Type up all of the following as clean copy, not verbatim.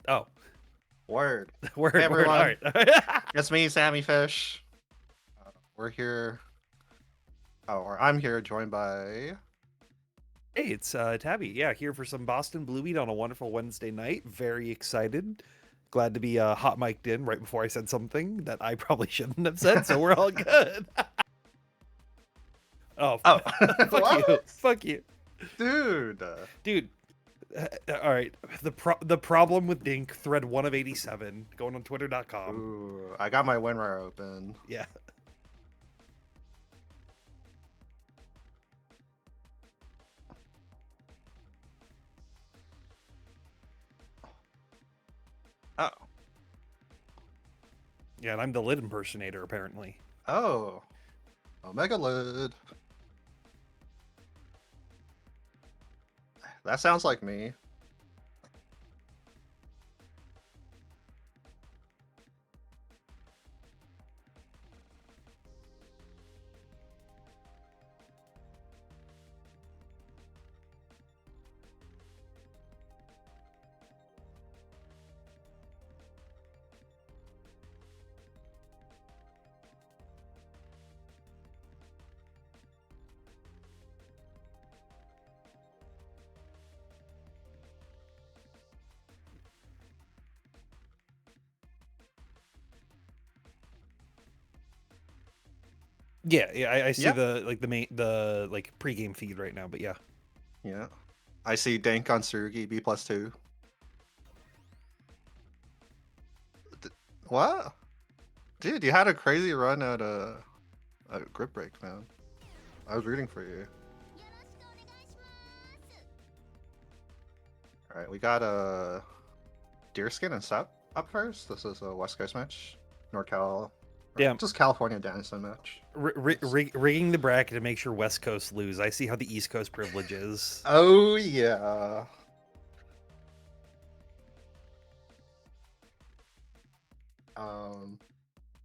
Oh. Word. Word, Hey, word. everyone. All right. It's me, Sammy Fish. We're here. Oh, or I'm here joined by... Hey, it's Tabby. Yeah, here for some Boston Blue Beat on a wonderful Wednesday night. Very excited. Glad to be hot mic'd in right before I said something that I probably shouldn't have said, so we're all good. Oh, fuck What? you. Fuck you. Dude. Dude, all right. The problem with Dink, thread 1 of 87, going on twitter.com. Ooh, I got my WinRAR open. Yeah. Oh. Yeah, and I'm the lid impersonator, apparently. Oh. Omega Lid. That sounds like me. Yeah, I see Yeah. the pregame feed right now, but yeah. Yeah. I see Dank on Surugi, B+2. What? Dude, you had a crazy run at Grip Break, man. I was rooting for you. Alright, we got DeerSkin and Sept up first. This is a West Coast match. NorCal. Damn. Just California Danielson match. Rigging the bracket to make sure West Coast lose. I see how the East Coast privilege is. Oh, yeah.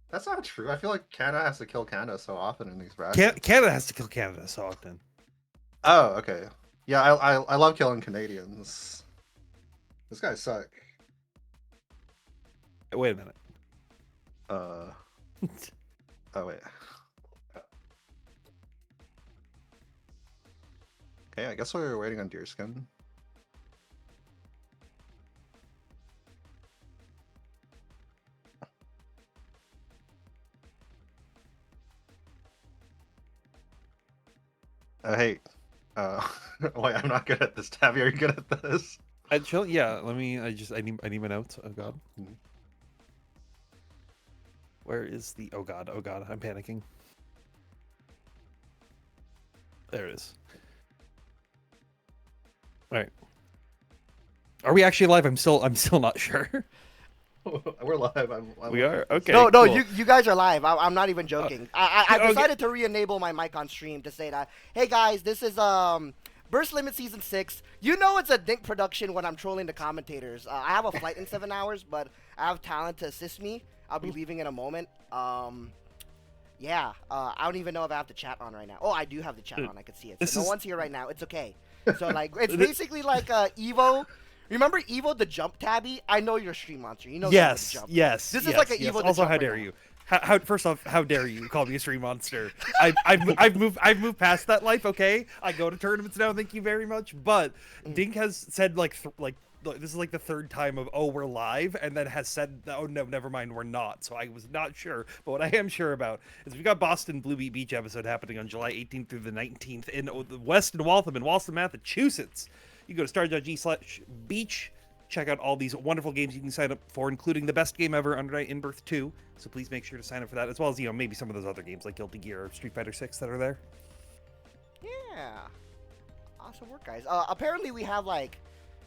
That's not true. I feel like Canada has to kill Canada so often in these brackets. Canada has to kill Canada so often. Oh, okay. Yeah, I love killing Canadians. This guy suck. Wait a minute. Oh, wait. Okay, I guess we're waiting on DeerSkin. Hey. Wait, I'm not good at this. Tabby, are you good at this? Yeah, let me. I need my notes. Oh god. Where is the? Oh god. Oh god. I'm panicking. There it is. All right. Are we actually live? I'm still not sure. We're live. We are? Okay. No, cool. you guys are live. I'm not even joking. I decided to re-enable my mic on stream to say that, hey guys, this is Burst Limit Season 6. You know it's a dink production when I'm trolling the commentators. I have a flight in 7 hours, but I have talent to assist me. I'll be leaving in a moment. Yeah, I don't even know if I have the chat on right now. Oh, I do have the chat on. I can see it. So no one's here right now. It's okay. So like, it's basically like Evo. Remember Evo the jump, Tabby? I know you're a stream monster. You know Yes, the jump. yes. This is like an Evo. Also, the jump how dare right you? How first off, how dare you call me a stream monster? I've moved past that life. Okay, I go to tournaments now. Thank you very much. But Dink has said like this is like the third time of we're live, and then has said oh no, never mind, we're not. So I was not sure. But what I am sure about is we got Boston Blue Beat Beach episode happening on July 18th through the 19th in the Weston Waltham in Waltham, Massachusetts. You go to star.g/beach. Check out all these wonderful games you can sign up for, including the best game ever, undernightinbirth 2. So please make sure to sign up for that, as well as maybe some of those other games like Guilty Gear or Street Fighter 6 that are there. Yeah. Awesome work, guys. Apparently we have like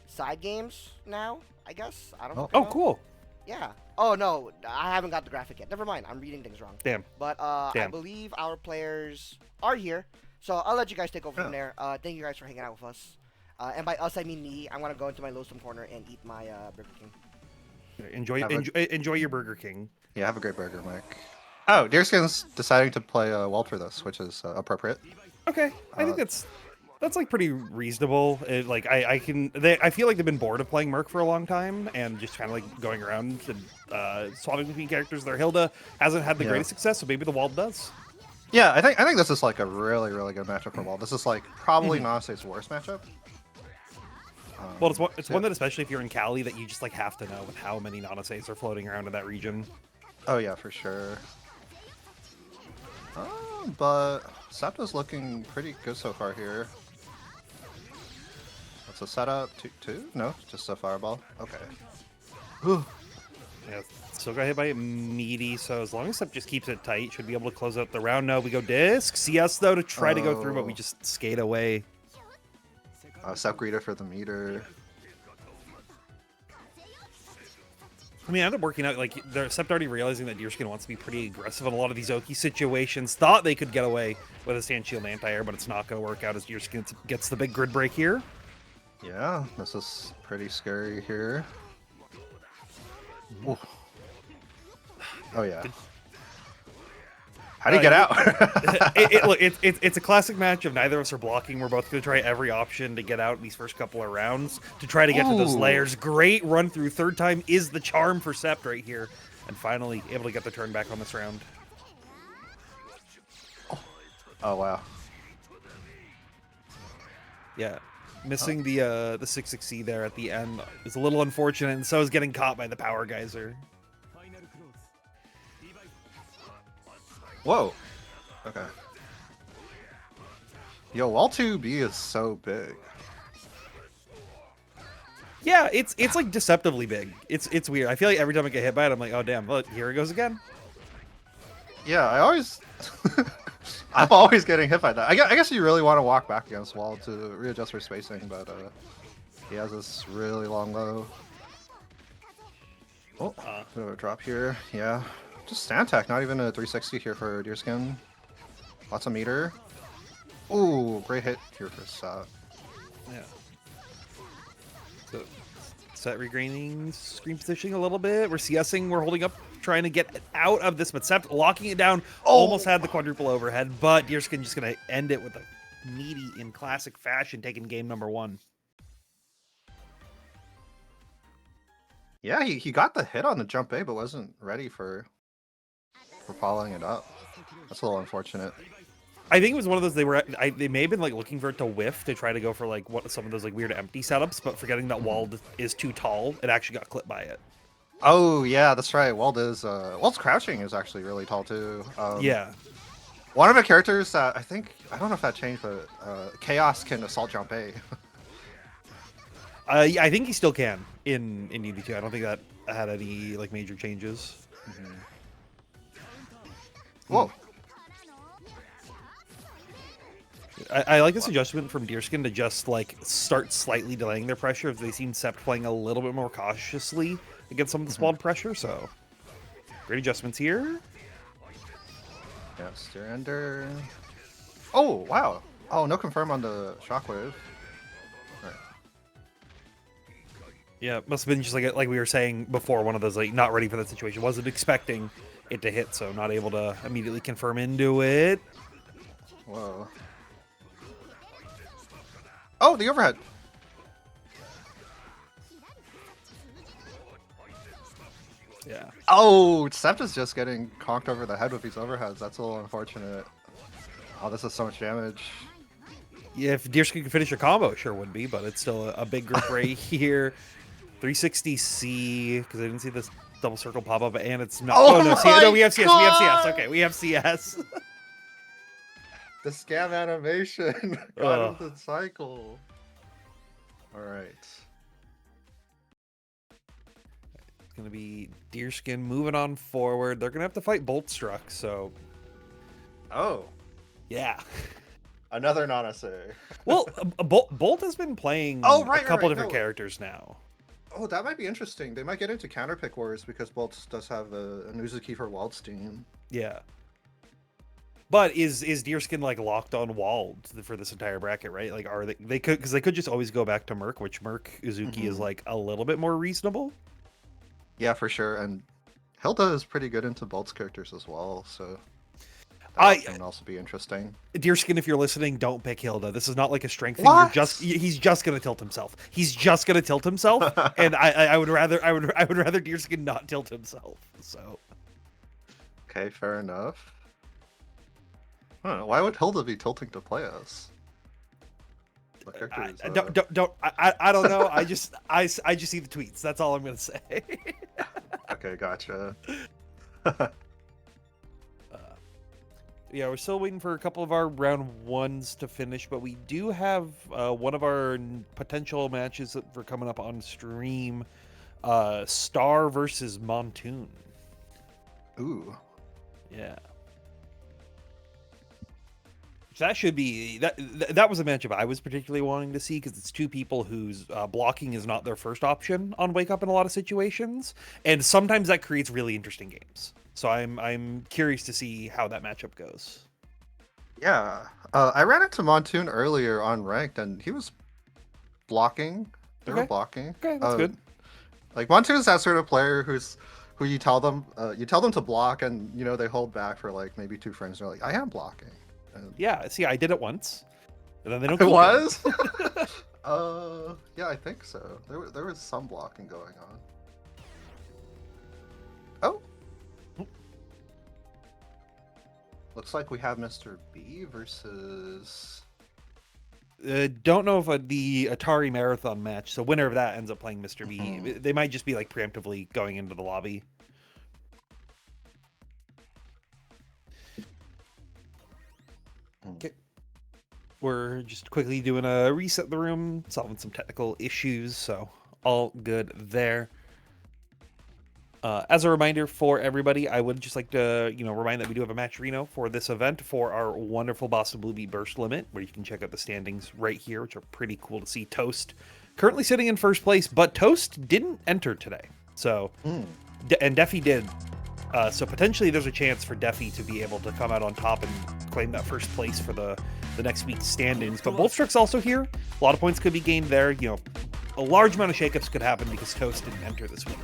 side games now, I guess. I don't know. Oh, cool. Yeah. Oh no, I haven't got the graphic yet. Never mind. I'm reading things wrong. Damn. But I believe our players are here. So I'll let you guys take over from there. Thank you guys for hanging out with us. And by us, I mean me. I'm gonna go into my Lowsome corner and eat my Burger King. Enjoy your Burger King. Yeah, have a great burger, Mike. Oh, DeerSkin's deciding to play Walt for this, which is appropriate. Okay, I think that's That's like pretty reasonable. Like I feel like they've been bored of playing Merc for a long time and just kind of like going around and swapping between characters. Their Hilda hasn't had the greatest success, so maybe the Wald does. Yeah, I think this is like a really good matchup for Wald. This is like probably Nanase's worst matchup. Well, it's one that especially if you're in Cali that you just like have to know with how many Nanases are floating around in that region. Oh yeah, for sure. But Sept is looking pretty good so far here. What's the setup? Two? No, just a fireball. Okay. Whew. Yeah, still got hit by it meaty, so as long as Sept just keeps it tight, should be able to close out the round. No, we go disc. CS though to try to go through, but we just skate away. Sept greeter for the meter. I mean, I ended up working out, like, Sept already realizing that DeerSkin wants to be pretty aggressive in a lot of these Oki situations. Thought they could get away with a stand shield anti-air, but it's not going to work out as DeerSkin gets the big grid break here. Yeah, this is pretty scary here. Ooh. Oh, yeah. How do you get out? Look, it's a classic match of neither of us are blocking. We're both going to try every option to get out in these first couple of rounds to try to get to those layers. Great run through. Third time is the charm for Sept right here. And finally able to get the turn back on this round. Oh, wow. Yeah. Missing the 6-6C there at the end is a little unfortunate, and so is getting caught by the power geyser. Whoa. Okay. Yo, Wall 2B is so big. Yeah, it's like deceptively big. It's weird. I feel like every time I get hit by it, I'm like, oh damn, look, here it goes again. Yeah, I always I'm always getting hit by that. I guess you really want to walk back against Wall to readjust for spacing, but he has this really long low. Oh, bit of a drop here. Yeah. Just stand tech, not even a 360 here for DeerSkin. Lots of meter. Ooh, great hit here for Sept. Yeah. So, Sept regaining screen positioning a little bit. We're CSing, we're holding up, trying to get out of this, but Sept locking it down. Almost had the quadruple overhead, but DeerSkin just going to end it with a meaty in classic fashion, taking game number 1. Yeah, he got the hit on the jump A, but wasn't ready for following it up. That's a little unfortunate. I think it was one of those they may have been like looking for it to whiff to try to go for like some of those like weird empty setups, but forgetting that Wald is too tall, it actually got clipped by it. Oh yeah, that's right. Wald's crouching is actually really tall too. Yeah. One of the characters that I don't know if that changed, but Chaos can assault jump A. Yeah, I think he still can in UNI2. I don't think that had any like major changes. Mm-hmm. Whoa. I like this adjustment from DeerSkin to just like start slightly delaying their pressure if they seem Sept playing a little bit more cautiously against some of the spawned pressure. So great adjustments here. Yeah, steer under. Oh wow! Oh, no confirm on the shockwave. Right. Yeah, it must have been just like we were saying before, one of those like not ready for that situation, wasn't expecting it to hit, so not able to immediately confirm into it. Whoa. Oh, the overhead. Yeah. Oh, Sept is just getting conked over the head with these overheads. That's a little unfortunate. Oh, this is so much damage. Yeah, if DeerSkin could finish your combo, it sure would be, but it's still a big group right here. 360C, because I didn't see this double circle pop up, and it's not. Oh, no, we have CS. We have CS. Okay, we have CS. The scam animation got into the cycle. All right. It's going to be DeerSkin moving on forward. They're going to have to fight Boltstruck, so. Oh. Yeah. Another Nanase. Well, Bolt has been playing a couple different characters now. Oh, that might be interesting. They might get into counterpick wars because Bolt does have an Uzuki for Waldstein. Yeah. But is DeerSkin like locked on Wald for this entire bracket, right? Like, are they could, because they could just always go back to Merc, which Merc Uzuki is like a little bit more reasonable. Yeah, for sure. And Hilda is pretty good into Bolt's characters as well, so That can also be interesting. DeerSkin, if you're listening, don't pick Hilda. This is not like a strength thing. What? He's just gonna tilt himself. He's just gonna tilt himself, and I would rather DeerSkin not tilt himself. So. Okay, fair enough. Why would Hilda be tilting to play us? What character is, I don't know. I just see the tweets. That's all I'm gonna say. Okay, gotcha. Yeah, we're still waiting for a couple of our round ones to finish, but we do have one of our potential matches that are coming up on stream. Star versus Montoon. Ooh. Yeah. So that should be that was a matchup I was particularly wanting to see, because it's two people whose blocking is not their first option on Wake Up in a lot of situations, and sometimes that creates really interesting games. So I'm curious to see how that matchup goes. Yeah, I ran into Montoon earlier on ranked, and he was blocking. They were blocking. Okay, that's good. Like Montoon is that sort of player who you tell them to block, and they hold back for like maybe 2 frames. And they're like, I am blocking. And yeah, see, I did it once, and then they don't. It was. Yeah, I think so. There was some blocking going on. Oh. Looks like we have Mr.B versus... Don't know if the Atari Marathon match, so winner of that ends up playing Mr.B. Mm-hmm. They might just be like preemptively going into the lobby. Okay. We're just quickly doing a reset the room, solving some technical issues, so all good there. As a reminder for everybody, I would just like to, remind that we do have a match Reno for this event for our wonderful Boston Blue Beat Burst Limit, where you can check out the standings right here, which are pretty cool to see. Toast currently sitting in first place, but Toast didn't enter today. So, and Deffy did. So potentially there's a chance for Deffy to be able to come out on top and claim that first place for the next week's standings. But Boltstruck's also here. A lot of points could be gained there. A large amount of shakeups could happen because Toast didn't enter this week.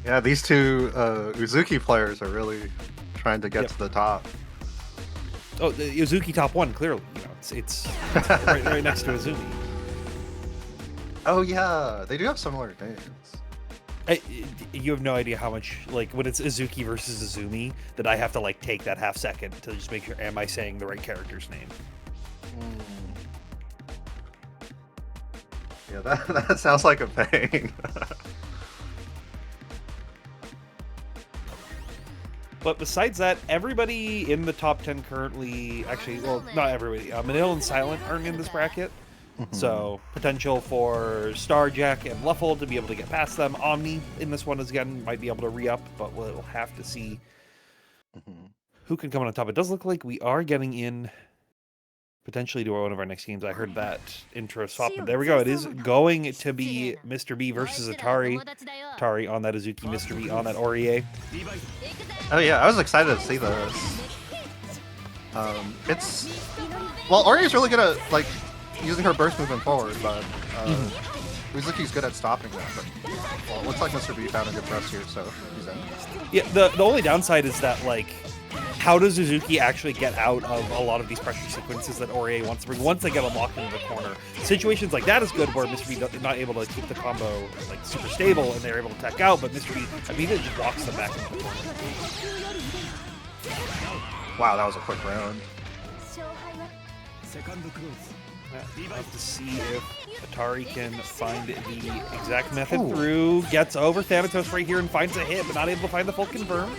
Yeah, these two Uzuki players are really trying to get to the top. Oh, the Uzuki top 1, clearly. It's right next to Azumi. Oh yeah, they do have similar names. You have no idea how much, when it's Izuki versus Azumi, that I have to, take that half second to just make sure, am I saying the right character's name? Yeah, that sounds like a pain. But besides that, everybody in the top 10 currently, actually, well, not everybody. Manil and Silent aren't in this bracket. So potential for Starjack and Luffle to be able to get past them. Omni in this one again might be able to re-up, but we'll have to see who can come on top. It does look like we are getting in potentially to one of our next games. I heard that intro swap, but there we go. It is going to be Mr.B versus Atari. Atari on that Izuki, Mr.B on that Orie. Oh yeah, I was excited to see this. Orie's really good at using her burst movement forward, but Uzuki's good at stopping that. But well, it looks like Mr.B found a good press here, so he's in. Yeah, the only downside is that how does Uzuki actually get out of a lot of these pressure sequences that Orie wants to bring once they get unlocked into the corner? Situations like that is good where Mr.B is not able to keep the combo super stable and they're able to tech out, but Mr.B immediately just walks them back into the corner. Wow, that was a quick round. We'll have to see if Atari can find the exact method through. Gets over Thanatos right here and finds a hit, but not able to find the full confirm.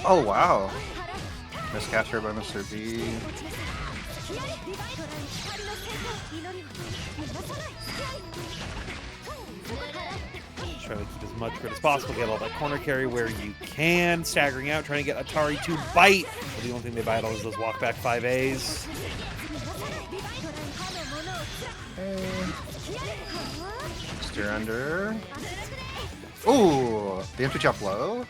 Oh, wow. Miscapture by Mr.B. Try to keep as much grid as possible, get all that corner carry where you can, staggering out, trying to get Atari to bite. But the only thing they bite on is those walk back 5As. Steer under. Ooh, the empty jump low.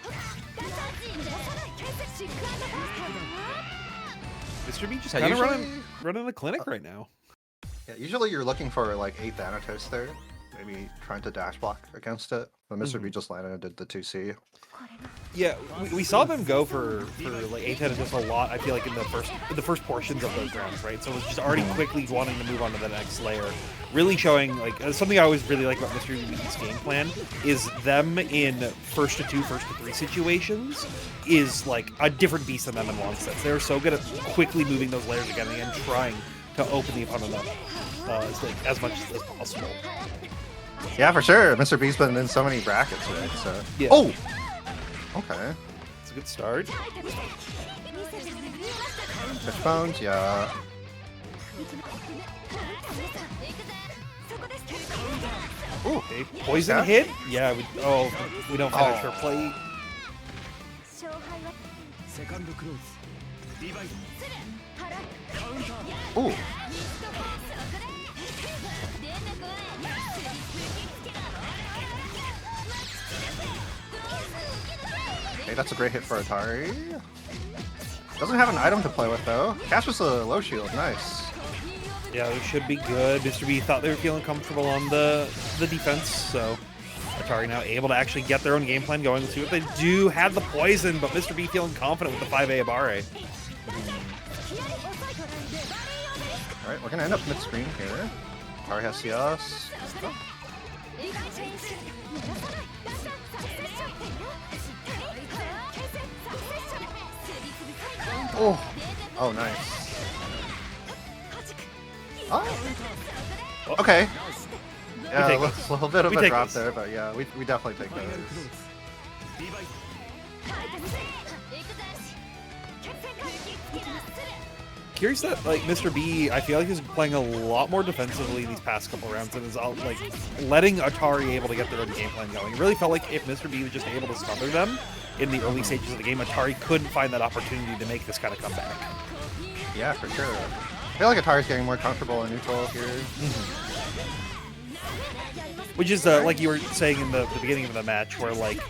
Mr.B just kind of running the clinic right now. Yeah, usually you're looking for 8 Thanatos there. Maybe trying to dash block against it. But Mr.B just landed and did the 2C. Yeah, we saw them go for like A10 just a lot. I feel like in the first portions of those rounds, right? So it was just already quickly wanting to move on to the next layer, really showing like something I always really like about Mr.B's game plan is them in first to 2, first to 3 situations is like a different beast than them in long sets. They're so good at quickly moving those layers again and trying to open the opponent up as much as possible. Yeah, for sure. Mr.B's been in so many brackets, right? So Yeah. Oh. Okay. It's a good start. Fishbones, yeah. Ooh, Okay, poison yeah. hit? Yeah, we don't finish her plate. Ooh. Okay, that's a great hit for Atari. Doesn't have an item to play with though. Cash was a low shield, nice. Yeah, it should be good. Mr.B thought they were feeling comfortable on the defense, so Atari now able to actually get their own game plan going. Let's see what they do. Had the poison, but Mr.B feeling confident with the 5A Abare. Alright, we're gonna end up mid-screen here. Atari has CS. Oh, oh, nice. Oh, okay. Yeah, take a little bit of we a take drop those. there, but yeah, we definitely take those. Curious that like Mr.B, I feel like he's playing a lot more defensively these past couple rounds and is like letting Atari able to get their own game plan going. It really felt like if Mr.B was just able to smother them in the early stages of the game, Atari couldn't find that opportunity to make this kind of comeback. Yeah, for sure. I feel like Atari's getting more comfortable in neutral here. Which is like you were saying in the beginning of the match, where like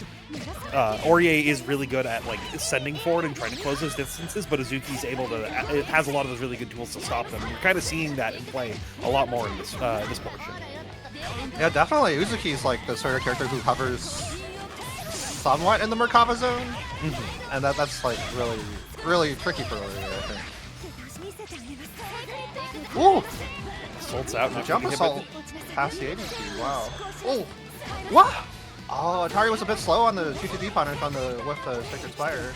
Aurier is really good at like sending forward and trying to close those distances, but Azuki's able to. It has a lot of those really good tools to stop them. You're kind of seeing that in play a lot more in this this portion. Yeah, definitely. Uzuki's like the sort of character who hovers somewhat in the Merkava zone, and that's like really tricky for Aurier, I think. Ooh! Assault's out. The jump assault past the 82. Wow. Oh! What? Oh, Atari was a bit slow on the 2-2-D punish on the with the Sacred Spire.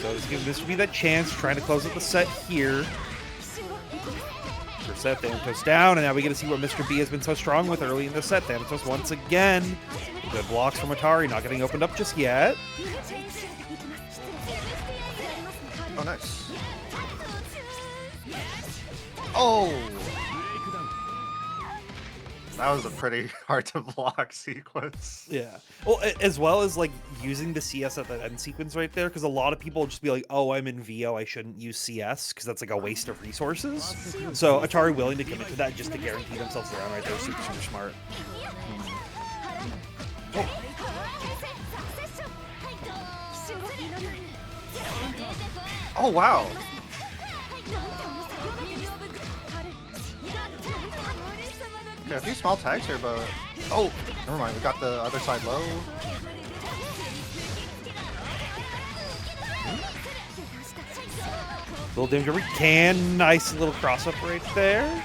So it's giving Mr.B that chance, trying to close up the set here. For set, Thanatos down, and now we get to see what Mr.B has been so strong with early in the set. Thanatos once again. Good blocks from Atari, not getting opened up just yet. Oh, nice. Oh! That was a pretty hard to block sequence. Yeah. Well, as well as like using the CS at that end sequence right there, because a lot of people will just be like, oh, I'm in VO, I shouldn't use CS, because that's like a waste of resources. So Atari willing to commit to that just to guarantee themselves around right there is super, super smart. Oh, wow. Okay, a few small tags here, but... Oh, never mind. We got the other side low. Little damage over can. Nice little cross up right there.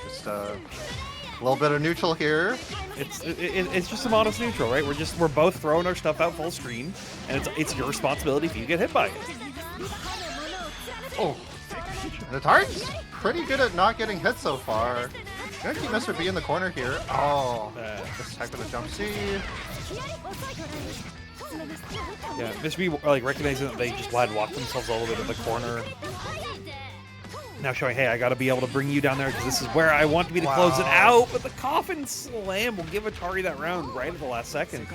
Just a little bit of neutral here. It's just some honest neutral, right? We're both throwing our stuff out full screen, and it's your responsibility if you get hit by it. Oh, the Atari's pretty good at not getting hit so far. Gonna keep Mr.B in the corner here. Oh, just type with a jump C. Yeah, Mr.B like recognizing that they just had walked themselves a little bit in the corner. Now showing, hey, I got to be able to bring you down there because this is where I want to be to close it out. But the coffin slam will give Atari that round right at the last second.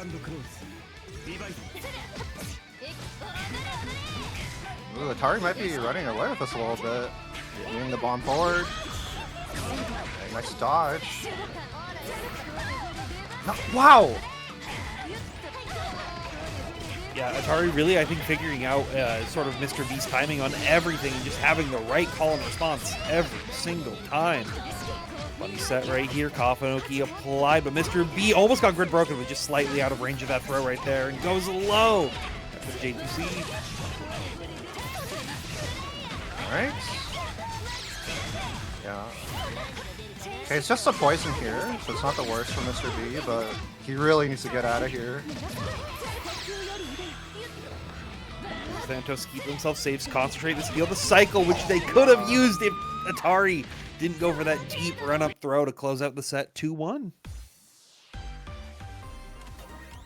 Ooh, Atari might be running away with us a little bit. Moving the bomb forward. Okay, nice dodge. No, wow! Yeah, Atari really, I think, figuring out sort of Mr.B's timing on everything and just having the right call and response every single time. Funny set right here, Kafanoki applied, but Mr.B almost got grid broken, but just slightly out of range of that throw right there, and goes low. That's the J2C. Alright. Yeah. Okay, it's just a poison here, so it's not the worst for Mr.B, but he really needs to get out of here. Santos keep themselves safe, concentrate to steal the cycle, which they could have used if Atari didn't go for that deep run-up throw to close out the set 2-1.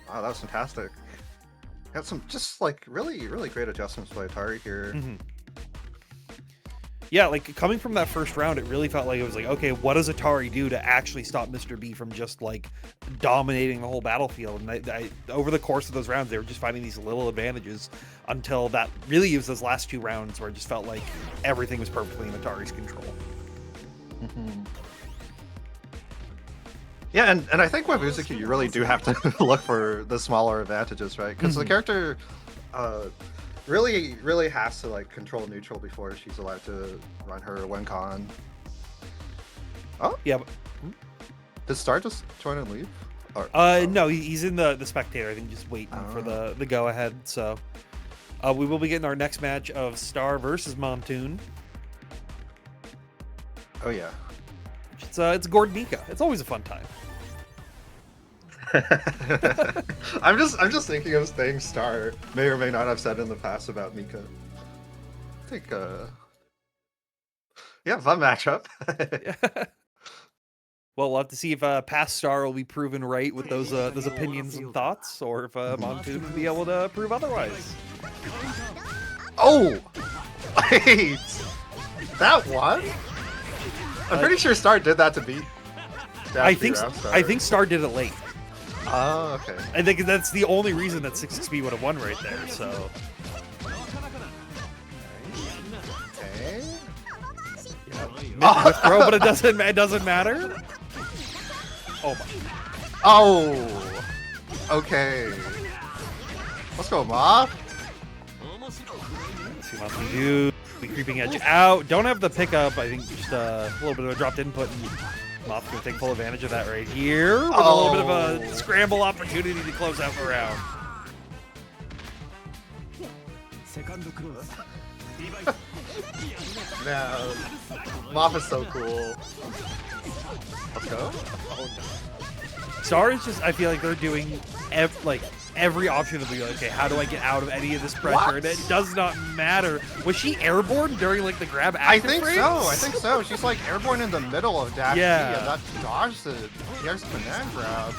Wow, that was fantastic. Got some just like really great adjustments by Atari here. Yeah, like coming from that first round, it really felt like it was like, okay, what does Atari do to actually stop Mr.B from just like dominating the whole battlefield? And over the course of those rounds, they were just finding these little advantages until that really was those last 2 rounds where it just felt like everything was perfectly in Atari's control. Yeah, and I think with Uzuki, you really do have to look for the smaller advantages, right? Because the character really has to like control neutral before she's allowed to run her win con. Oh Yeah. But, did Star just join and leave? Or, no, he's in the spectator. I think just waiting for the go ahead. So we will be getting our next match of Star versus Montoon. Oh yeah. It's Gordon Mika. It's always a fun time. I'm just thinking of things Star may or may not have said in the past about Mika. I think yeah, fun matchup. Well, we'll have to see if past Star will be proven right with those opinions and thoughts, or if Montoon will be able to prove otherwise. Oh, wait, that one? I'm pretty sure Star did that to beat. I think Star did it late. Oh, okay. I think that's the only reason that 6XP would have won right there. So. Okay. Yeah, throw, but it doesn't matter. Oh my. Oh. Okay. Let's go, Moth. Let's see what we do. The creeping edge out. Don't have the pickup. I think just a little bit of a dropped input. And Moth's going to take full advantage of that right here. With a little bit of a scramble opportunity to close out the round. No. Moth is so cool. Let's go. Star is just, I feel like they're doing every option to be like, okay, how do I get out of any of this pressure? What? And it does not matter. Was she airborne during like the grab I active think frames? so. I think so. She's like airborne in the middle of dash Yeah. B, and that dodged it. Here's the banana grab.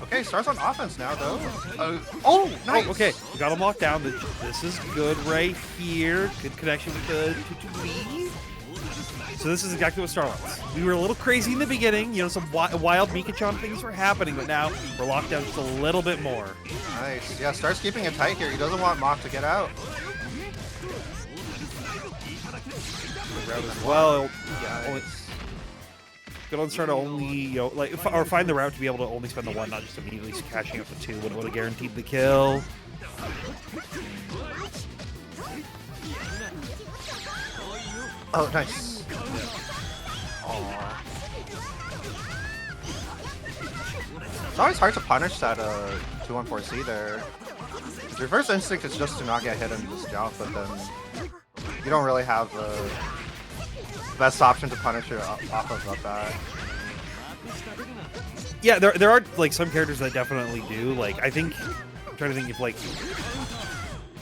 Okay, Star's on offense now though. Oh, nice. Oh, okay, we got him locked down. This is good right here. Good connection with the 2-2-B. So this is exactly what Star wants. We were a little crazy in the beginning, you know, some wild Mika-chan things were happening, but now we're locked down just a little bit more. Nice. Yeah, Star's keeping it tight here. He doesn't want Moth to get out. The route as well. Yeah, good on Star to only, you know, like, or find the route to be able to only spend the 1, not just immediately catching up the 2. Would have guaranteed the kill. Oh, nice. It's always hard to punish that 214C there. Your first instinct is just to not get hit and just jump, but then you don't really have the best option to punish it off of that. Yeah, there are like some characters that definitely do. Like I think I'm trying to think if like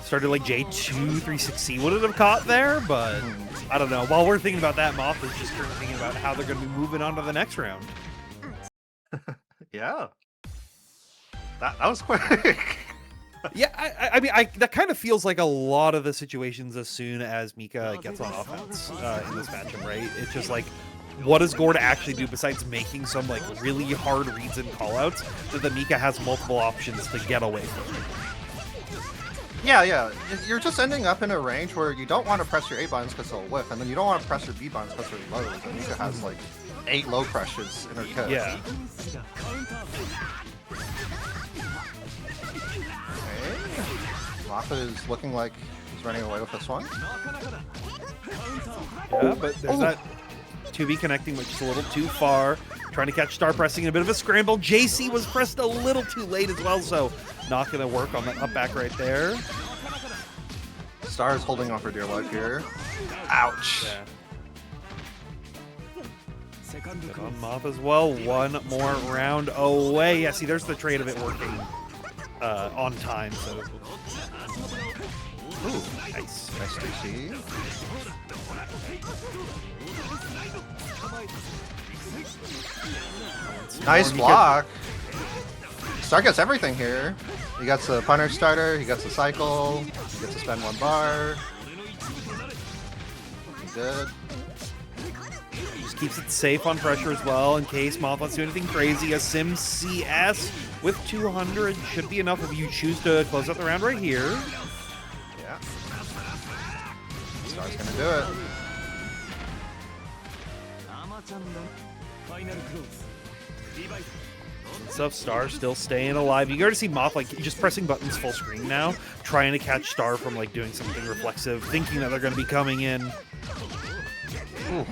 started like J2 360 would have caught there, but I don't know. While we're thinking about that, Moth is just currently thinking about how they're going to be moving on to the next round. Yeah, that was quick. Yeah, I mean, that kind of feels like a lot of the situations as soon as Mika gets on offense in this matchup, right? It's just like, what does Gord actually do besides making some like really hard reads and callouts that the Mika has multiple options to get away from? Yeah. You're just ending up in a range where you don't want to press your A buttons because they'll whiff, and then you don't want to press your B buttons because they're low. And Mika has like 8 low crushes in her kit. Yeah. Moth is looking like he's running away with this one. Yeah, but there's that 2B connecting, which is a little too far. Trying to catch Star pressing in a bit of a scramble. JC was pressed a little too late as well, so not going to work on that up back right there. Star is holding on for dear life here. Ouch. Yeah. Good on Moth as well. One more round away. Yeah, see, there's the trade of it working on time. So, Ooh, nice. nice DC. Nice block. Star gets everything here. He gets the punish starter, he gets the cycle, he gets to spend 1 bar. Good. Just keeps it safe on pressure as well in case Moth wants to do anything crazy. A Sim CS with 200 should be enough if you choose to close out the round right here. Yeah. Star's gonna do it. Stuff. Star still staying alive. You got to see Moth like just pressing buttons full screen now, trying to catch Star from like doing something reflexive, thinking that they're going to be coming in. Ooh.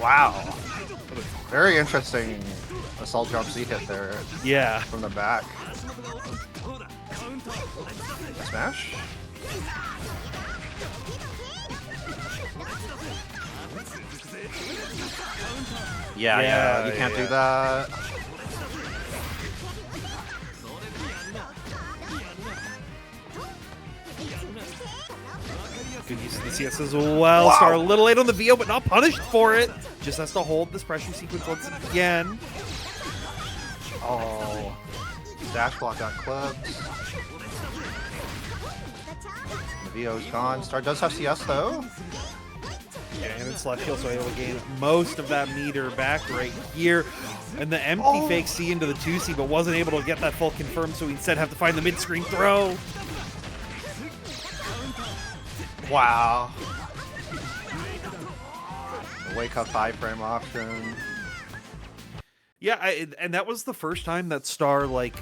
Wow. Very interesting assault drop Z hit there. Yeah. From the back. Smash. Yeah, you can't do that. Good use of the CS as well. Wow. Star a little late on the VO, but not punished for it. Just has to hold this pressure sequence once again. Oh. Dash block got clipped. The VO's gone. Star does have CS though. Yeah, and it's left heel, so able to gain most of that meter back right here. And the empty fake C into the 2C, but wasn't able to get that full confirm, so he instead have to find the mid-screen throw. Wow. The wake up 5-frame option. Yeah, and that was the first time that Star, like,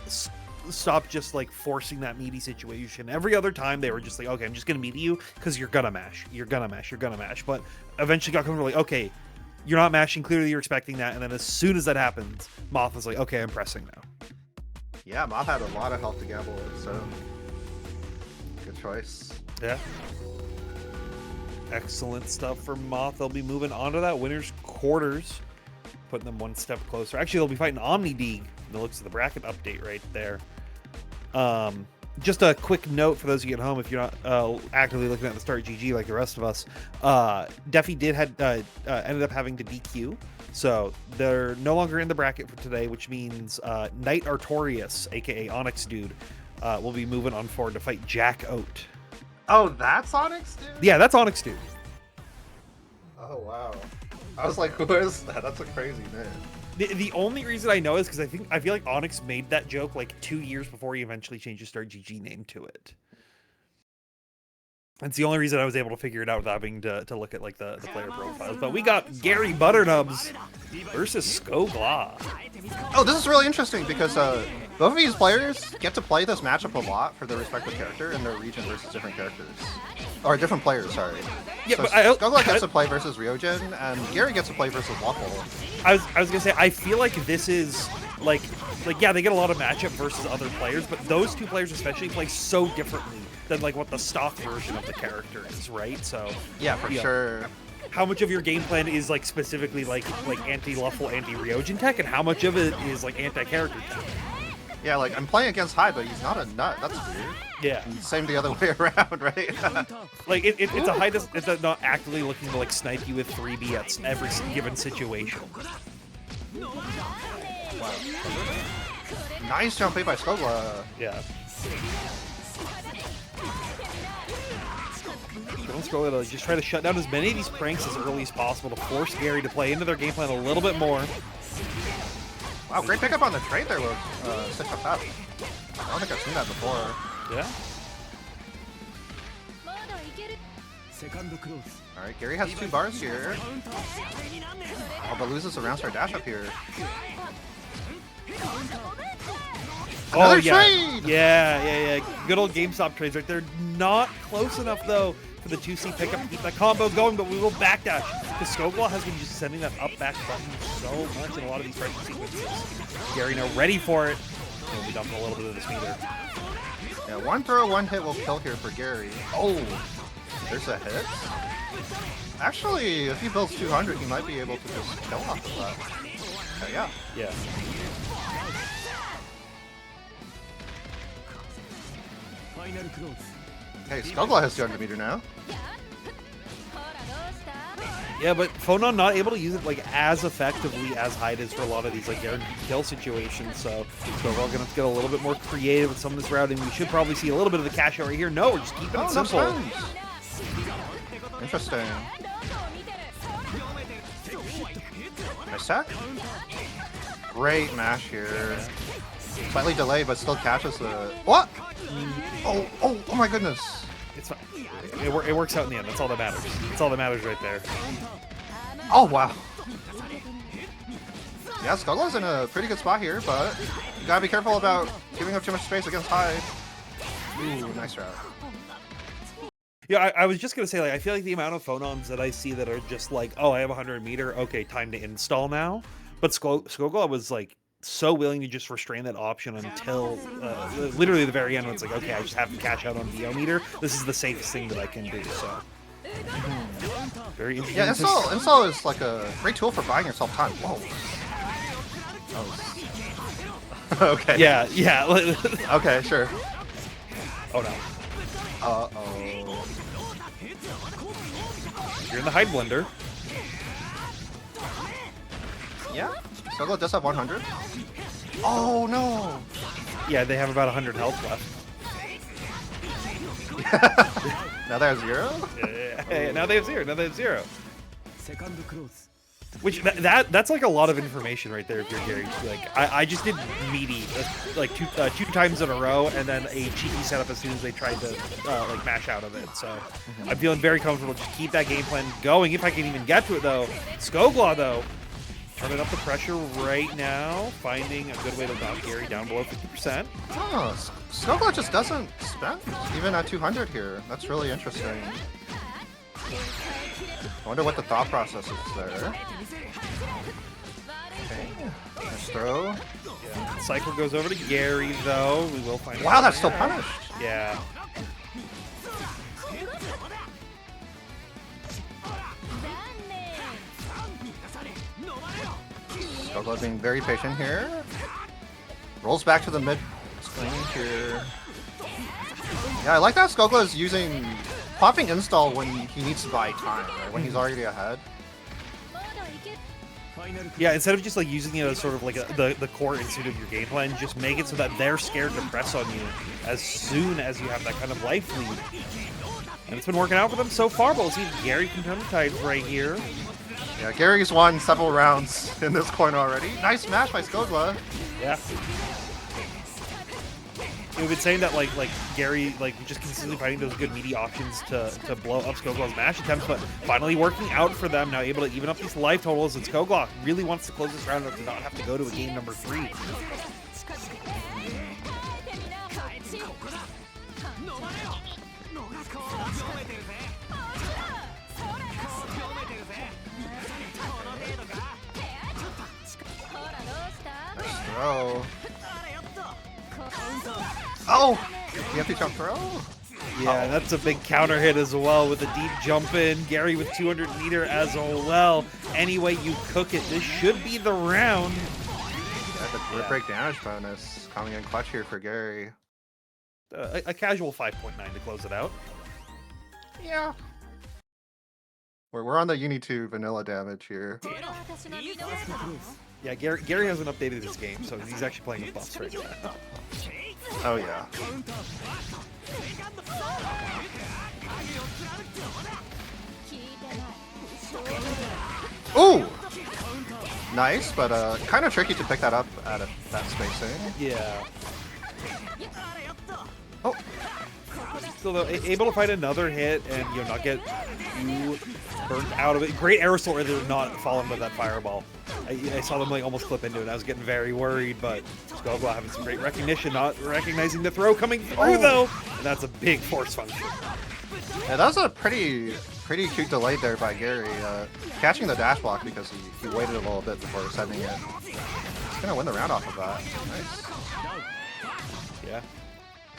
stopped just, like, forcing that meaty situation. Every other time, they were just like, okay, I'm just going to meet you because you're going to mash. You're going to mash. You're going to mash. But eventually got comfortable, like, okay, you're not mashing. Clearly, you're expecting that. And then as soon as that happens, Moth was like, okay, I'm pressing now. Yeah, Moth had a lot of health to gamble with, so good choice. Yeah. Excellent stuff for Moth. They'll be moving on to that winner's quarters, putting them one step closer. Actually, they'll be fighting OmniDeag. The looks of the bracket update right there. Just a quick note for those of you at home, if you're not actively looking at the StarxGG like the rest of us, Defi ended up having to DQ, so they're no longer in the bracket for today, which means Knight Artorias, aka Onyx Dude, will be moving on forward to fight Jack Oat. Oh, that's Onyx Dude? Yeah, that's Onyx Dude. Oh, wow. I was like, who is that? That's a crazy name. The only reason I know is because I feel like Onyx made that joke like 2 years before he eventually changed his StarxGG name to it. That's the only reason I was able to figure it out without having to look at like the player profiles. But we got GaryButternubs versus Skogla. Oh, this is really interesting because both of these players get to play this matchup a lot for their respective character in their region versus different characters. Or different players, sorry. Yeah, so but Skogla gets to play versus Ryojin, and Gary gets to play versus Waffle. I was gonna say, I feel like this is like yeah, they get a lot of matchup versus other players, but those two players especially play so differently than like what the stock version of the character is, right? So Yeah, for sure. How much of your game plan is like specifically like anti-Luffle, anti-Ryojin tech, and how much of it is like anti-character tech? Yeah, like I'm playing against Hyde, but he's not a nut. That's weird. Yeah. And same the other way around, right? Like it's a high. It's not actively looking to like snipe you with 3B at every given situation. Wow. Nice jump play by Skogla. Yeah. Skogla to just try to shut down as many of these pranks as early as possible to force Gary to play into their game plan a little bit more. Wow, great pickup on the trade there with Sept. I don't think I've seen that before. Yeah. Alright, Gary has 2 bars here. Oh, but loses a round star dash up here. Another trade! Yeah. Good old GameStop trades right there. Not close enough, though, for the 2C pickup to keep that combo going, but we will backdash. Because Skoglaw has been just sending that up back button so much in a lot of these pressure sequences. Gary now ready for it. We'll be dumping a little bit of this meter. Yeah, one throw, one hit will kill here for Gary. Oh, there's a hit. Actually, if he builds 200, he might be able to just kill off of that. Okay, yeah. Yeah. Hey, Skoglaw has 200 meter now. Yeah, but Phonon not able to use it like as effectively as Hyde is for a lot of these like guaranteed kill situations. So we're all gonna have to get a little bit more creative with some of this routing. We should probably see a little bit of the cash out right here. No, we're just keeping it simple. No stuns. Interesting. Nice sack. Great mash here. Slightly delayed, but still catches the. What? Oh my goodness. It's fine. It works out in the end. That's all that matters. That's all that matters right there. Oh, wow. Yeah, Skoglaw's in a pretty good spot here, but you gotta be careful about giving up too much space against Hyde. Ooh, nice route. Yeah, I was just gonna say, like, I feel like the amount of phonons that I see that are just like, oh, I have 100 meter, okay, time to install now. But Skoglaw was like so willing to just restrain that option until literally the very end when it's like, okay, I just have to cash out on VO meter. This is the safest thing that I can do. So very interesting. Yeah, install is like a great tool for buying yourself time. Whoa. Oh. Okay. Yeah. Okay, sure. Oh no. Uh-oh. You're in the Hyde blender. Yeah. Skoglaw does have 100. Oh no! Yeah, they have about 100 health left. Now they have 0? Yeah, now they have 0. Now they have 0. Which that's like a lot of information right there if you're Gary. Like I just did meaty like two times in a row, and then a cheeky setup as soon as they tried to like mash out of it. So I'm feeling very comfortable. Just keep that game plan going. If I can even get to it though. Skoglaw though, turning up the pressure right now, finding a good way to knock Gary down below 50%. Oh, Skoglaw just doesn't spend even at 200 here. That's really interesting. I wonder what the thought process is there. Okay, nice throw. Yeah. Cycle goes over to Gary though. We will find. Wow, that's still punished. Yeah. Skoglaw being very patient here. Rolls back to the mid screen here. Yeah, I like that Skoglaw is using popping install when he needs to buy time, right? When he's already ahead. Yeah, instead of just like using it as sort of like the core instinct of your game plan, just make it so that they're scared to press on you as soon as you have that kind of life lead. And it's been working out for them so far, but we'll see if Gary can turn the tides right here. Yeah, Gary's won several rounds in this corner already. Nice smash by Skoglaw. Yeah. We've been saying that like Gary just consistently finding those good meaty options to blow up Skoglaw's mash attempts, but finally working out for them, now able to even up these life totals, and Skoglaw really wants to close this round up to not have to go to a game number 3. Nice throw. Oh! The empty jump throw? Yeah, that's a big counter hit as well with a deep jump in. Gary with 200 meter as well. Any way you cook it, this should be the round. Yeah, the grid break damage bonus coming in clutch here for Gary. A casual 5.9 to close it out. Yeah. We're on the UNI2 vanilla damage here. Yeah, Gary hasn't updated his game, so he's actually playing with buffs right now. Oh yeah. Ooh! Nice, but kind of tricky to pick that up out of that spacing. Yeah. Oh! Still though, able to find another hit and not get too burnt out of it. Great aerosol, or they're not falling by that fireball. I saw them like almost clip into it. And I was getting very worried, but Gogo having some great recognition, not recognizing the throw coming through though, and that's a big force function. Yeah, that was a pretty cute delay there by Gary, catching the dash block because he waited a little bit before sending it. He's gonna win the round off of that. Nice. Yeah.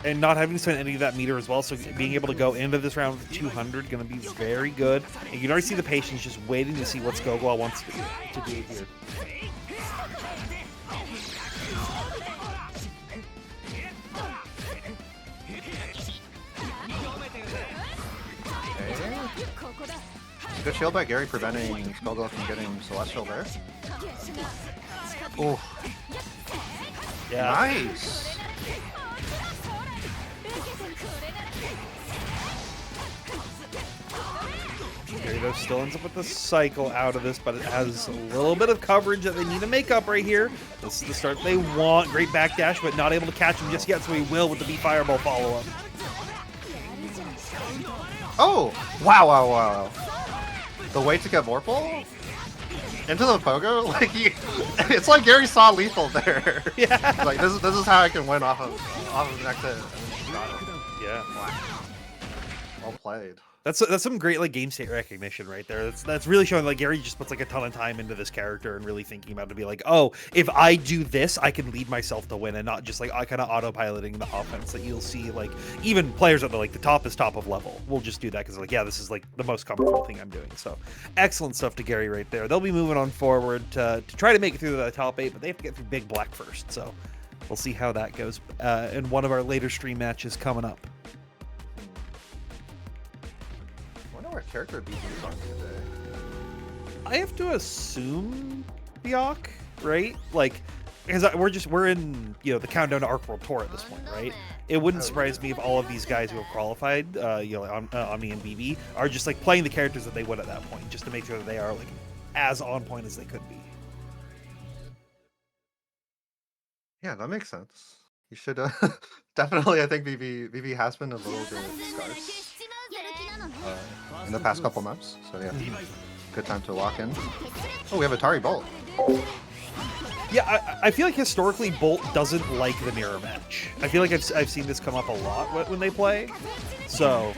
And not having to spend any of that meter as well, so being able to go into this round with 200 going to be very good. And you can already see the patience just waiting to see what Gogo wants to do here. Good shield by Gary preventing Gogo from getting Celestial there. Oh. Yeah. Nice. Gary though still ends up with the cycle out of this, but it has a little bit of coverage that they need to make up right here. This is the start they want. Great backdash, but not able to catch him just yet, so he will with the B Fireball follow-up. Oh! Wow. The way to get Vorpal? Into the pogo? Like it's like Gary saw lethal there. Yeah. Like this is how I can win off of the next hit. Yeah. Wow. Well played. That's some great like game state recognition right there. That's really showing like Gary just puts like a ton of time into this character and really thinking about it to be like, oh, if I do this, I can lead myself to win, and not just like kind of autopiloting the offense that you'll see like even players at the top of level will just do that because like, yeah, this is like the most comfortable thing I'm doing. So excellent stuff to Gary right there. They'll be moving on forward to try to make it through the top 8, but they have to get through BigBlack first. So we'll see how that goes in one of our later stream matches coming up. What character BB's on today? I have to assume Biak, right? Like, because we're in the countdown to Arc World Tour at this point, right? It wouldn't surprise me if all of these guys who have qualified, Omni and BB, are just like playing the characters that they would at that point, just to make sure that they are like as on point as they could be. Yeah, that makes sense. You should definitely. I think BB has been a little bit scarce in the past couple months. So yeah, good time to lock in. Oh, we have Atari Bolt. Yeah, I feel like historically Bolt doesn't like the mirror match. I feel like I've seen this come up a lot when they play. So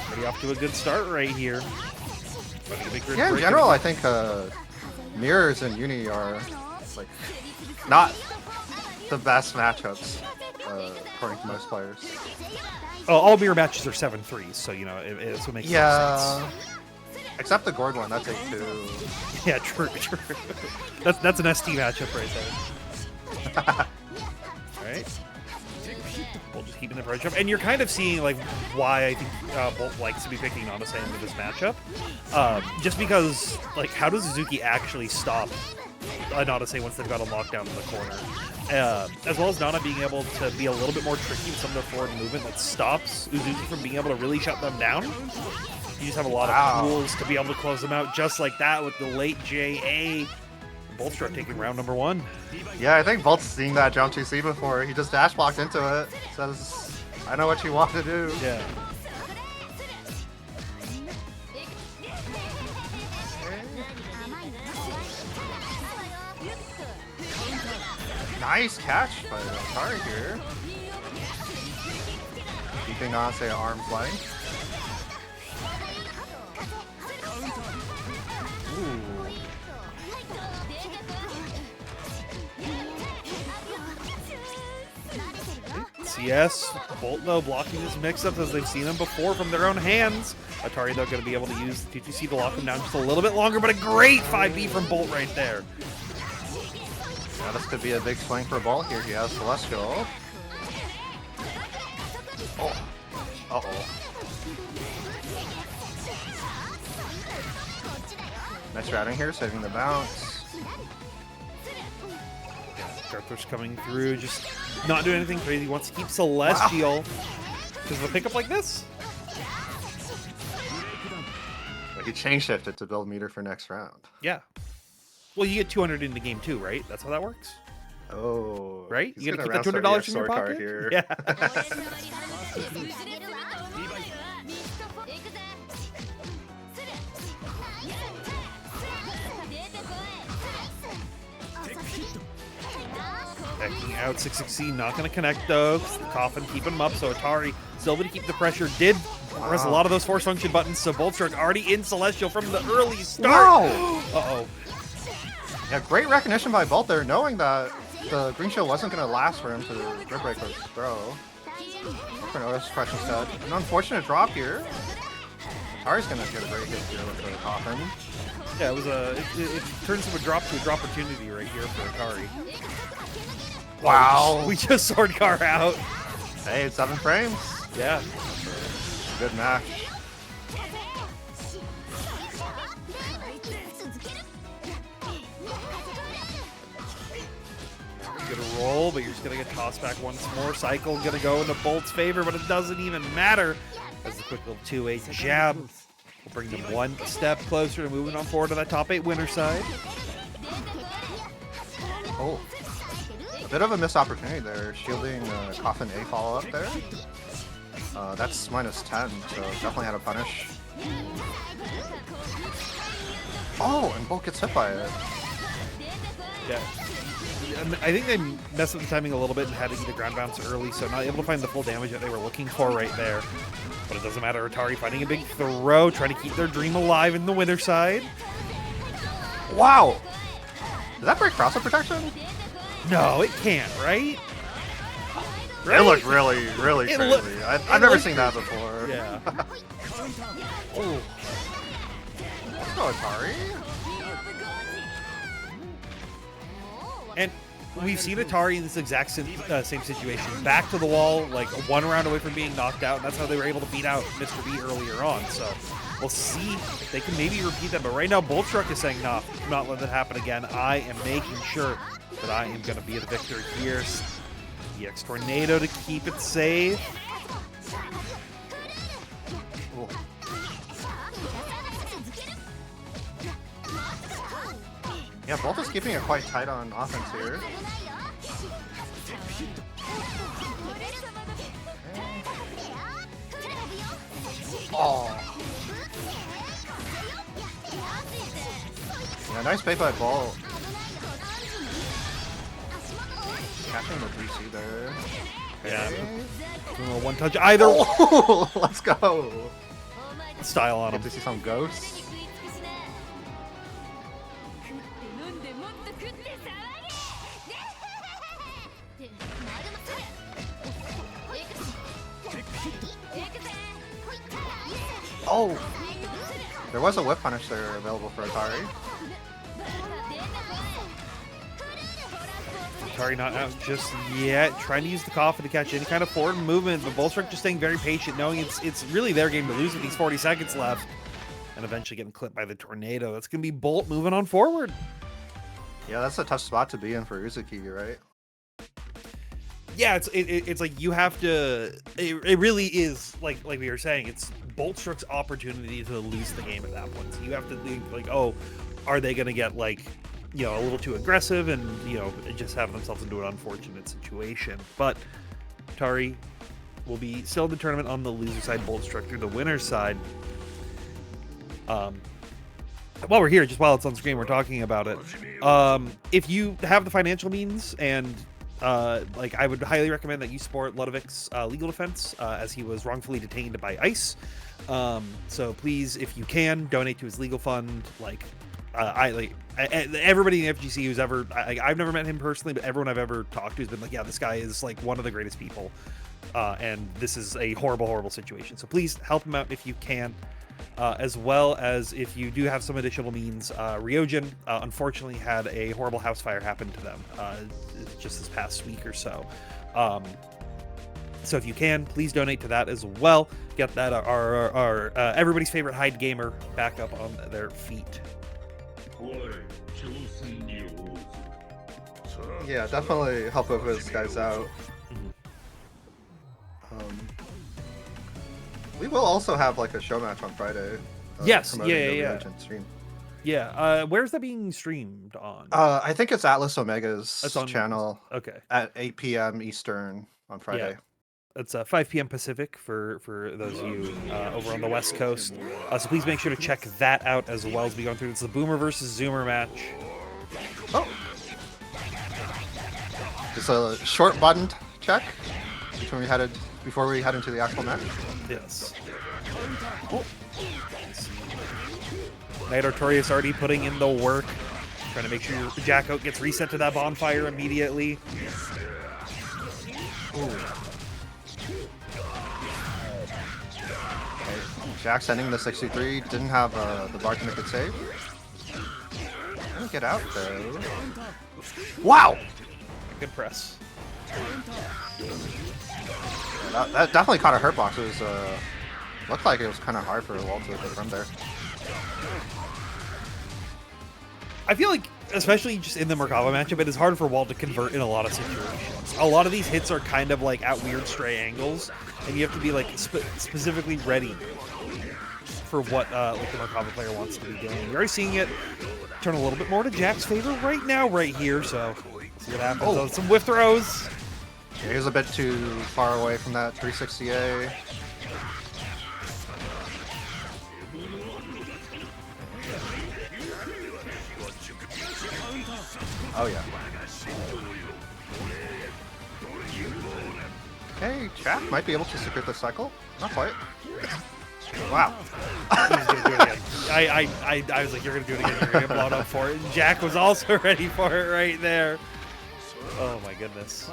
already off to a good start right here. Yeah, in general, I think mirrors and Uni are like not the best matchups according to most players. Oh, all mirror matches are 7-3s, so it's what makes sense. Except the Gord one, that's 8-2. Yeah, true. That's an ST matchup right there. Alright. Bolt just keeping the approach up. And you're kind of seeing like why I think Bolt likes to be picking Nonose into this matchup. Just because, like, how does Suzuki actually stop Nonose once they've got him locked down in the corner? As well as Nana being able to be a little bit more tricky with some of their forward movement that stops Uzuki from being able to really shut them down. You just have a lot of tools to be able to close them out just like that with the late JA. Boltstruck taking round number 1. Yeah, I think Bolt's seen that jump 2C before. He just dash blocked into it. Says, I know what you want to do. Yeah. Nice catch by Atari here. Keeping Nase at arm's length. CS, Bolt though blocking his mix-ups as they've seen them before from their own hands. Atari though going to be able to use the TTC to lock him down just a little bit longer, but a great 5B from Bolt right there. Now this could be a big swing for Bolt here. He has Celestial. Oh. Uh-oh. Nice routing here, saving the bounce. Arthur's coming through, just not doing anything crazy. Wants to keep Celestial. Because of a pickup like this. He chain shifted to build meter for next round. Yeah. Well, you get 200 in the game too, right? That's how that works. Oh. Right? You gotta keep that $200 in your pocket. Here. Yeah. Checking out 660, not going to connect though. The Coffin keeping him up, so Atari still able to keep the pressure. Did press a lot of those force function buttons, so Boltstruck already in Celestial from the early start. Wow! Uh-oh. Yeah, great recognition by Bolt there, knowing that the green shield wasn't going to last for him to grip break or throw. For an OS crush instead. An unfortunate drop here. Atari's going to get a great hit here with the Coffin. Yeah, it was it turns from a drop to a drop opportunity right here for Atari. Wow. We just sword car out. Hey, it's 7 frames. Yeah. Good match. Gonna roll, but you're just gonna get tossed back once more. Cycle gonna go into Bolt's favor, but it doesn't even matter. As the quick little 2-8 jab will bring them one step closer to moving on forward to that top 8 winner side. Oh. A bit of a missed opportunity there, shielding Coffin A follow up there. That's -10, so definitely had a punish. Oh, and Bolt gets hit by it. Yeah. I think they messed with the timing a little bit and had to eat a ground bounce early, so not able to find the full damage that they were looking for right there. But it doesn't matter. Atari finding a big throw, trying to keep their dream alive in the winner side. Wow! Did that break crossover protection? No, it can't, right? It looked really, really crazy. I've never seen that before. Yeah. Oh. Let's go, Atari. And we've seen Atari in this exact same situation. Back to the wall, like one round away from being knocked out, and that's how they were able to beat out Mr.B earlier on. So we'll see if they can maybe repeat that. But right now, Boltstruck is saying, no, not let that happen again. I am making sure that I am going to be the victor here. EX Tornado to keep it safe. Cool. Yeah, Bolt is keeping it quite tight on offense here. Oh. Yeah, nice play by Bolt. Catching the 3C there. Yeah. One touch either. Oh, let's go. Style on him. Get to see some ghosts. Oh! There was a whip punish there available for Atari. Atari not out just yet. Trying to use the Coffin to catch any kind of forward movement, but Boltstruck just staying very patient, knowing it's really their game to lose with these 40 seconds left. And eventually getting clipped by the Tornado. That's going to be Bolt moving on forward. Yeah, that's a tough spot to be in for Uzuki, right? Yeah, it's like you have to. It really is like we were saying. It's Boltstruck's opportunity to lose the game at that point. So you have to think like, oh, are they going to get like, you know, a little too aggressive and you know just have themselves into an unfortunate situation? But Atari will be still in the tournament on the loser side. Boltstruck through the winner's side. While we're here, just while it's on screen, we're talking about it. If you have the financial means and like I would highly recommend that you support Ludovic's legal defense as he was wrongfully detained by ICE. So please, if you can, donate to his legal fund. Like everybody in the FGC who's ever, I've never met him personally, but everyone I've ever talked to has been like, yeah, this guy is like one of the greatest people. And this is a horrible, horrible situation. So please help him out if you can. As well as if you do have some additional means, Ryojin unfortunately had a horrible house fire happen to them just this past week or so. So if you can, please donate to that as well. Get that our everybody's favorite Hyde gamer back up on their feet. Yeah, definitely help those guys out. We will also have like a show match on Friday. Yes, promoting the yeah. Ryojin stream. Yeah, where's that being streamed on? I think it's Atlas Omega's That's on channel. Okay. At 8 p.m. Eastern on Friday. Yeah. It's 5 p.m. Pacific for those of you over on the West Coast. So please make sure to check that out as well as we go through. It's the Boomer versus Zoomer match. Oh. Just a short button check before we head into the actual match. Yes. Oh. Knight Artorias already putting in the work, trying to make sure your Jackout gets reset to that bonfire immediately. Jack sending the 63, didn't have the bartender could save. Didn't get out though. Wow! Good press. Yeah, that definitely caught a hurt box. It was looked like it was kind of hard for Walt to get from there. I feel like, especially just in the Merkava matchup, it is hard for Walt to convert in a lot of situations. A lot of these hits are kind of like at weird stray angles, and you have to be like specifically ready for what like the Merkava player wants to be doing. You're already seeing it turn a little bit more to Jack's favor right now, right here. So see what happens. Oh, some whiff throws. Yeah, he was a bit too far away from that 360A. Oh yeah. Okay, Jack might be able to secure the cycle. Not quite. Wow. He's gonna do it again. I was like, you're gonna do it again. You're gonna get blown up for it. And Jack was also ready for it right there. Oh my goodness.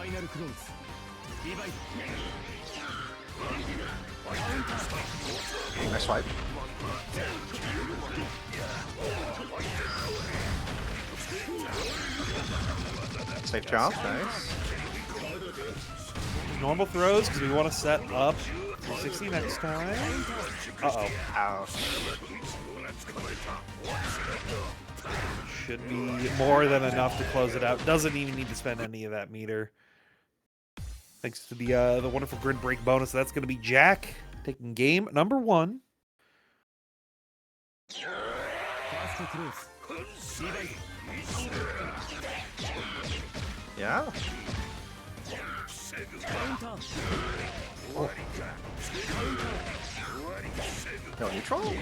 Nice swipe. Safe jump, nice. Normal throws because we want to set up 360 next time. Uh-oh. Ouch. Should be more than enough to close it out. Doesn't even need to spend any of that meter. Thanks to the wonderful grid break bonus. That's going to be Jack taking game number 1. Yeah. Oh. No neutral?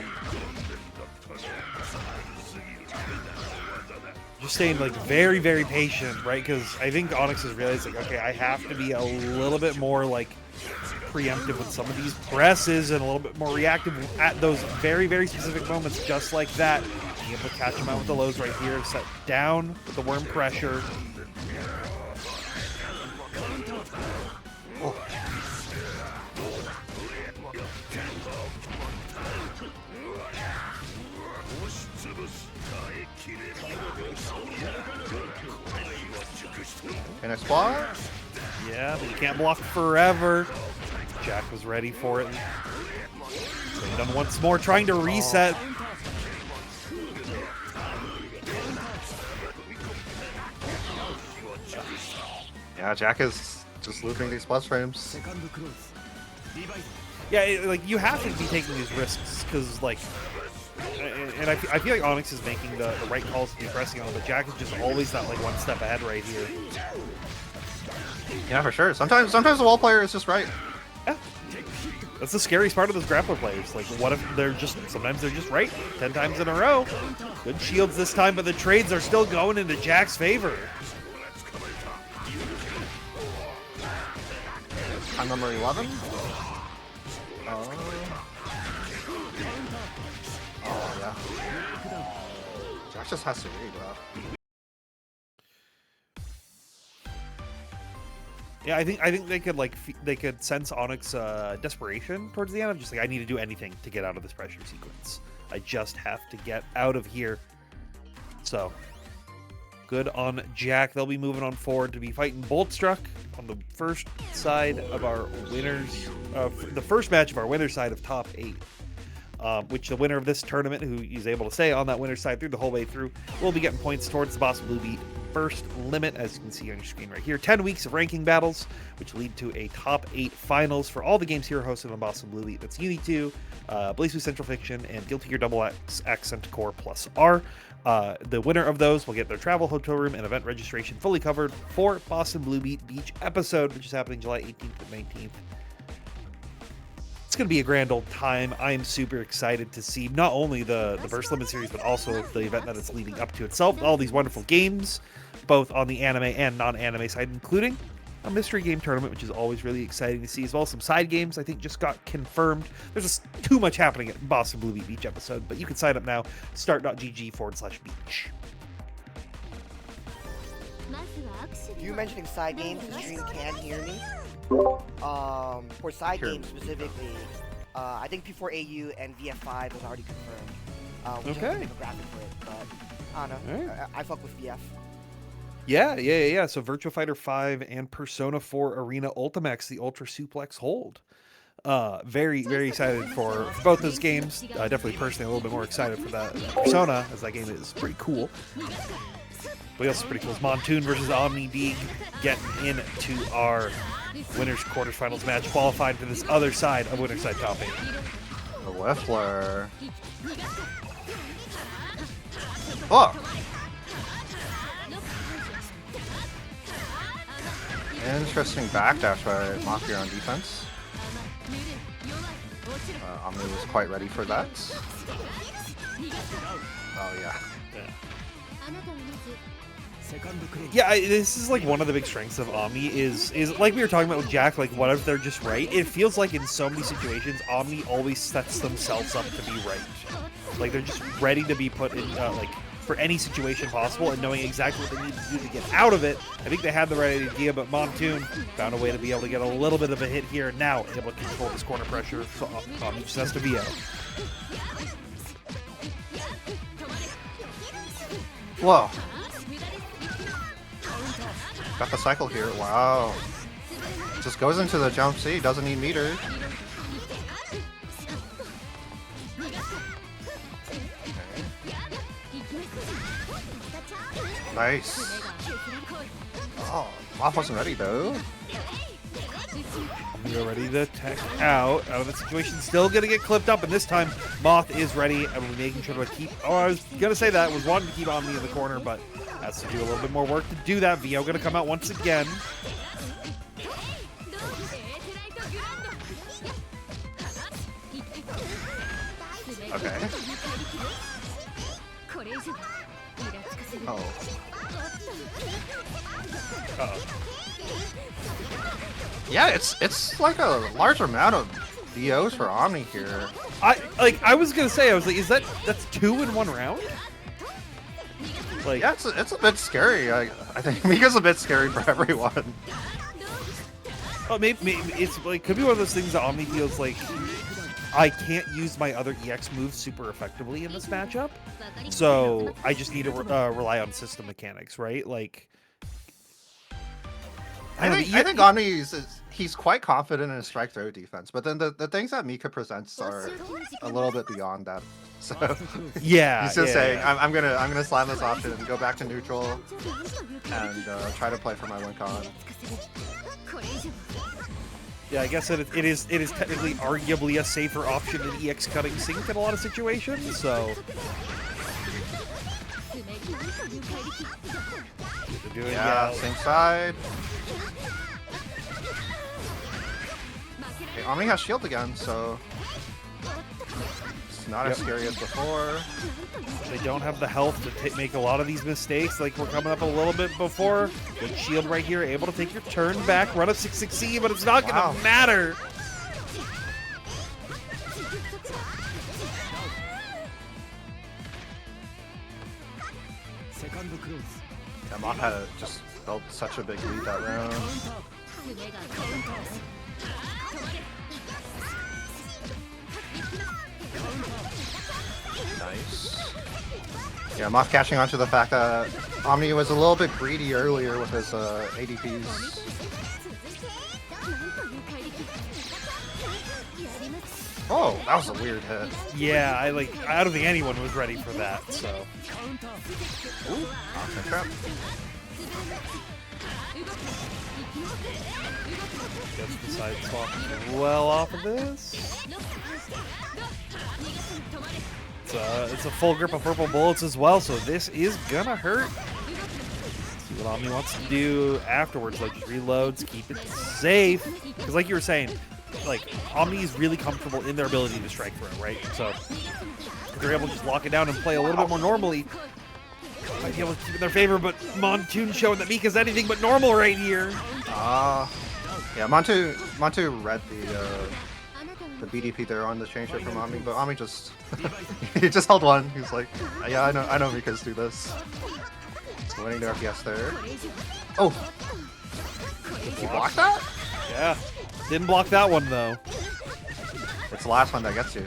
Just staying like very, very patient, right? Because I think Onyx is realizing, okay, I have to be a little bit more like preemptive with some of these presses and a little bit more reactive at those very, very specific moments, just like that. Being able to catch him out with the lows right here, set down with the worm pressure. Oh. Can I spot? Yeah, but you can't block forever. Jack was ready for it. Bring done once more, trying to reset. Yeah, Jack is just looping these plus frames. Yeah, like you have to be taking these risks because, like, and I feel like Onyx is making the right calls to be pressing on, but Jack is just always that like one step ahead right here. Yeah, for sure. Sometimes the wall player is just right. Yeah, that's the scariest part of those grappler players. Like, what if sometimes they're just right 10 times in a row? Good shields this time, but the trades are still going into Jack's favor. Time number 11. Oh yeah. Jack just has to read, bro. Yeah, I think they could they could sense Onyx desperation towards the end of just like, I need to do anything to get out of this pressure sequence. I just have to get out of here. So good on Jack. They'll be moving on forward to be fighting Boltstruck on the first side of our winners. The first match of our winner's side of top 8. Which the winner of this tournament, who is able to stay on that winner's side through the whole way through, will be getting points towards the BlazBlue Beat first limit, as you can see on your screen right here. 10 weeks of ranking battles, which lead to a top 8 finals for all the games here hosted on BlazBlue Beat. That's UNI2, BlazBlue Centralfiction, and Guilty Gear XX Accent Core Plus R. The winner of those will get their travel, hotel room, and event registration fully covered for BlazBlue Beat Beach episode, which is happening July 18th and 19th. It's going to be a grand old time. I am super excited to see not only the Burst Limit series, but also the event that it's leading up to itself. All these wonderful games. both on the anime and non-anime side, including a mystery game tournament, which is always really exciting to see, as well as some side games I think just got confirmed. There's just too much happening at Boston Blue Beat each episode, but you can sign up now, start.gg/beach. You mentioning side games, the stream can hear me. For side games specifically, I think P4 AU and VF5 was already confirmed. We just have to make a graphic for it, but I don't know. Right. I fuck with VF. Yeah. So Virtua Fighter 5 and Persona 4 Arena Ultimax, the Ultra Suplex Hold. Very, very excited for both those games. Definitely personally a little bit more excited for that Persona, as that game is pretty cool. But what else is pretty cool is Montoon versus OmniDeag getting into our winners quarterfinals match, qualified to this other side of winner side top 8. The Whiffler. Oh! Interesting backdash by Mafia on defense. Omni was quite ready for that. Oh yeah. Yeah, this is like one of the big strengths of Omni is like we were talking about with Jack, like what if they're just right? It feels like in so many situations, Omni always sets themselves up to be right. Like they're just ready to be put in, like, for any situation possible and knowing exactly what they need to do to get out of it. I think they had the right idea, but Montoon found a way to be able to get a little bit of a hit here, and now able to control this corner pressure on each STVO. Whoa. Got the cycle here. Wow. Just goes into the jump C, doesn't need meter. Nice. Oh, Moth wasn't ready though. You're ready to tech out of the situation. Still gonna get clipped up, and this time Moth is ready and we're making sure to keep. Oh, I was gonna say that, was wanting to keep Omni in the corner, but has to do a little bit more work to do that. VO gonna come out once again. Okay. Oh. Uh-oh. Yeah, it's like a large amount of VOs for Omni here. I was gonna say, I was like, that's 2 in 1 round? Like, Yeah, it's a bit scary. I think Mika's a bit scary for everyone. oh, maybe it's like could be one of those things that Omni feels like I can't use my other EX moves super effectively in this matchup, so I just need to rely on system mechanics, right? Like, I think Omni he's quite confident in his strike throw defense, but then the things that Mika presents are a little bit beyond that. So yeah, he's just saying, I'm gonna slam this option and go back to neutral and try to play for my win con. Yeah, I guess it is technically arguably a safer option than EX cutting sync in a lot of situations. So doing, yeah, same side. Okay, Omni has shield again, so it's not as scary as before. They don't have the health to make a lot of these mistakes like we're coming up a little bit before. Good shield right here, able to take your turn back, run a 6-6-C, but it's not going to matter. Yeah, Moth had just built such a big lead that round. Nice. Yeah, Moth catching on to the fact that Omni was a little bit greedy earlier with his ADPs. Oh, that was a weird hit. Yeah, I don't think anyone was ready for that, so. Ooh, awesome trap. Gets the side swap well off of this. It's a full grip of purple bullets as well, so this is gonna hurt. See what Omni wants to do afterwards, like just reloads, keep it safe. Because like you were saying, like Omni is really comfortable in their ability to strike throw, right? So if they're able to just lock it down and play a little bit more normally, might be able to keep it in their favor, but Montoon showing that Mika's anything but normal right here. Yeah, Montoon read the BDP there on the change shift from Omni, but Omni just he just held one. He was like, yeah, I know Mika's do this. So winning their FPS there. Oh, he blocked that? Yeah, didn't block that one though. It's the last one that gets you.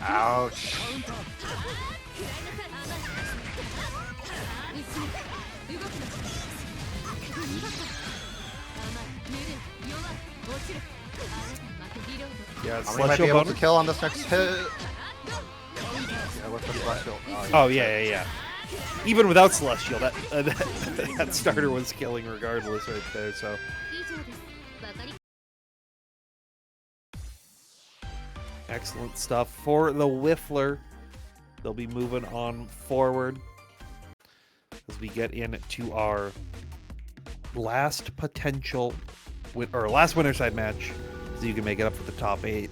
Ouch. Yeah, Omni might be able to kill on this next hit. Yeah, with the Celestial. Oh yeah. Even without Celestial, that starter was killing regardless right there. So. Excellent stuff for the Whiffler. They'll be moving on forward as we get into our last potential last winner side match, so you can make it up for the top 8.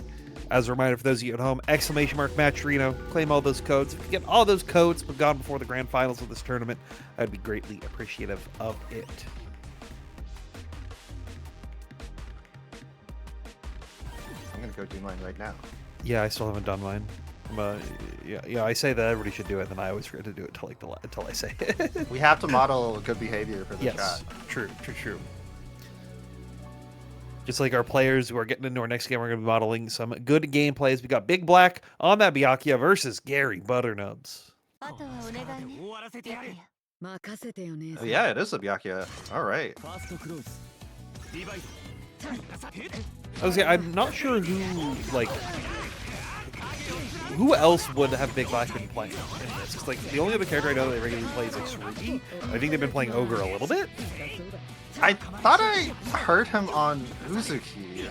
As a reminder for those of you at home, !Match Reno, claim all those codes. If you get all those codes but gone before the grand finals of this tournament, I'd be greatly appreciative of it. I'm gonna go do mine right now. Yeah, I still haven't done mine. Yeah, I say that everybody should do it, then I always forget to do it until I say it. We have to model good behavior for the chat. Yes, true. Just like our players who are getting into our next game, we're going to be modeling some good gameplays. We got BigBlack on that Byakuya versus GaryButternubs. Oh, yeah, it is a Byakuya. All right. Okay, I'm not sure who else would have BigBlack been playing in this. It's like the only other character I know that they regularly play is like Tsurugi. I think they've been playing Ogre a little bit. I thought I heard him on Uzuki.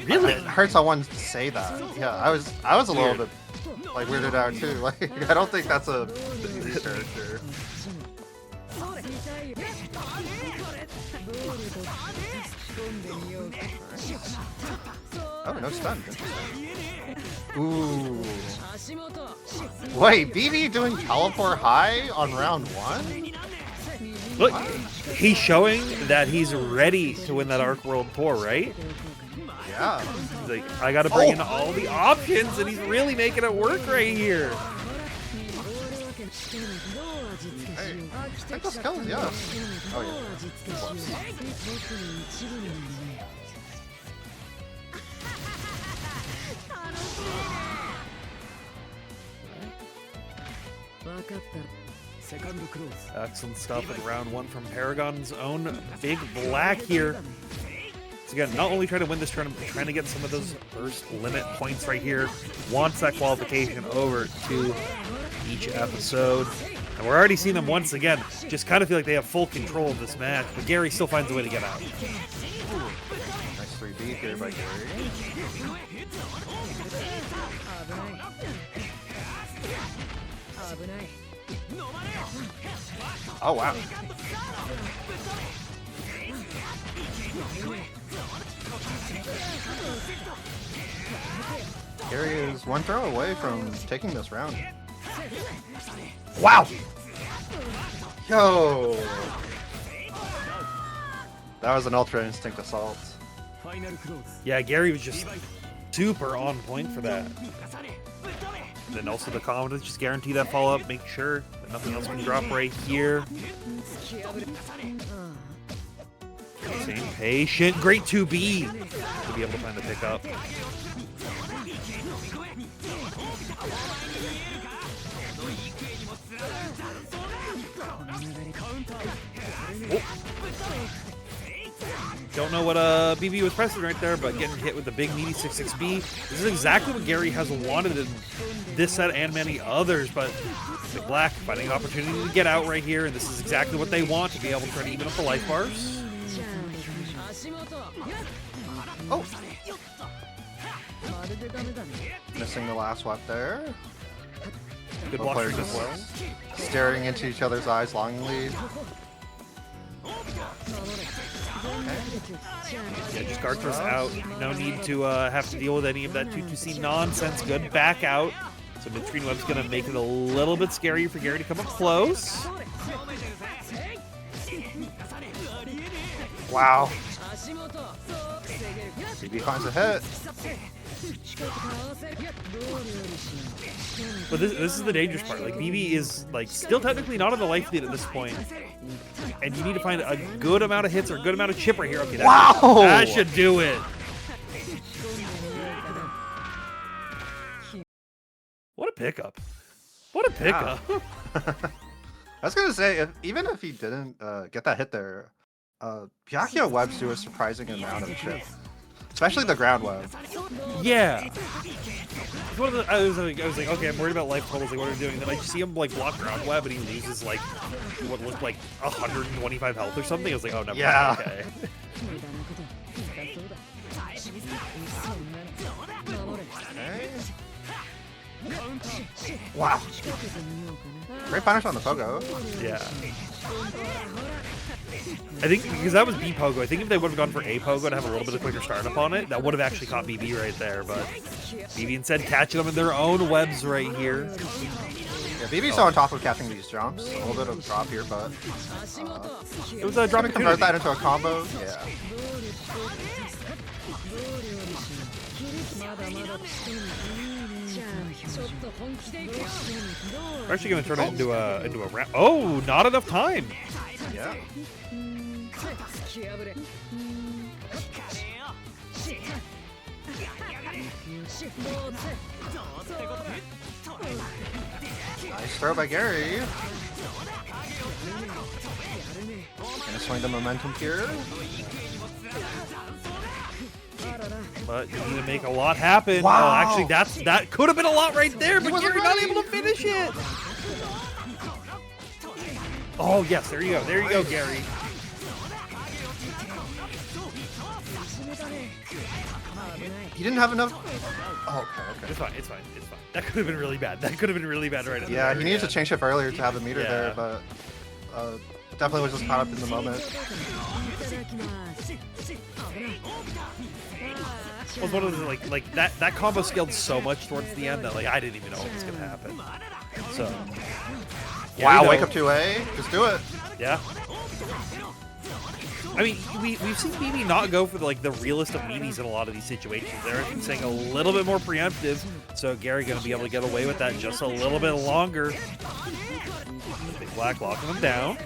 Really? I heard someone say that. Yeah, I was a little bit like weirded out too. Like I don't think that's a Disney character. Oh, no stun. Ooh. Wait, BB doing teleport high on round 1? Look, he's showing that he's ready to win that Arc World Tour, right? Yeah. He's like, I gotta bring in all the options, and he's really making it work right here. Hey, I think this kills, yeah. Oh, yeah. Excellent stuff in round 1 from Paragon's own BigBlack here. So again, not only trying to win this tournament, but trying to get some of those first limit points right here. Wants that qualification over to each episode. And we're already seeing them once again. Just kind of feel like they have full control of this match, but Gary still finds a way to get out. Nice 3B here by Gary. Oh, wow. Gary is one throw away from taking this round. Wow! Yo! That was an Ultra Instinct Assault. Yeah, Gary was just super on point for that. And then also the confidence, just guarantee that follow-up, make sure that nothing else can drop right here. Staying patient, great 2B to be able to find the pickup. Oh. Don't know what BB was pressing right there, but getting hit with the big meaty 6-6B. This is exactly what Gary has wanted in this set and many others, but BigBlack finding an opportunity to get out right here, and this is exactly what they want, to be able to try to even up the life bars. Oh! Missing the last swap there. Good Both block players as well. staring into each other's eyes longingly. Yeah, just guard throws out. No need to have to deal with any of that 2-2C nonsense. Good back out. So mid-screen web's going to make it a little bit scarier for Gary to come up close. Wow. BB finds a hit. But this is the dangerous part. Like, BB is like still technically not on the life lead at this point. And you need to find a good amount of hits or a good amount of chip right here. Okay, that should do it. What a pickup. What a pickup. Yeah. I was going to say, even if he didn't get that hit there, Byakuya webs do a surprising amount of chip. Especially the ground web. Yeah. I was like, okay, I'm worried about life totals. Like, what are we doing? And then I just see him like block ground web, and he loses like what looked like 125 health or something. I was like, oh, never mind. Okay. Wow. Great punish on the pogo. Yeah. I think because that was B pogo. I think if they would have gone for A pogo to have a little bit of quicker startup on it, that would have actually caught BB right there. But BB instead catching them in their own webs right here. Yeah, BB's on top of catching these jumps. A little bit of drop here, but it was a drop. To convert that into a combo. Yeah. We're actually going to turn it into a round. Oh, not enough time. Yeah. Nice throw by Gary. Gonna swing the momentum here. But you need to make a lot happen. Wow. Oh, actually, that could have been a lot right there, but Gary not able to finish it. Oh, yes, there you go. There you go, Gary. He didn't have enough. Oh, okay. It's fine. It's fine. It's fine. That could have been really bad. That could have been really bad right now. Yeah, he needed to change shift earlier to have the meter there, but definitely was just caught up in the moment. It was one of the like that combo scaled so much towards the end that like I didn't even know what was gonna happen. So yeah, wow, wake up 2A, just do it. Yeah. I mean, we've seen BB not go for the realist of meanies in a lot of these situations. They're saying a little bit more preemptive, so Gary gonna be able to get away with that just a little bit longer. BigBlack locking him down.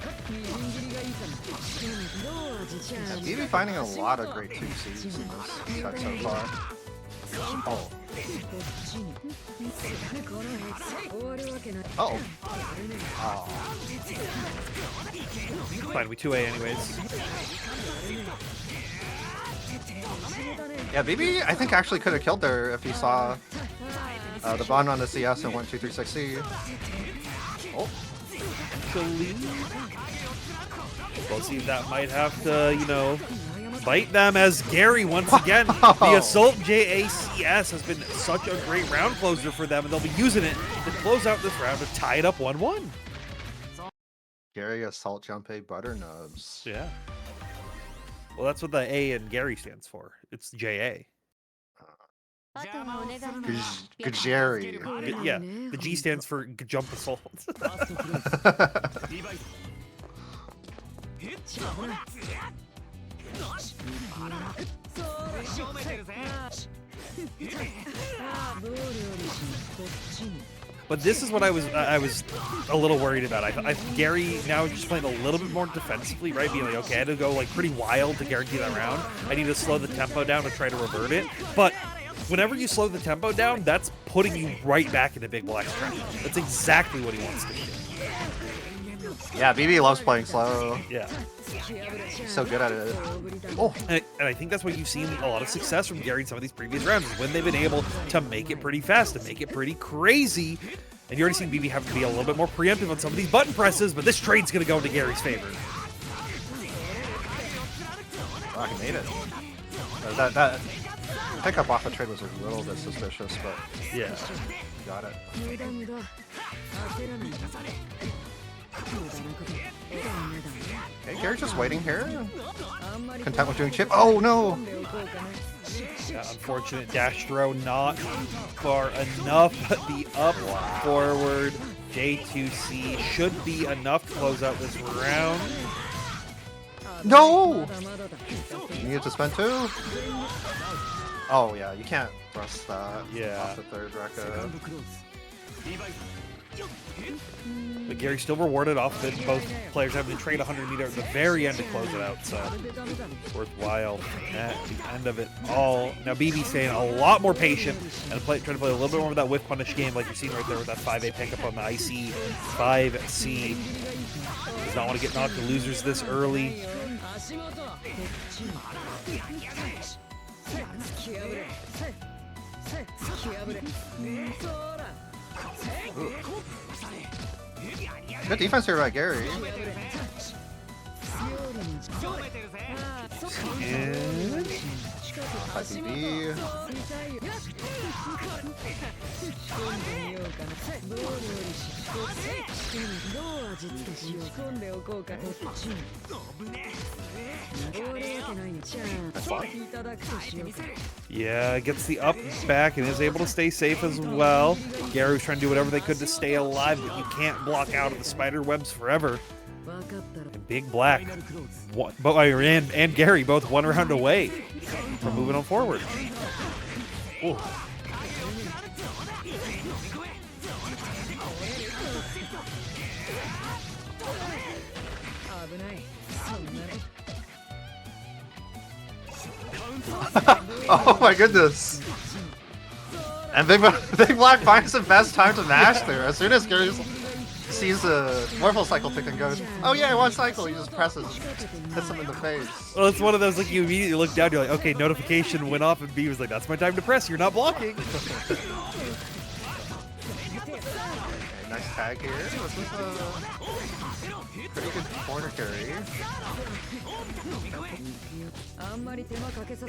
Yeah, BB finding a lot of great 2Cs in this set so far. Oh. Uh-oh. Oh. Fine, we 2A anyways. Yeah, BB I think actually could have killed there if he saw the bond on the CS and went 2-3-6C. Oh. We'll see if that might have to, you know, bite them as Gary, once again, the Assault JACS has been such a great round closer for them, and they'll be using it to close out this round to tie it up 1-1. Gary Assault Jump A Butternubs. Yeah. Well, that's what the A in Gary stands for. It's JA. Gary. Yeah, the G stands for Jump Assault. But this is what I was a little worried about. Gary now is just playing a little bit more defensively, right? Being like, okay, I had to go like pretty wild to guarantee that round. I need to slow the tempo down to try to revert it. But whenever you slow the tempo down, that's putting you right back into BigBlack's trap. That's exactly what he wants to do. Yeah, BB loves playing slow. Yeah. He's so good at it. Oh, and I think that's why you've seen a lot of success from Gary in some of these previous rounds, is when they've been able to make it pretty fast, to make it pretty crazy. And you already seen BB have to be a little bit more preemptive on some of these button presses, but this trade's going to go into Gary's favor. oh, he made it. That pickup off the trade was a little bit suspicious, but yeah, got it. Okay, Gary's just waiting here. Content with doing chip. Oh no! Yeah, unfortunate dash throw, not far enough. The up forward J2C should be enough to close out this round. No! You need to spend 2. Oh yeah, you can't thrust that off the third Rekka. But Gary still rewarded off of it. Both players having to trade 100 meter at the very end to close it out, so worthwhile at the end of it all. Now BB staying a lot more patient and trying to play a little bit more of that whiff punish game like you're seeing right there with that 5A pickup on the IC 5C. Does not want to get knocked to losers this early. Ooh. Good defense here by Gary. BB. Yeah, gets the up back and is able to stay safe as well. Gary was trying to do whatever they could to stay alive, but you can't block out of the spider webs forever. And BigBlack and Gary both 1 round away from moving on forward. Ooh. Oh my goodness! And BigBlack finds the best time to mash there. As soon as Gary sees the Morphle cycle tick and goes, "Oh yeah, 1 cycle," he just presses, hits him in the face. Well, it's one of those, like, you immediately look down, you're like, okay, notification went off, and B was like, that's my time to press, you're not blocking. Okay, nice tag here. This is a pretty good corner carry.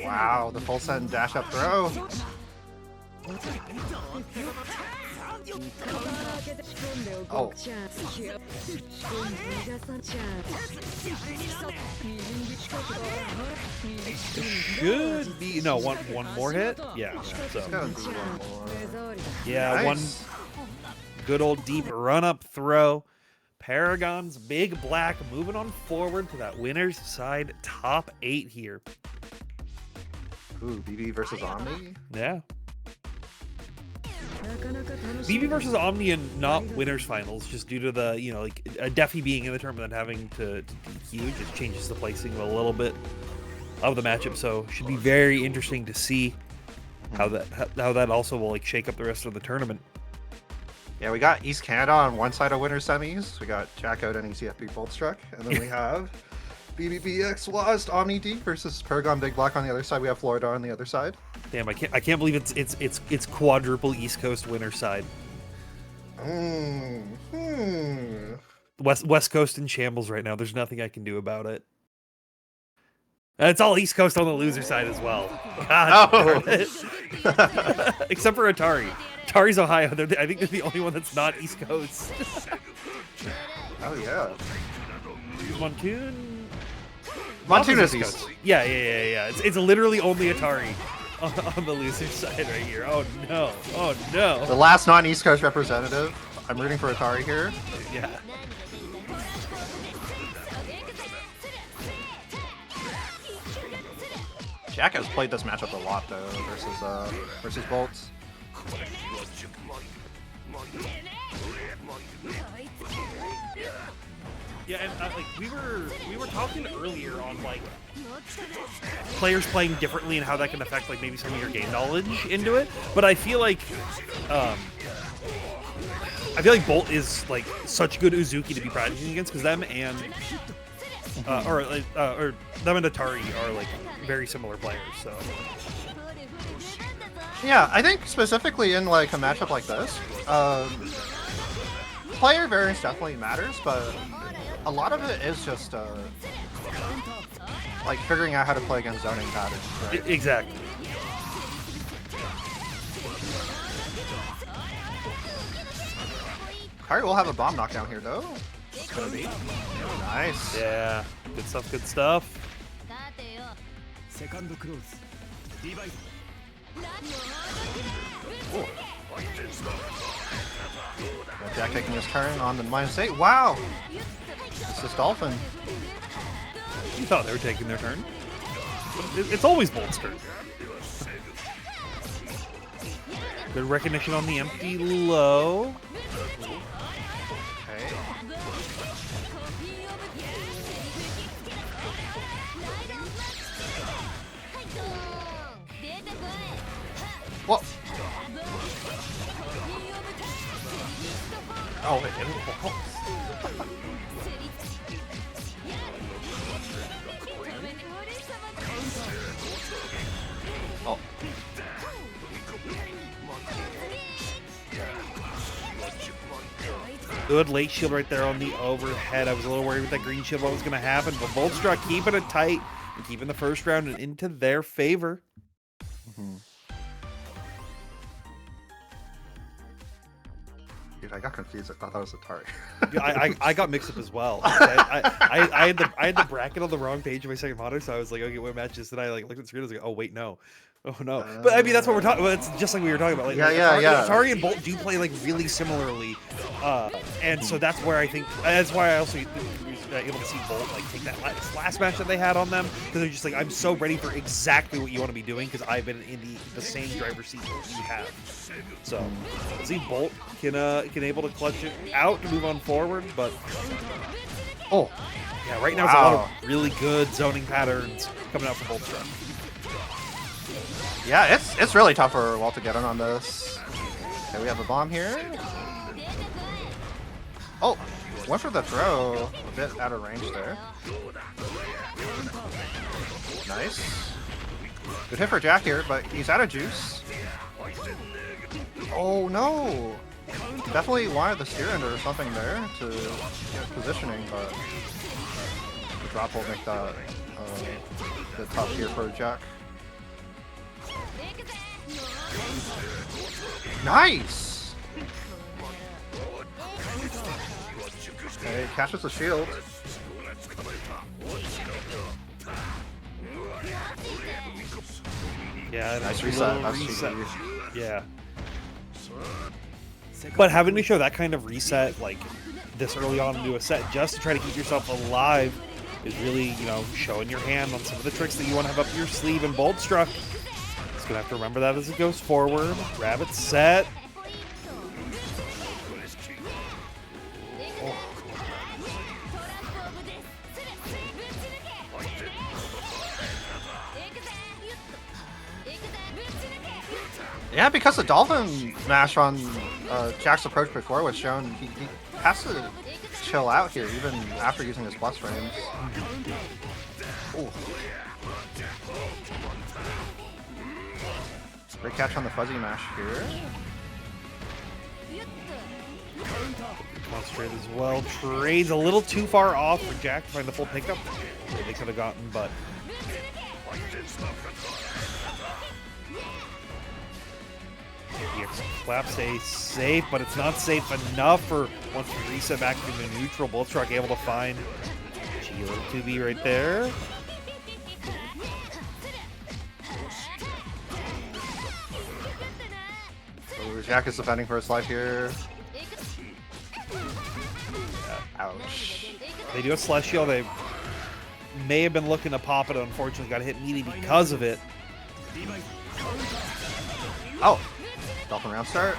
Wow, the full send dash up throw. Oh. Should be, no, one more hit? Yeah, so. Yeah, Nice. one good old deep run-up throw. Paragon's BigBlack moving on forward to that winner's side top 8 here. Ooh, BB versus Omni? Yeah. BB versus Omni and not winners finals, just due to the, you know, like a Defi being in the tournament and having to DQ just changes the placing a little bit of the matchup. So should be very interesting to see how that also will like shake up the rest of the tournament. Yeah, we got East Canada on one side of winner semis. We got Jackout and ECFB Boltstruck, and then we have BBB X Lost OmniDeag versus Paragon BigBlack on the other side. We have Florida on the other side. Damn, I can't believe it's quadruple East Coast winner side. West Coast in shambles right now. There's nothing I can do about it. And it's all East Coast on the loser side as well. God, except for Atari. Atari's Ohio. I think they're the only one that's not East Coast. Oh yeah. Montoon. Montoon is East. Yeah. It's literally only Atari on the loser side right here. Oh no. Oh no. The last non-East Coast representative. I'm rooting for Atari here. Yeah. Jack has played this matchup a lot though versus Bolts. Yeah, and like we were talking earlier on like players playing differently and how that can affect like maybe some of your game knowledge into it. But I feel like Bolt is like such good Uzuki to be practicing against because them and or them and Atari are like very similar players. So yeah, I think specifically in like a matchup like this, player variance definitely matters, but a lot of it is just like figuring out how to play against zoning patterns, right? Exactly. Alright, we'll have a bomb knockdown here though. It's gonna be nice. Yeah, good stuff, good stuff. Ooh. Jack taking his turn on the -8. Wow! This is Dolphin. You thought they were taking their turn. It's always Boltstrcuk. Good recognition on the empty low. Okay. What? Oh, it didn't fall. Oh. Good late shield right there on the overhead. I was a little worried with that green shield what was going to happen, but Boltstruck keeping it tight and keeping the first round and into their favor. Dude, I got confused. I thought that was Atari. Yeah, I got mixed up as well. I had the bracket on the wrong page of my second monitor, so I was like, okay, what match is it? I like looked at the screen, I was like, oh wait, no. Oh no. But I mean, that's what we're talking about. It's just like we were talking about. Like, Atari and Bolt do play like really similarly. And so that's where I think, that's why I also was able to see Bolt like take that last match that they had on them. Because they're just like, I'm so ready for exactly what you want to be doing because I've been in the same driver's seat that you have. So, see Bolt can able to clutch it out to move on forward, but Oh. yeah, right now it's a lot of really good zoning patterns coming out from Boltstruck. Yeah, it's really tough for Walt to get in on this. Okay, we have a bomb here. Oh, went for the throw. A bit out of range there. Nice. Good hit for Jack here, but he's out of juice. Oh no! Definitely wanted the steer under or something there to get positioning, but the drop will make that a bit tough here for Jack. Nice! Okay, catches the shield. Yeah, Nice reset. That's reset. GG. Yeah. But having to show that kind of reset, like this early on into a set, just to try to keep yourself alive, is really, you know, showing your hand on some of the tricks that you want to have up your sleeve. And Boltstruck is gonna have to remember that as it goes forward. Rabbit set. Oh. Yeah, because the Dolphin mash on Jack's approach before was shown, he has to chill out here even after using his plus frames. Ooh. Great catch on the fuzzy mash here. Concentrate as well. Trades a little too far off for Jack to find the full pickup. They could have gotten, but Clap stays safe, but it's not safe enough for once we reset back into neutral. Boltstruck able to find G little 2B right there. So Jack is defending for his life here. Ouch. They do a Celestial. They may have been looking to pop it, unfortunately got hit meaty because of it. Oh! Dolphin round start.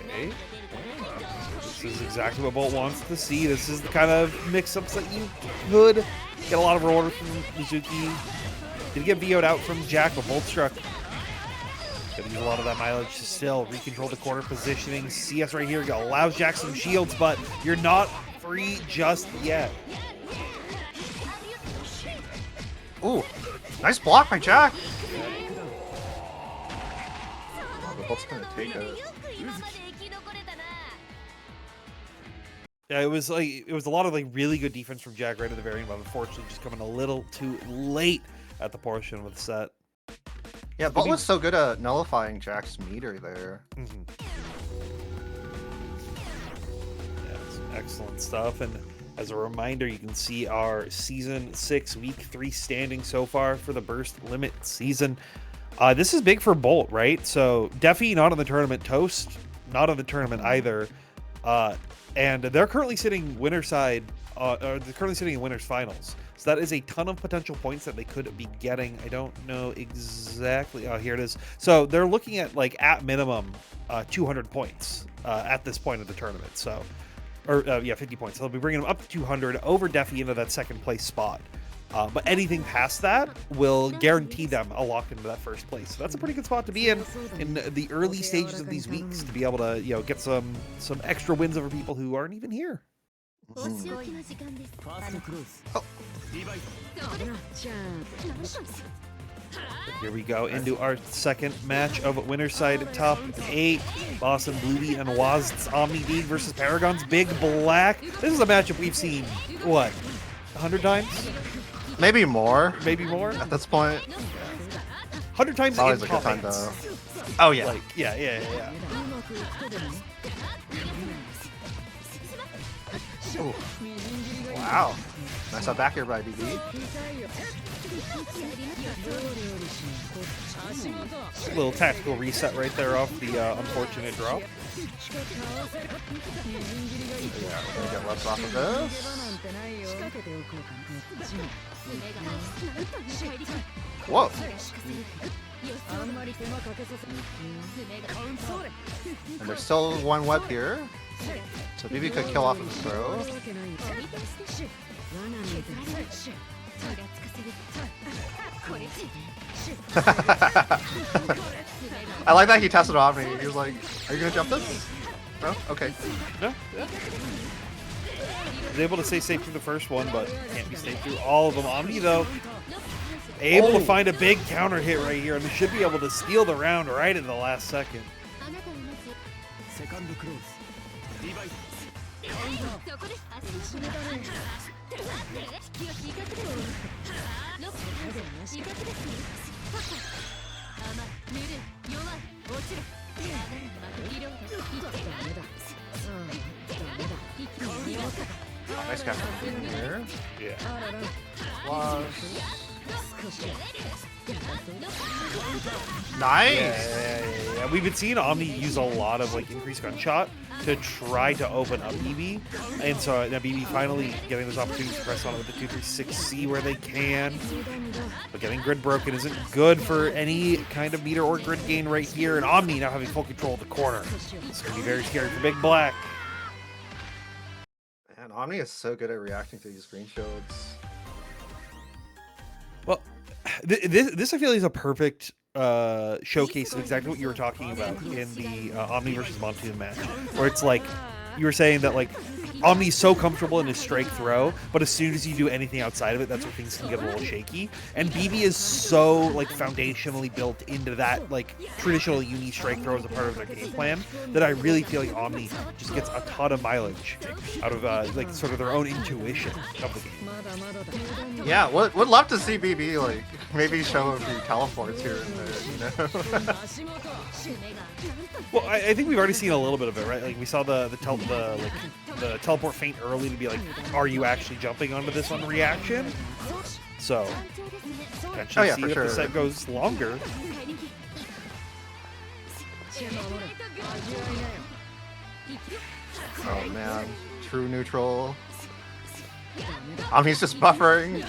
Okay. This is exactly what Bolt wants to see. This is the kind of mix-ups that you could get a lot of reward from Mizuki. Did get VO'd out from Jack, but Boltstruck gonna use a lot of that mileage to still recontrol the corner positioning. CS right here allows Jack some shields, but you're not free just yet. Ooh, nice block by Jack. Oh, the Bolt's gonna take it. Yeah, it was a lot of like really good defense from Jack right at the very end, but unfortunately just coming a little too late at the portion of the set. Yeah, Bolt was so good at nullifying Jack's meter there. Yes, excellent stuff. And as a reminder, you can see our Season 6 Week 3 standing so far for the Burst Limit season. This is big for Bolt, right? So Defi not in the tournament, Toast not in the tournament either. And they're currently sitting winner side, they're currently sitting in winners finals. So that is a ton of potential points that they could be getting. I don't know exactly. Oh, here it is. So they're looking at, like, at minimum 200 points at this point of the tournament. So, or yeah, 50 points. So they'll be bringing them up to 200 over Defi into that second place spot. But anything past that will guarantee them a lock into that first place. So that's a pretty good spot to be in the early stages of these weeks, to be able to, you know, get some extra wins over people who aren't even here. Here we go into our second match of Winner's Side Top 8. Boston Bluey and Waz's OmniDeag versus Paragon's BigBlack. This is a matchup we've seen, what, 100 times? Maybe more. Maybe more? At this point. 100 times It's always in a good time comments. to... Oh, yeah. Like, yeah. Ooh. Wow. Nice up back here by BB. A little tactical reset right there off the unfortunate drop. Yeah, we're gonna get left off of this. Whoa. And there's still one web here. So BB could kill off of the throw. I like that he tested off me. He was like, "Are you gonna jump this?" No? Okay. Yeah. Was able to stay safe through the first one, but can't be safe through all of them. Omni, though, able to find a big counter hit right here, and they should be able to steal the round right in the last second. Nice catch from here. Yeah. Nice. Yeah. We've been seeing Omni use a lot of, like, increased gunshot to try to open up BB, and so now BB finally getting those opportunities to press on with the 236C where they can. But getting grid broken isn't good for any kind of meter or grid gain right here, and Omni now having full control of the corner. This could be very scary for BigBlack. And Omni is so good at reacting to these green shields. Well, this I feel is a perfect showcase of exactly what you were talking about in the Omni versus Montoon match, where it's like you were saying that, like, Omni's so comfortable in his strike throw, but as soon as you do anything outside of it, that's where things can get a little shaky. And BB is so, like, foundationally built into that, like, traditional uni strike throw as a part of their game plan that I really feel like Omni just gets a ton of mileage out of like sort of their own intuition of the game. Yeah, would love to see BB, like, maybe show a few teleports here and there, you know? Well, I think we've already seen a little bit of it, right? Like, we saw the teleport feint early to be like, are you actually jumping onto this on reaction? So, potentially see if the set goes longer. Oh man, true neutral. Omni's just buffering.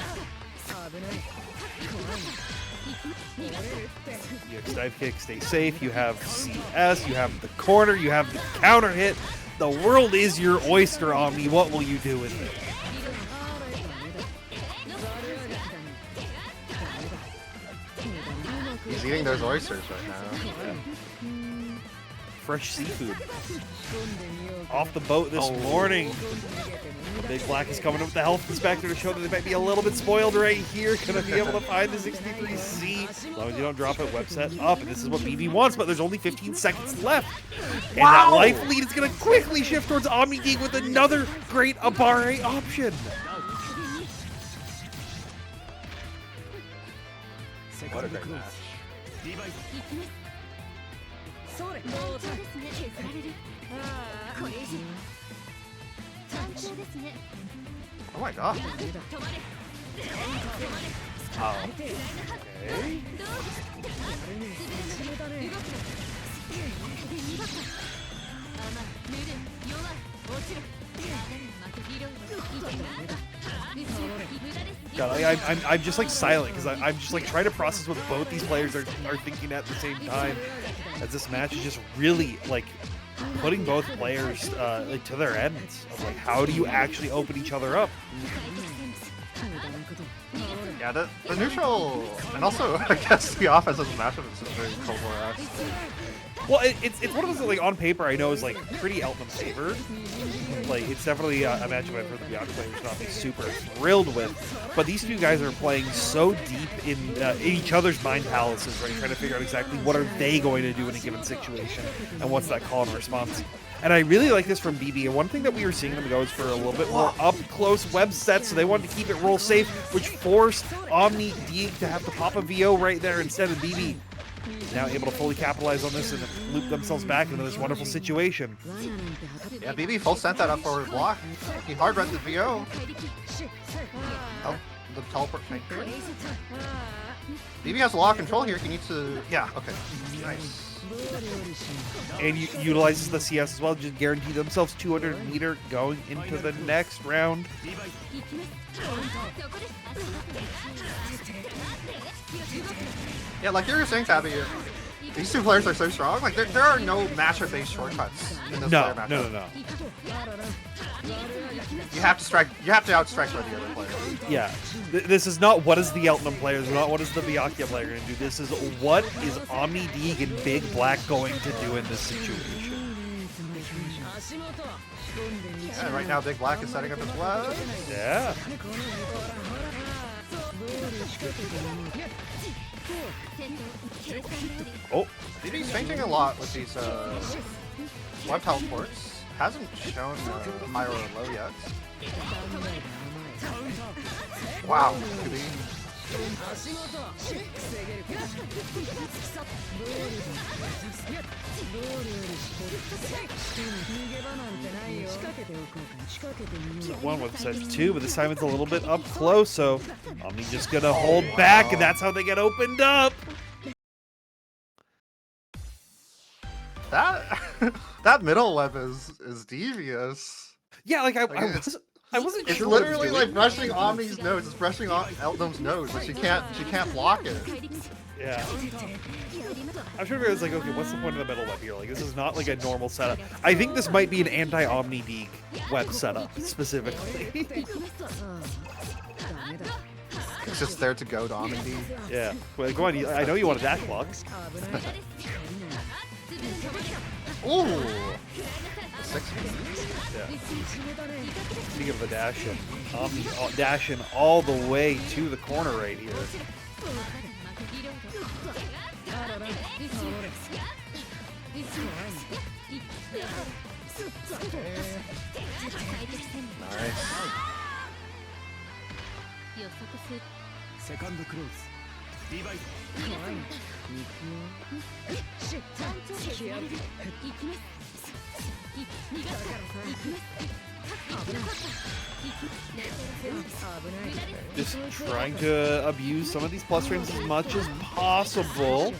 You dive kick, stay safe. You have CS, you have the corner, you have the counter hit. The world is your oyster, Omni. What will you do with it? He's eating those oysters right now. Yeah. Fresh seafood. Off the boat this morning. BigBlack is coming up with the health inspector to show that they might be a little bit spoiled right here. Gonna be able to find the 63C. As long as you don't drop it, web set up. And this is what BB wants, but there's only 15 seconds left. And that life lead is gonna quickly shift towards OmniDeag with another great Abare option. What a great match. Oh my god. Oh. Okay. God, I'm just like silent because I'm just like trying to process what both these players are thinking at the same time, as this match is just really like putting both players like to their ends of like how do you actually open each other up. Yeah, the neutral and also I guess the offense of the matchup is very Cold War-esque. Well, it's one of those that, like, on paper I know is like pretty Elton favored. Like, it's definitely a matchup I've heard the Beyond players not be super thrilled with. But these two guys are playing so deep in each other's mind palaces, right? Trying to figure out exactly what are they going to do in a given situation and what's that call and response. And I really like this from BB. And one thing that we were seeing them go is for a little bit more up-close web sets, so they wanted to keep it roll safe, which forced OmniDeag to have to pop a VO right there instead of BB. Now able to fully capitalize on this and loop themselves back into this wonderful situation. Yeah, BB full sent that up forward block. He hard read the VO. Oh, the teleport thing. BB has a lot of control here. He needs to... Yeah, okay. Nice. And utilizes the CS as well, just guarantee themselves 200 meter going into the next round. Yeah, like you were saying, Tabby, these two players are so strong. Like there are no matchup-based shortcuts in this player matchup. No. You have to strike. You have to outstrike by the other player. Yeah, this is not what is the Elton player. This is not what is the Byakuya player going to do. This is what is OmniDeag and BigBlack going to do in this situation. Yeah, right now BigBlack is setting up as well. Yeah. Oh, BB's fainting a lot with these web teleports. Hasn't shown high or low yet. Wow, could be. One with set 2, but this time it's a little bit up close, so Omni just gonna hold back, and that's how they get opened up. That middle web is devious. Yeah, like I wasn't it's sure. It's literally like brushing Omni's nose. It's brushing Elton's nose, but she can't block it. Yeah. I'm sure it was like, okay, what's the point of the middle web here? Like, this is not like a normal setup. I think this might be an anti-OmniDeag web setup specifically. It's just there to go to OmniDeag. Yeah. Well, go on. I know you want a dash block. Ooh. The 6. Yeah. Speaking of the dash, Omni dashing all the way to the corner right here. Nice. Just trying to abuse some of these plus frames as much as possible.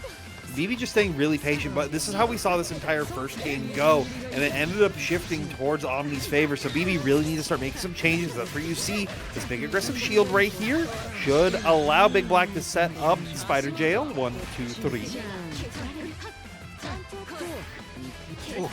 BB just staying really patient, but this is how we saw this entire first game go, and it ended up shifting towards Omni's favor, so BB really needs to start making some changes. That's where you see this big aggressive shield right here should allow BigBlack to set up Spider Jail. 1, 2, 3. Ooh.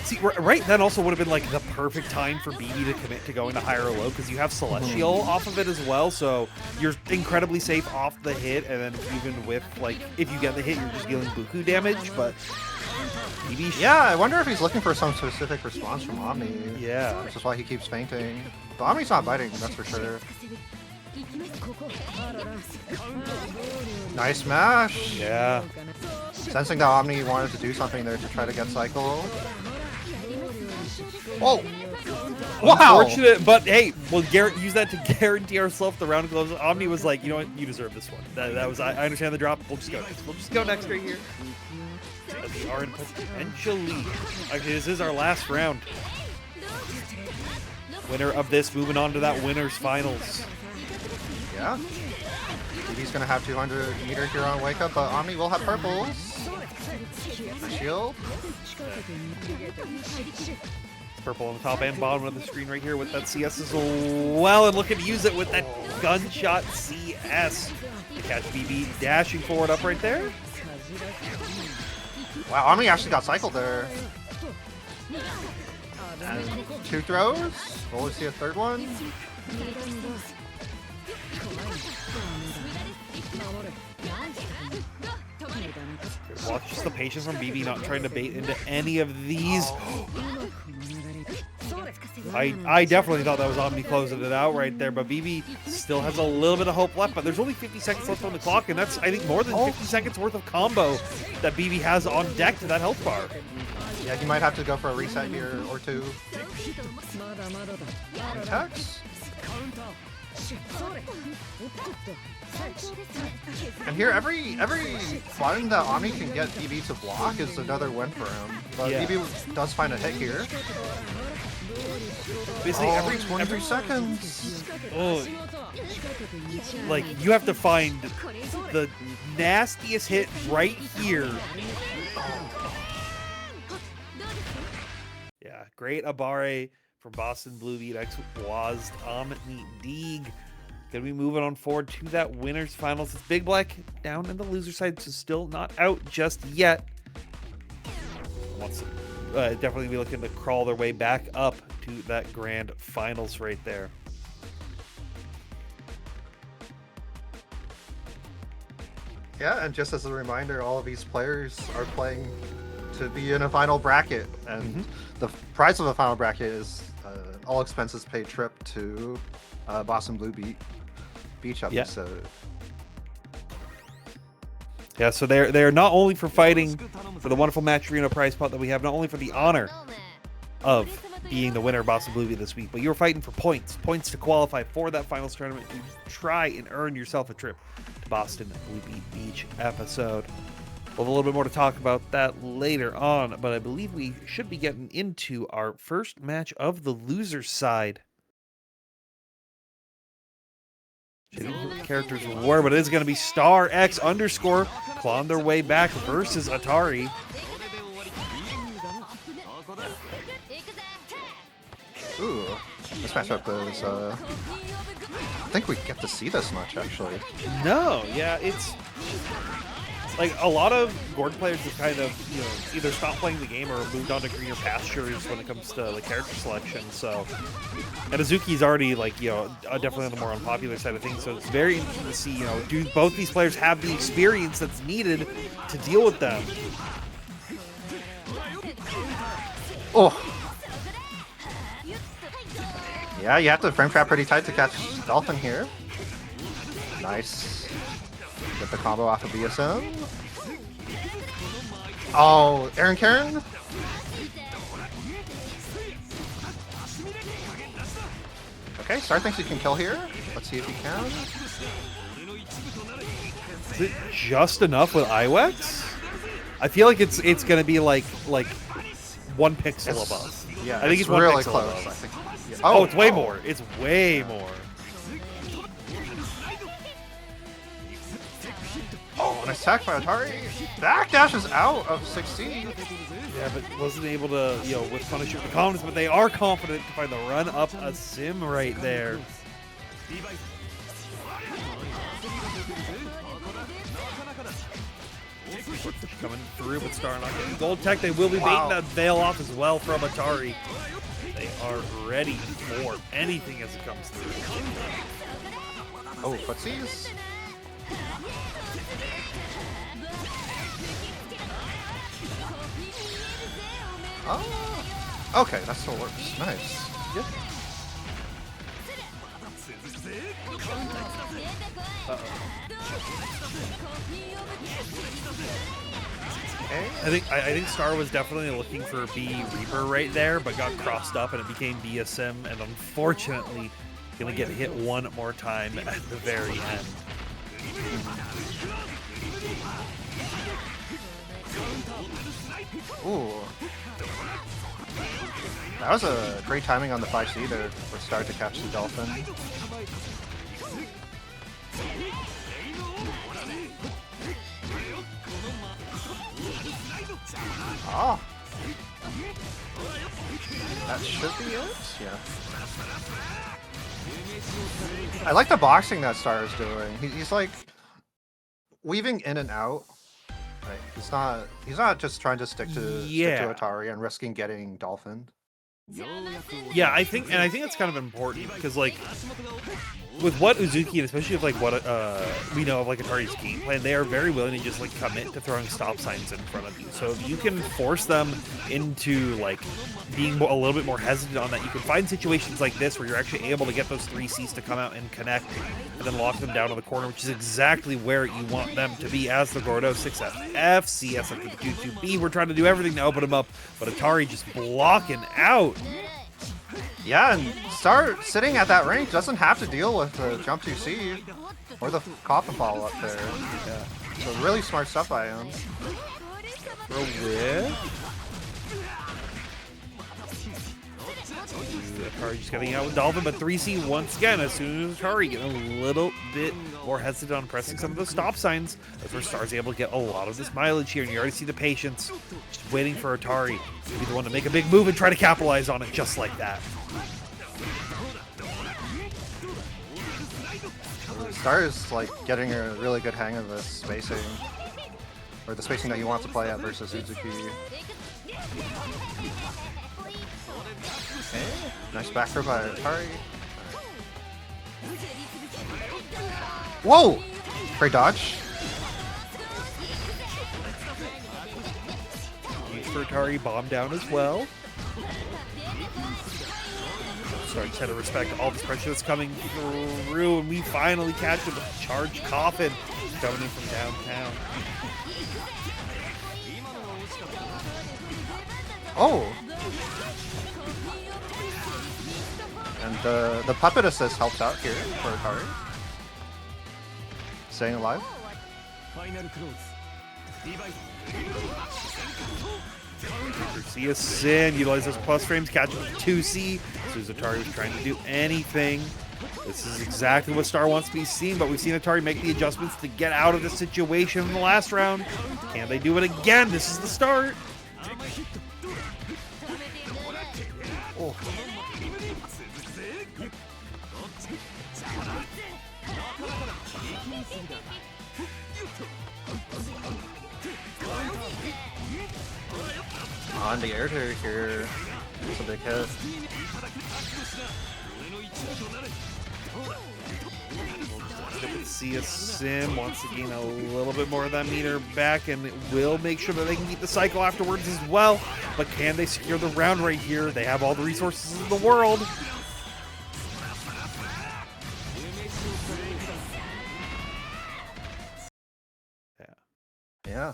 See, right then also would have been like the perfect time for BB to commit to going to higher or low, because you have Celestial off of it as well, so you're incredibly safe off the hit, and then even with, like, if you get the hit, you're just dealing buku damage, but BB... Yeah, I wonder if he's looking for some specific response from Omni. Yeah. Which is why he keeps fainting. But Omni's not biting, that's for sure. Nice mash! Yeah. Sensing that Omni wanted to do something there to try to get cycle. Oh! Wow. Unfortunate, but hey, we'll use that to guarantee ourselves the round close. Omni was like, you know what, you deserve this one. That was, I understand the drop. We'll just go next. We'll just go next right here. As we are in potential lead. Actually, this is our last round. Winner of this moving on to that winners finals. Yeah. BB's gonna have 200 meter here on wake up, but Omni will have purples. The shield. Purple on the top and bottom of the screen right here with that CS as well, and looking to use it with that gunshot CS. Catch BB dashing forward up right there. Wow, Omni actually got cycled there. And 2 throws. Will we see a third one? Watch just the patience from BB, not trying to bait into any of these. I definitely thought that was Omni closing it out right there, but BB still has a little bit of hope left, but there's only 50 seconds left on the clock, and that's, I think, more than 50 seconds worth of combo that BB has on deck to that health bar. Yeah, he might have to go for a reset here or two. Attacks? And here, every button that Omni can get BB to block is another win for him. But Yeah. BB does find a hit here. Basically, every 23 seconds. Oh, like, you have to find the nastiest hit right here. Yeah, great Abare from Boston Blue Beat X was OmniDeag. Gonna be moving on forward to that winners finals. It's BigBlack down in the loser side, so still not out just yet. Wants to definitely be looking to crawl their way back up to that grand finals right there. Yeah, and just as a reminder, all of these players are playing to be in a final bracket, and the prize of the final bracket is all expenses paid trip to Boston Blue Beach episode. Yeah, so they're not only for fighting for the wonderful Match Arena prize pot that we have, not only for the honor of being the winner of Boston Blue Beat this week, but you're fighting for points to qualify for that finals tournament to try and earn yourself a trip to Boston Blue Beach episode. We'll have a little bit more to talk about that later on, but I believe we should be getting into our first match of the loser side. Characters were, but it is going to be StarxUnderscore clawing their way back versus Atari. Ooh, this matchup is, I think we get to see this much, actually. No, yeah, it's like a lot of Gord players have kind of, you know, either stopped playing the game or moved on to greener pastures when it comes to like character selection. So, and Azuki's already like, you know, definitely on the more unpopular side of things. So it's very interesting to see, you know, do both these players have the experience that's needed to deal with them? Oh. Yeah, you have to frame trap pretty tight to catch Dolphin here. Nice. Get the combo off of BSM. Oh, Aaron Karen? Okay, Star thinks he can kill here. Let's see if he can. Is it just enough with IWEX? I feel like it's going to be like 1 pixel above. Yeah, I think it's 1 really pixel close. above. I think. Yeah. Oh, it's way more. It's way more. Oh, an attack by Atari. Backdash is out of 16. Yeah, but wasn't able to, you know, with punish with the confidence, but they are confident to find the run up a sim right there. Coming through, but Star not getting gold tech. They will be baiting that veil off as well from Atari. They are ready for anything as it comes through. Oh, footsies. Oh, okay, that still works. Nice. Yep. Okay. I think Star was definitely looking for B Reaper right there, but got crossed up and it became B Sim, and unfortunately gonna get hit one more time at the very end. Ooh. That was a great timing on the 5C there for Star to catch the Dolphin. Oh. That should be it? Yeah. I like the boxing that Star is doing. He's like weaving in and out. Right. He's not just trying to stick to Atari and risking getting Dolphin. Yeah, I think it's kind of important because like with what Uzuki and especially with like what we know of like Atari's game plan, they are very willing to just like commit to throwing stop signs in front of you. So if you can force them into like being a little bit more hesitant on that, you can find situations like this where you're actually able to get those 3Cs to come out and connect and then lock them down to the corner, which is exactly where you want them to be as the Gordo 6FF, CS like the 2-2B. We're trying to do everything to open them up, but Atari just blocking out. Yeah, and Star sitting at that range doesn't have to deal with the jump 2C or the coffin fall up there. Yeah. So really smart stuff by him. For a whip. Atari just getting out with Dolphin, but 3C once again, as soon as Atari getting a little bit more hesitant on pressing some of those stop signs, that's where Star's able to get a lot of this mileage here, and you already see the patience just waiting for Atari to be the one to make a big move and try to capitalize on it just like that. Star is like getting a really good hang of this spacing, or the spacing that you want to play at versus Uzuki. Okay, nice back throw by Atari. Whoa! Great dodge. Huge for Atari, bomb down as well. Starting to respect all this pressure that's coming through, and we finally catch him with a charged coffin coming in from downtown. Oh! And the puppet assist helps out here for Atari. Staying alive. See a sin, utilize those plus frames, catch him with 2C. So Atari was trying to do anything. This is exactly what Star wants to be seen, but we've seen Atari make the adjustments to get out of this situation in the last round. Can they do it again? This is the start. Oh. On the air here. It's a big hit. See a sim once again a little bit more of that meter back, and it will make sure that they can keep the cycle afterwards as well. But can they secure the round right here? They have all the resources in the world. Yeah.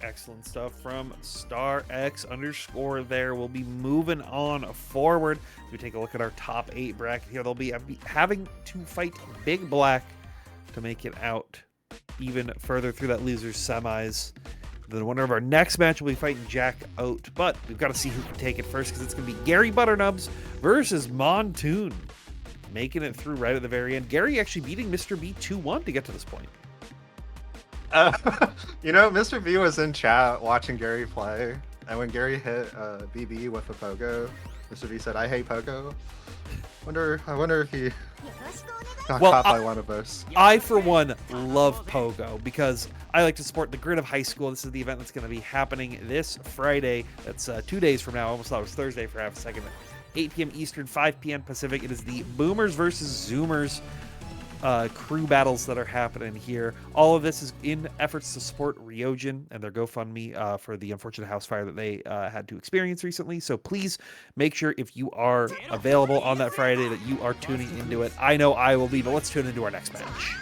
Excellent stuff from StarxUnderscore there. We'll be moving on forward. As we take a look at our top 8 bracket here, they'll be having to fight BigBlack to make it out even further through that loser's semis. The winner of our next match will be fighting Jack Oat, but we've got to see who can take it first because it's going to be GaryButternubs versus Montoon. Making it through right at the very end. Gary actually beating Mr.B 2-1 to get to this point. You know, Mr.B was in chat watching Gary play, and when Gary hit BB with a pogo, Mr.B said, "I hate pogo." I wonder if he got caught by one of those. I, for one, love pogo because I like to support the grid of high school. This is the event that's going to be happening this Friday. That's 2 days from now. I almost thought it was Thursday for half a second. 8 p.m. Eastern, 5 p.m. Pacific. It is the Boomers versus Zoomers crew battles that are happening here. All of this is in efforts to support Ryojin and their GoFundMe for the unfortunate house fire that they had to experience recently. So please make sure if you are available on that Friday that you are tuning into it. I know I will be, but let's tune into our next match.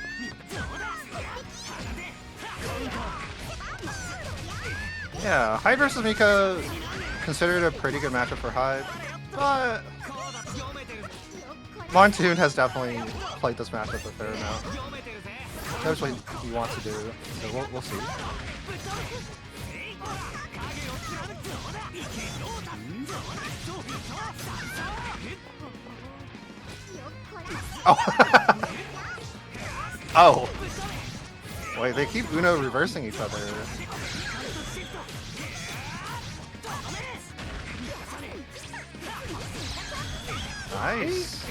Yeah, Hyde versus Mika considered a pretty good matchup for Hyde, but Montoon has definitely played this matchup a fair amount. Knows what he wants to do, so we'll see. Oh. Oh. Wait, they keep Uno reversing each other. Nice.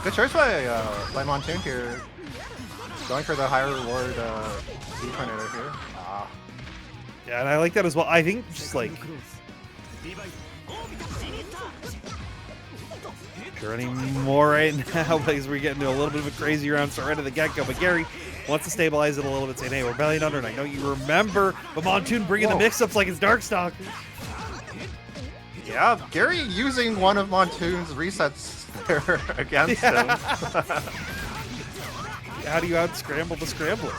Good choice by Montoon here. Going for the higher reward V-tornado here. Ah. Yeah, and I like that as well. I think just like sure anymore right now because we're getting to a little bit of a crazy round start right at the get-go. But Gary wants to stabilize it a little bit, saying, "Hey, we're bellying under night. Don't you remember?" But Montoon bringing the mix-ups like it's Darkstalkers. Yeah, Gary using one of Montoon's resets there against him. How do you out-scramble the scrambler?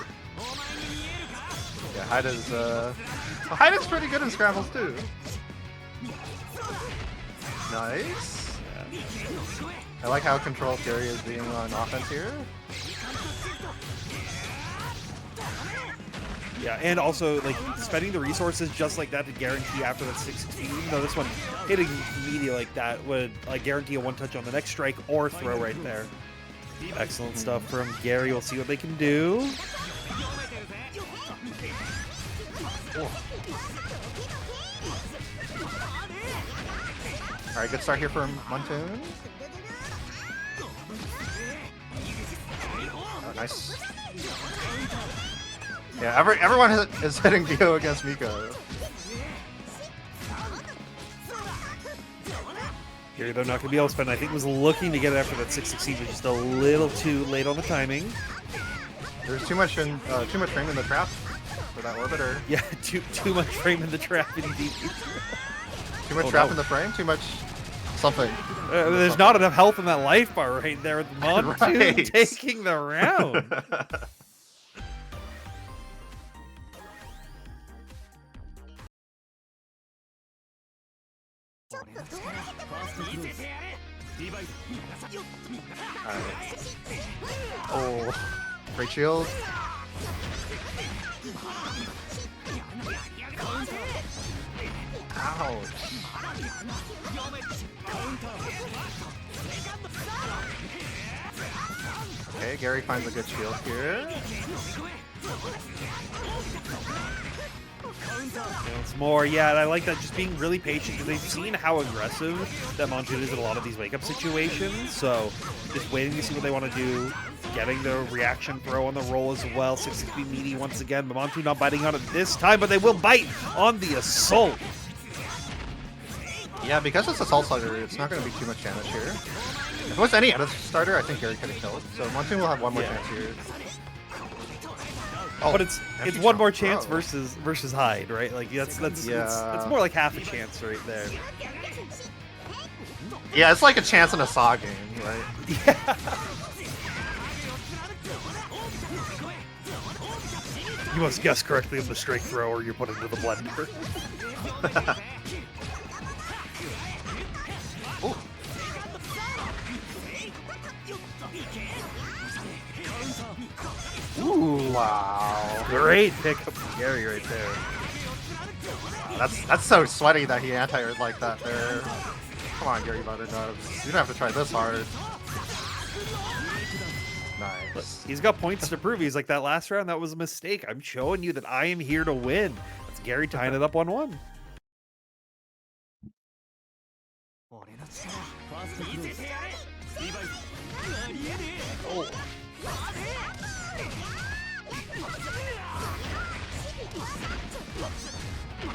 Yeah, Hyde is pretty good in scrambles too. Nice. Yeah. I like how controlled Gary is being on offense here. Yeah, and also like spending the resources just like that to guarantee after that 6-6, even though this one hitting media like that would guarantee a one-touch on the next strike or throw right there. Excellent stuff from Gary. We'll see what they can do. Alright, good start here from Montoon. Oh, nice. Yeah, everyone is hitting Dio against Miko. Here they're not going to be able to spend. I think was looking to get it after that 6-6, but just a little too late on the timing. There's too much frame in the trap for that orbiter. Yeah, too much frame in the trap indeed. Too much trap in the frame. Too much something. There's not enough health in that life bar right there with Montoon taking the round. Alright. Oh, great shield. Ouch. Okay, Gary finds a good shield here. Once more, yeah, and I like that, just being really patient because they've seen how aggressive that Montoon is in a lot of these wake-up situations. So just waiting to see what they want to do, getting the reaction throw on the roll as well. 6-6 meaty once again, but Montoon not biting on it this time, but they will bite on the assault. Yeah, because it's Assault Starter, it's not going to be too much damage here. If it was any other starter, I think Gary could have killed. So Montoon will have one more chance here. Oh, but it's one more chance versus Hyde, right? Like that's it's more like half a chance right there. Yeah, it's like a chance in a Saw game, right? Yeah. You must guess correctly on the straight throw or you're put into the blender. Ooh. Ooh, wow. Great pickup from Gary right there. That's so sweaty that he anti-aired like that there. Come on, GaryButternubs. You don't have to try this hard. Nice. He's got points to prove. He's like, that last round, that was a mistake. I'm showing you that I am here to win. That's Gary tying it up 1-1. Oh.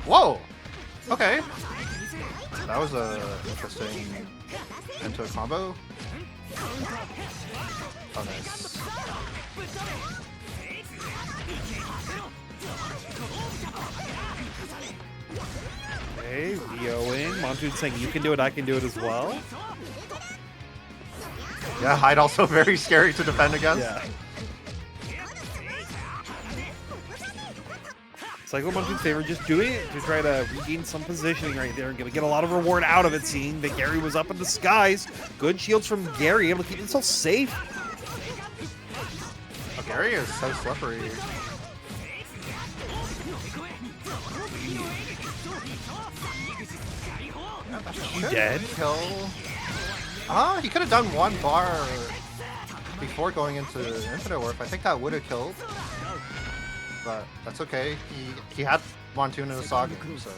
Whoa! Okay. That was a interesting into a combo. Oh, nice. Okay, VOing. Montoon saying you can do it, I can do it as well. Yeah, Hyde also very scary to defend against. Yeah. Cycle Montoon's favor, just doing it to try to regain some positioning right there and gonna get a lot of reward out of it, seeing that Gary was up in the skies. Good shields from Gary, able to keep himself safe. Oh, Gary is so slippery. He dead? Kill. He could have done one bar before going into Infinite Warp. I think that would have killed. But that's okay. He had Montoon in the Saw game, so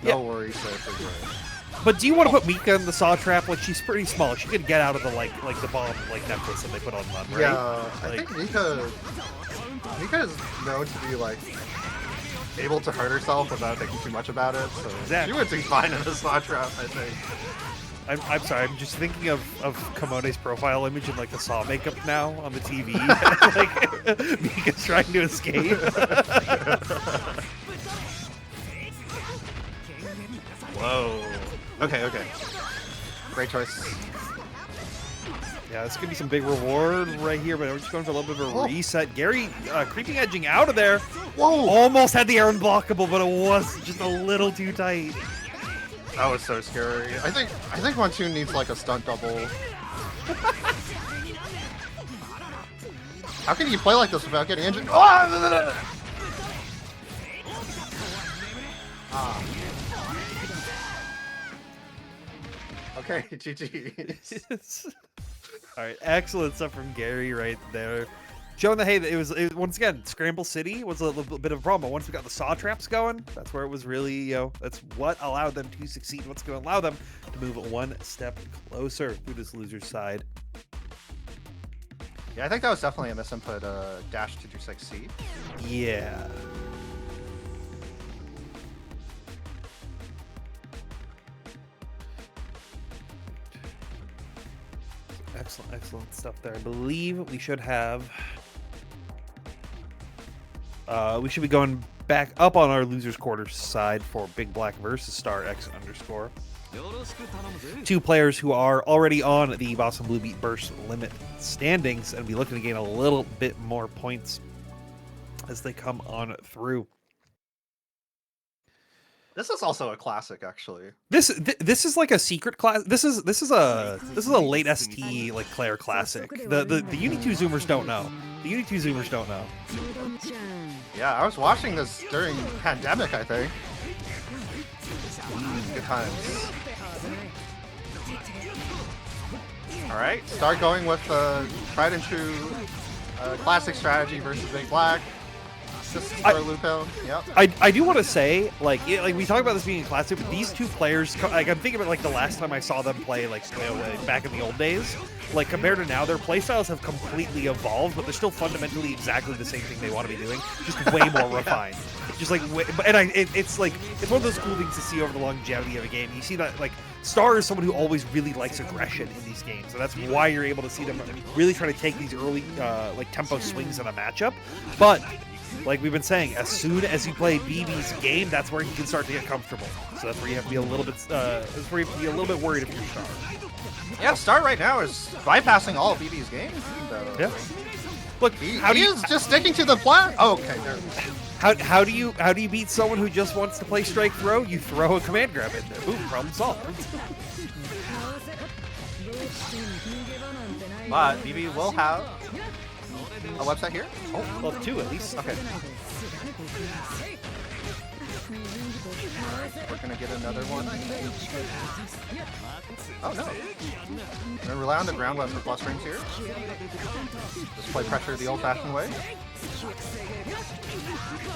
no worries there for Gary. But do you want to put Mika in the Saw trap? Like, she's pretty small. She could get out of the like the bomb necklace that they put on them, right? Yeah, like, I think Mika is known to be like able to hurt herself without thinking too much about it. So exactly. She would do fine in the Saw trap, I think. I'm sorry, I'm just thinking of Kamone's profile image in like the Saw makeup now on the TV. Like Mika's trying to escape. Whoa. Okay. Great choice. Yeah, it's gonna be some big reward right here, but we're just going for a little bit of a reset. Gary creeping edging out of there. Whoa! Almost had the air unblockable, but it was just a little too tight. That was so scary. I think Montoon needs like a stunt double. How can you play like this without getting injured? Ah! Okay, GG. All right, excellent stuff from Gary right there. Showing that, hey, it was once again, Scramble City was a little bit of a problem, but once we got the Saw traps going, that's where it was really, that's what allowed them to succeed. What's going to allow them to move one step closer to this loser's side. Yeah, I think that was definitely a misinput, dash to do 6C. Yeah. Excellent stuff there. I believe we should have... we should be going back up on our losers quarter side for BigBlack versus StarxUnderscore. Two players who are already on the Boston Blue Beat Burst limit standings and be looking to gain a little bit more points as they come on through. This is also a classic, actually. This is like a secret class. This is a late ST like Claire classic. The UNI2 Zoomers don't know. The UNI2 Zoomers don't know. Yeah, I was watching this during pandemic, I think. Good times. All right, start going with tried and true classic strategy versus BigBlack. This is for Lupin. Yep. I do want to say, like we talk about this being a classic, but these two players, like I'm thinking about like the last time I saw them play, like back in the old days, like compared to now, their playstyles have completely evolved, but they're still fundamentally exactly the same thing they want to be doing, just way more refined. Just like, it's like it's one of those cool things to see over the longevity of a game. You see that like Star is someone who always really likes aggression in these games, so that's why you're able to see them really try to take these early like tempo swings in a matchup, but. Like we've been saying, as soon as you play BB's game, that's where he can start to get comfortable. So that's where you have to be a little bit. That's where you have to be a little bit worried if you're Star. Yeah, Star right now is bypassing all of BB's game. Yeah. Look, he is just sticking to the plan. Oh, okay. There. How do you beat someone who just wants to play strike throw? You throw a command grab in there. Boom, problem solved. But BB will have a website here? Oh, well, two at least. Okay. We're gonna get another one. Oh no. We're gonna rely on the ground web for plus frames here. Just play pressure the old-fashioned way.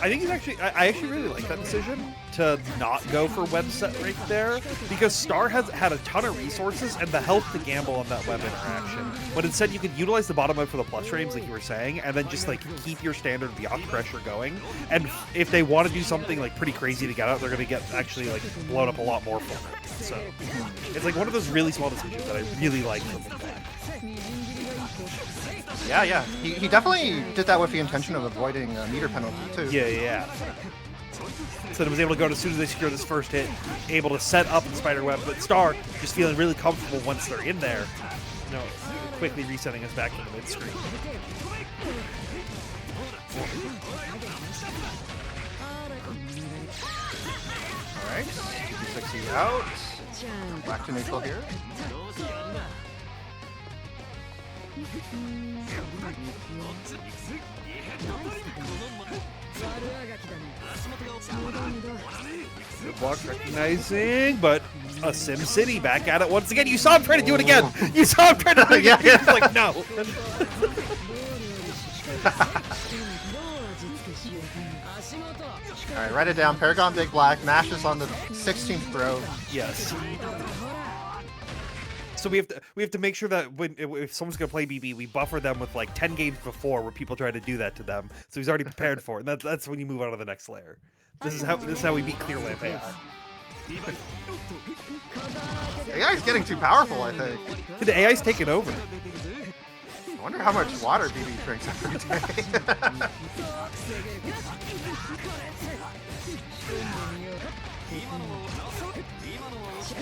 I think I actually really like that decision to not go for web set right there, because Star has had a ton of resources and the health to gamble on that web interaction. But instead you could utilize the bottom web for the plus frames like you were saying, and then just like keep your standard block pressure going. And if they want to do something like pretty crazy to get out, they're gonna get actually like blown up a lot more from it. So it's like one of those really small decisions that I really like from BigBlack. Yeah. He definitely did that with the intention of avoiding a meter penalty, too. Yeah. So he was able to go as soon as they secure this first hit, able to set up the spider web, but Star just feeling really comfortable once they're in there. You know, quickly resetting us back to the mid screen. Nice. 260 out. Back to neutral here. Good block recognizing, but a Sim City back at it once again. You saw him trying to do it again. You saw him trying to do it again. Yeah. He's like, no. Alright, write it down. Paragon BigBlack mashes on the 16th throw. Yes. So we have to make sure that if someone's gonna play BB, we buffer them with like 10 games before where people try to do that to them. So he's already prepared for it, and that's when you move on to the next layer. This is how we beat Clear Lamp AI. AI's getting too powerful, I think. The AI's taken over. I wonder how much water BB drinks every day.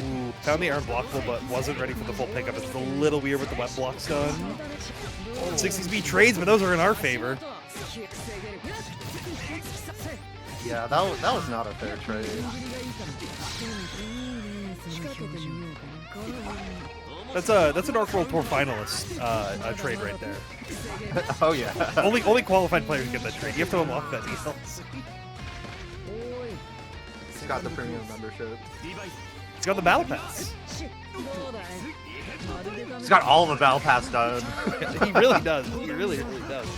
Ooh, found the air unblockable, but wasn't ready for the full pickup. It's a little weird with the wet blocks done. 60s trades, but those are in our favor. Yeah, that was not a fair trade. That's an Arc World Tour finalist trade right there. Oh yeah. Only qualified players get that trade. You have to unlock that deal. He's got the premium membership. He's got the battle pass. He's got all the battle pass done. He really does. He really does.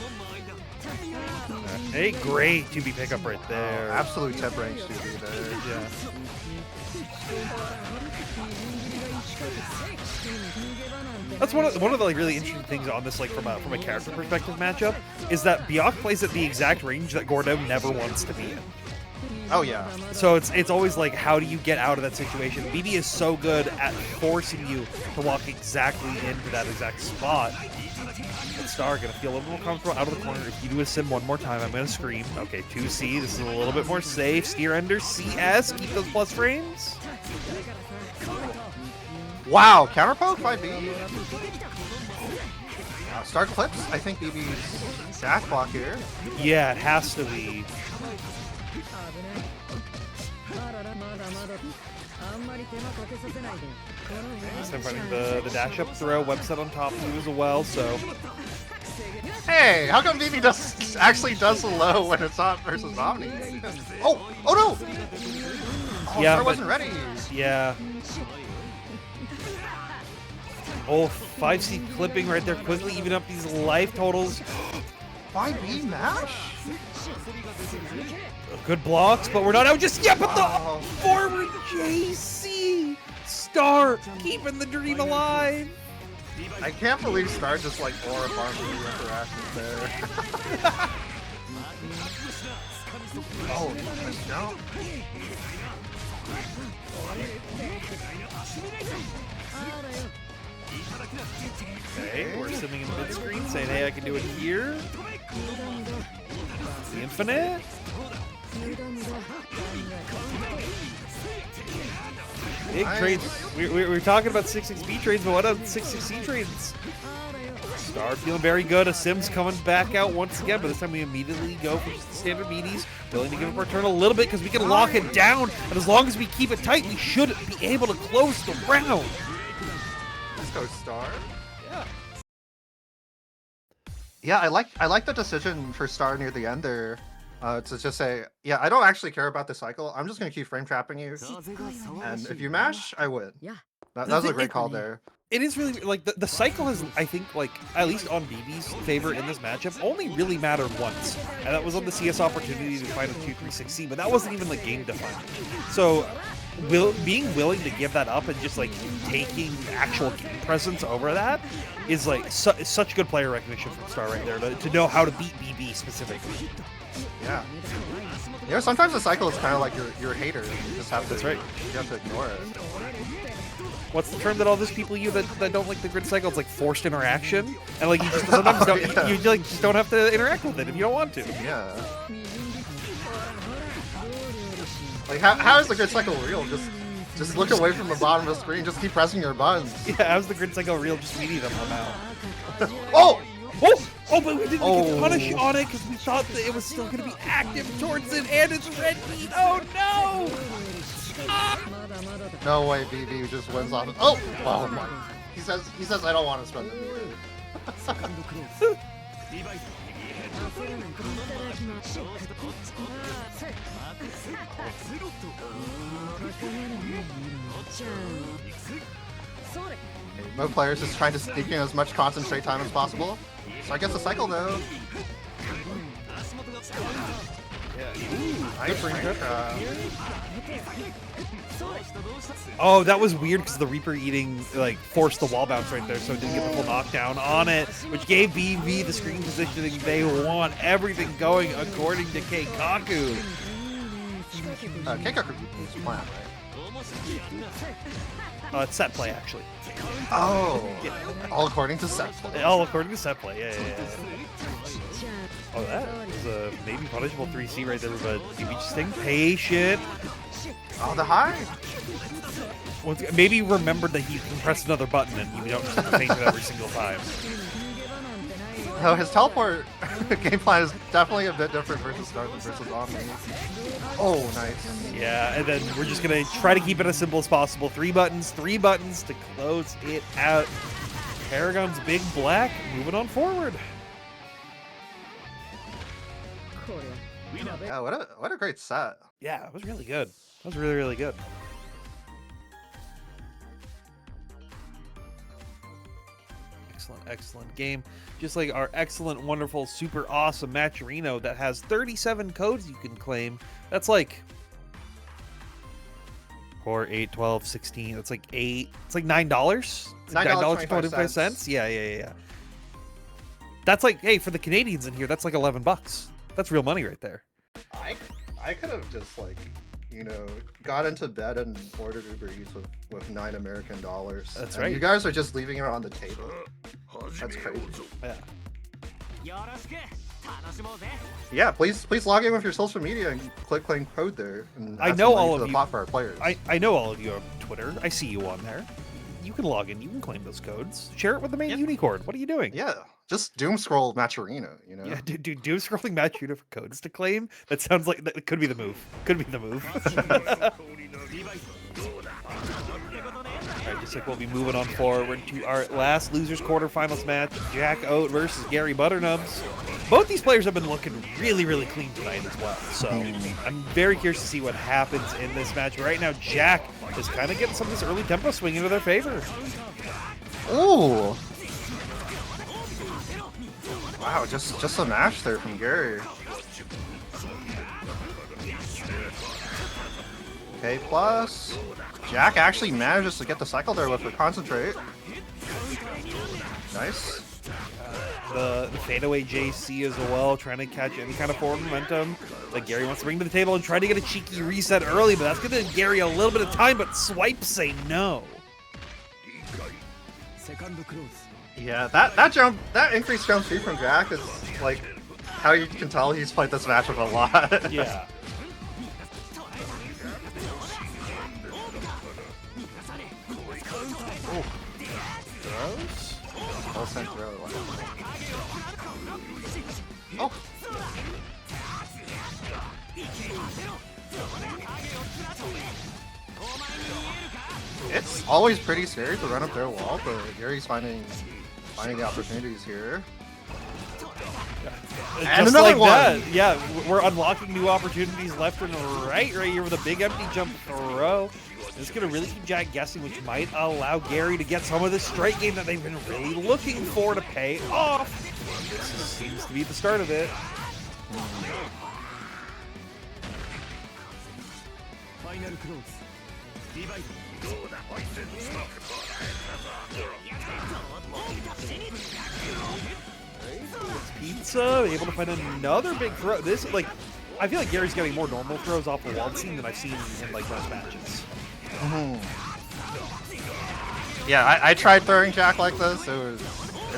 Hey, great 2B pickup right there. Absolute tip range 2B there. Yeah. That's one of the like really interesting things on this, like from a character perspective matchup, is that Byac plays at the exact range that Gordo never wants to be in. Oh yeah. So it's always like, how do you get out of that situation? BB is so good at forcing you to walk exactly into that exact spot. But Star gonna feel a little more comfortable out of the corner. If you do a sim one more time, I'm gonna scream. Okay, 2C. This is a little bit more safe. Steer under CS. Keep those plus frames. Wow, counter poke by BB. Star clips. I think BB's dash block here. Yeah, it has to be. I'm running the dash up throw, website on top of you as well, so. Hey, how come BB actually does the low when it's not versus Omni? Oh no! Oh, yeah, Star wasn't ready. Yeah. Oh, 5C clipping right there, quickly even up these life totals. 5B mash? Good blocks, but we're not out just yet. But the forward JC Star keeping the dream alive. I can't believe Star just like bore a bunch of the interactions there. Oh, nice jump. Okay, we're sitting in mid-screen saying, hey, I can do it here. The infinite. Big trades. We're talking about 6XB trades, but what about 6XC trades? Star feeling very good. A Sim's coming back out once again, but this time we immediately go for just the standard meaties. Willing to give up our turn a little bit because we can lock it down, and as long as we keep it tight, we should be able to close the round. Let's go Star. Yeah. Yeah, I like the decision for Star near the end there. To just say, yeah, I don't actually care about the cycle. I'm just gonna keep frame trapping you, and if you mash, I win. That was a great call there. It is really like the cycle has, I think, like at least on BB's favor in this matchup, only really mattered once, and that was on the CS opportunity to find a 2-3-6C, but that wasn't even like game defining. So, being willing to give that up and just like taking actual game presence over that is like such good player recognition from Star right there to know how to beat BB specifically. Yeah. You know, sometimes the cycle is kind of like your hater. You just have to. That's right. You have to ignore it. What's the term that all those people use that don't like the grid cycle? It's like forced interaction, and like you just sometimes don't, Yeah. you like just don't have to interact with it if you don't want to. Yeah. Like how is the grid cycle real? Just look away from the bottom of the screen. Just keep pressing your buttons. Yeah, how's the grid cycle real? Just meeting them somehow. Oh! Oh, but we didn't get punish on it because we thought that it was still going to be active towards it, and it's red meat. Oh no! No way, BB just wins off. Oh, oh my! He says I don't want to spend the meter. Mo players is trying to sneak in as much concentrate time as possible. So I guess a cycle though. Nice ring. Oh, that was weird because the Reaper eating like forced the wall bounce right there, so it didn't get the full knockdown on it, which gave BB the screen positioning they want. Everything going according to Keikaku. Keikaku is plan, right? It's set play actually. Oh, Yeah. all according to Sept. All according to set play. Yeah. Oh, that was a maybe punishable 3C right there, but BB just staying patient. Oh, the high. Maybe remembered that he can press another button and you don't just have to paint it every single time. No, his teleport game plan is definitely a bit different versus Omni. Oh, nice. Yeah, and then we're just gonna try to keep it as simple as possible. Three buttons to close it out. Paragon's Big Black moving on forward. Yeah, what a great set. Yeah, it was really good. That was really, really good. Excellent game. Just like our excellent, wonderful, super awesome Matcherino that has 37 codes you can claim. That's like 4, 8, 12, 16. That's like $8. It's like $9. $9.25. Yeah. That's like, hey, for the Canadians in here, that's like $11. That's real money right there. I could have just like, you know, got into bed and ordered Uber Eats with $9 American. That's and right. you guys are just leaving it on the table. That's crazy. Yeah, please log in with your social media and claim code there. And I know all of the you. plot for our players. I know all of you on Twitter. I see you on there. You can log in. You can claim those codes. Share it with the main unicorn. What are you doing? Yeah, just doom scroll Matcherino, you know? Yeah, dude, doom scrolling Matcherino for codes to claim? That sounds like that could be the move. Could be the move. Alright, just like we'll be moving on forward to our last losers quarterfinals match, Jack Oat versus GaryButternubs. Both these players have been looking really, really clean tonight as well. So I'm very curious to see what happens in this match. But right now, Jack is kind of getting some of this early tempo swing into their favor. Ooh. Wow, just a mash there from Gary. Okay, plus Jack actually manages to get the cycle there with the concentrate. Nice. The fadeaway JC as well, trying to catch any kind of forward momentum that Gary wants to bring to the table and try to get a cheeky reset early, but that's going to give Gary a little bit of time, but swipes say no. Yeah, that increased jump speed from Jack is like how you can tell he's played this matchup a lot. Yeah. Throws? Well sent throw. Oh. It's always pretty scary to run up their wall, but Gary's finding the opportunities here. And just another like one. That. Yeah, we're unlocking new opportunities left and right here with a big empty jump throw. It's going to really keep Jack guessing, which might allow Gary to get some of this straight game that they've been really looking for to pay off. This seems to be the start of it. Pizza able to find another big throw. This like, I feel like Gary's getting more normal throws off the wall scene than I've seen in like most matches. Yeah, I tried throwing Jack like this. It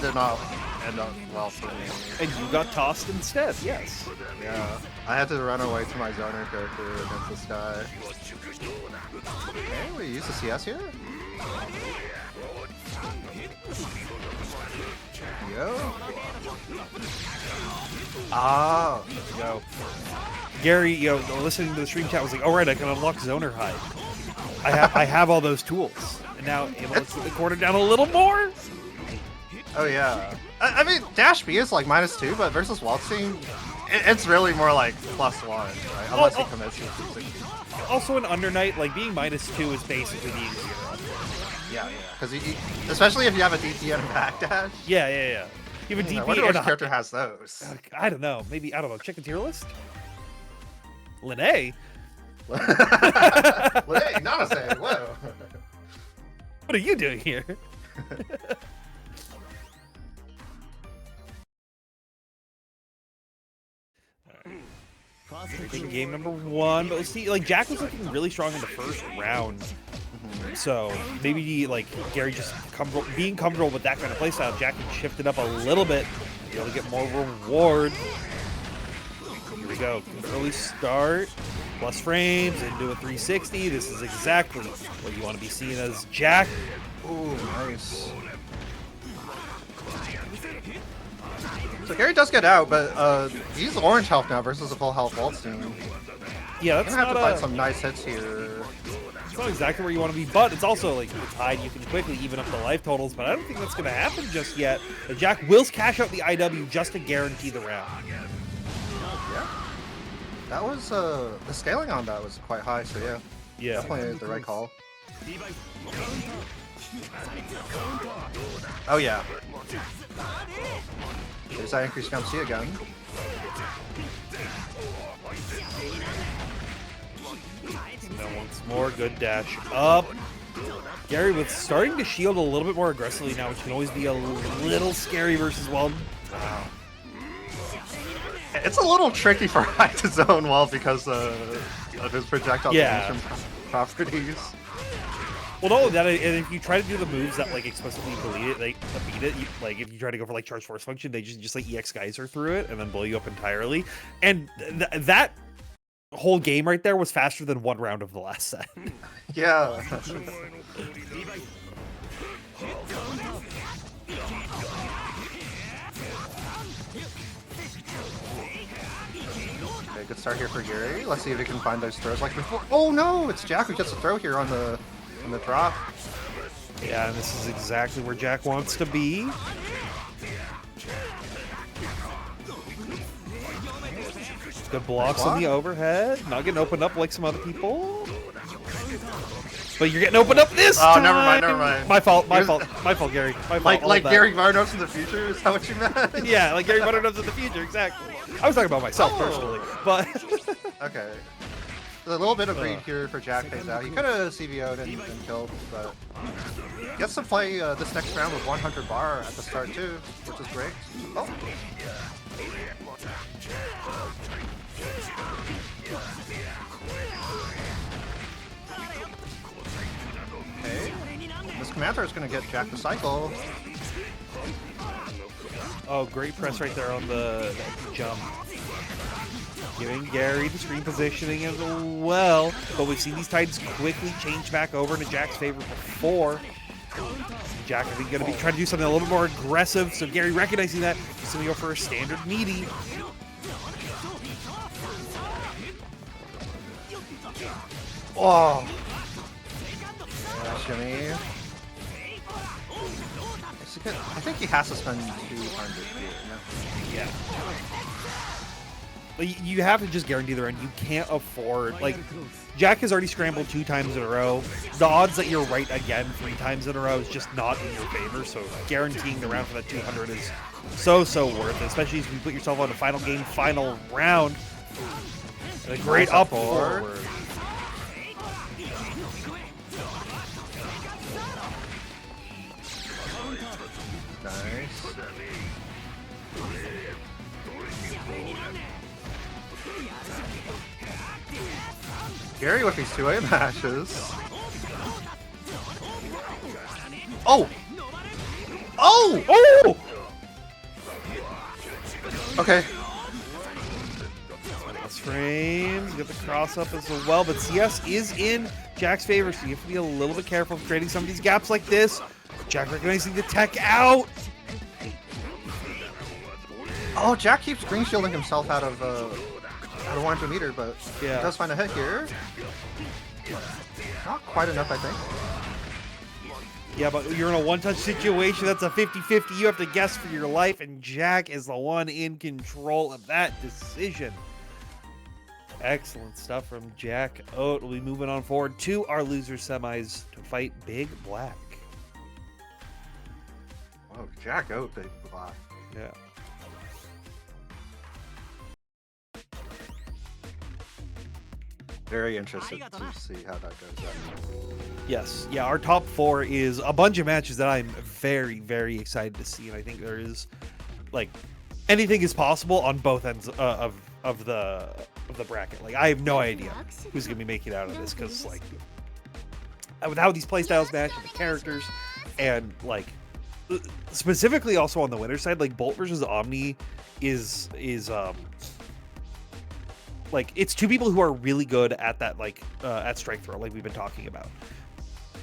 did not end up well for me. And you got tossed instead. Yes. Yeah, I had to run away to my zoner character against this guy. Okay, we use the CS here. Yo. Go. Gary, listening to the stream chat was like, all right, I can unlock zoner hide. I have all those tools, and now able to keep the quarter down a little more. Oh yeah. I mean, Dash B is like -2, but versus Waltzing, it's really more like +1, right? Unless he commits to 360. Also, in Undernight, like being -2 is basically being 0. Yeah, because especially if you have a DP and a backdash. Yeah. You have a DP I wonder and which a character has those. I don't know. Maybe, I don't know. Check the tier list. Lene? Hey, Nanase, whoa. What are you doing here? Taking game number 1, but let's see, like Jack was looking really strong in the first round, so maybe like Gary just being comfortable with that kind of playstyle, Jack can shift it up a little bit, be able to get more reward. Here we go, early start, plus frames into a 360. This is exactly what you want to be seeing as Jack. Ooh, nice. So Gary does get out, but he's orange health now versus a full health Boltstrcuk. Yeah, that's gonna have not to find some nice hits here. It's not exactly where you want to be, but it's also like it's tied. You can quickly even up the life totals, but I don't think that's going to happen just yet. Jack will cash out the IW just to guarantee the round. Yeah, that was the scaling on that was quite high, so yeah, definitely the right call. Oh yeah. There's that increased jump C again. Now once more, good dash up. Gary with starting to shield a little bit more aggressively now, which can always be a little scary versus Weld. Wow. It's a little tricky for High to zone Wall because of his projectile properties. Well, no, that and if you try to do the moves that like explicitly beat it, like if you try to go for like charge force function, they just like EX geyser through it and then blow you up entirely. And that whole game right there was faster than 1 round of the last set. Yeah. Okay, good start here for Gary. Let's see if he can find those throws like before. Oh no, it's Jack who gets a throw here on the drop. Yeah, and this is exactly where Jack wants to be. Good blocks on the overhead. Not getting opened up like some other people. But you're getting opened up this time! Oh, never mind. My fault, Gary. My fault. Like GaryButternubs in the future? Is that what you meant? Yeah, like GaryButternubs in the future, exactly. I was talking about myself personally, but... Okay. A little bit of greed here for Jack pays out. He could have CVO'd and killed, but gets to play this next round with 100 bar at the start too, which is great. Oh. Okay. This commander is going to get Jack to cycle. Oh, great press right there on the jump. Giving Gary the screen positioning as well, but we've seen these tides quickly change back over into Jack's favor before. Jack, I think, going to be trying to do something a little bit more aggressive, so Gary recognizing that, he's going to go for a standard meaty. Oh! Yeah, shimmy. I think he has to spend 200 here. Yeah. Like, you have to just guarantee the run. You can't afford, like, Jack has already scrambled 2 times in a row. The odds that you're right again 3 times in a row is just not in your favor, so guaranteeing the round for that 200 is so worth it, especially if you put yourself on a final game, final round. And a great up forward. Nice. Gary with these 2A matches. Oh! Oh! Oh! Okay. Plus frames, get the cross up as well, but CS is in Jack's favor, so you have to be a little bit careful of creating some of these gaps like this. Jack recognizing the tech out. Oh, Jack keeps green shielding himself out of 100 meter, but yeah, he does find a hit here. Not quite enough, I think. Yeah, but you're in a one-touch situation. That's a 50-50. You have to guess for your life, and Jack is the one in control of that decision. Excellent stuff from Jack Oat. We'll be moving on forward to our loser semis to fight BigBlack. Oh, Jack Oat, BigBlack. Yeah. Very interested to see how that goes. Yes. Yeah, our top 4 is a bunch of matches that I'm very, very excited to see, and I think there is, like, anything is possible on both ends of the bracket. Like, I have no idea who's gonna be making it out of this, because, like, with how these playstyles match and the characters, and, like, specifically also on the winner's side, like, Bolt versus Omni is like, it's two people who are really good at that, like, at strike throw, like we've been talking about.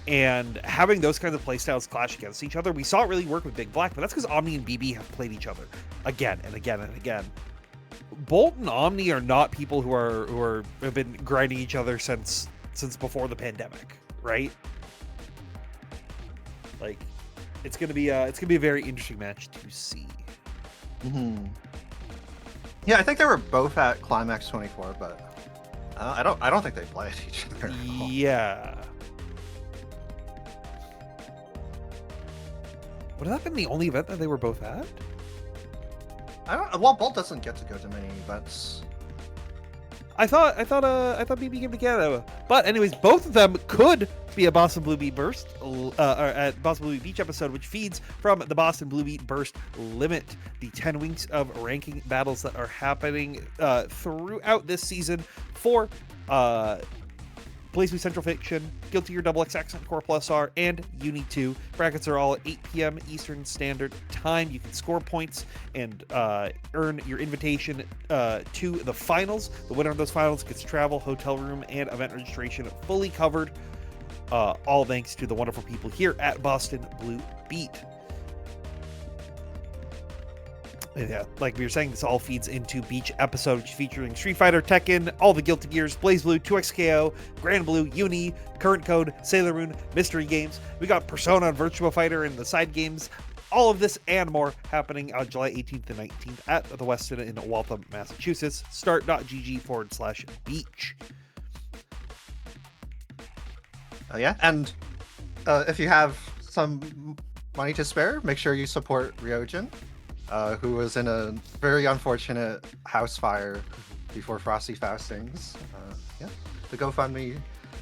And having those kinds of playstyles clash against each other, we saw it really work with BigBlack, but that's because Omni and BB have played each other again and again and again. Bolt and Omni are not people who have been grinding each other since before the pandemic, right? Like, it's gonna be a very interesting match to see. Mm-hmm. Yeah, I think they were both at Climax 24, but I don't think they played each other. Yeah. Would that have been the only event that they were both at? Well, Bolt doesn't get to go to many events. I thought BB came to Canada, but anyways, both of them could be a Boston Blue Beat Burst, or at Boston Blue Beat Beach episode, which feeds from the Boston Blue Beat Burst Limit, the 10 weeks of ranking battles that are happening throughout this season for BlazBlue Centralfiction, Guilty Gear XX Accent Core Plus R, and UNI2. Brackets are all at 8 p.m. Eastern Standard Time. You can score points and earn your invitation to the finals. The winner of those finals gets travel, hotel room, and event registration fully covered. All thanks to the wonderful people here at Boston Blue Beat. Yeah, like we were saying, this all feeds into Beach episode, which is featuring Street Fighter, Tekken, all the Guilty Gears, BlazBlue, 2XKO, Grand Blue, Uni, Current Code, Sailor Moon, Mystery Games. We got Persona and Virtua Fighter in the side games. All of this and more happening on July 18th and 19th at the Westin in Waltham, Massachusetts. Start.gg/beach. Yeah, and if you have some money to spare, make sure you support Ryojin, who was in a very unfortunate house fire before Frosty Faustings. Yeah, the GoFundMe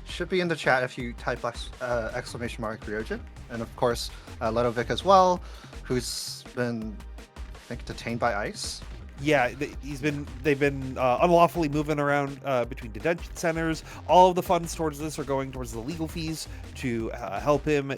should be in the chat if you type exclamation mark Ryojin. And of course, Ledovic as well, who's been, I think, detained by ICE. Yeah, they've been unlawfully moving around between detention centers. All of the funds towards this are going towards the legal fees to help him,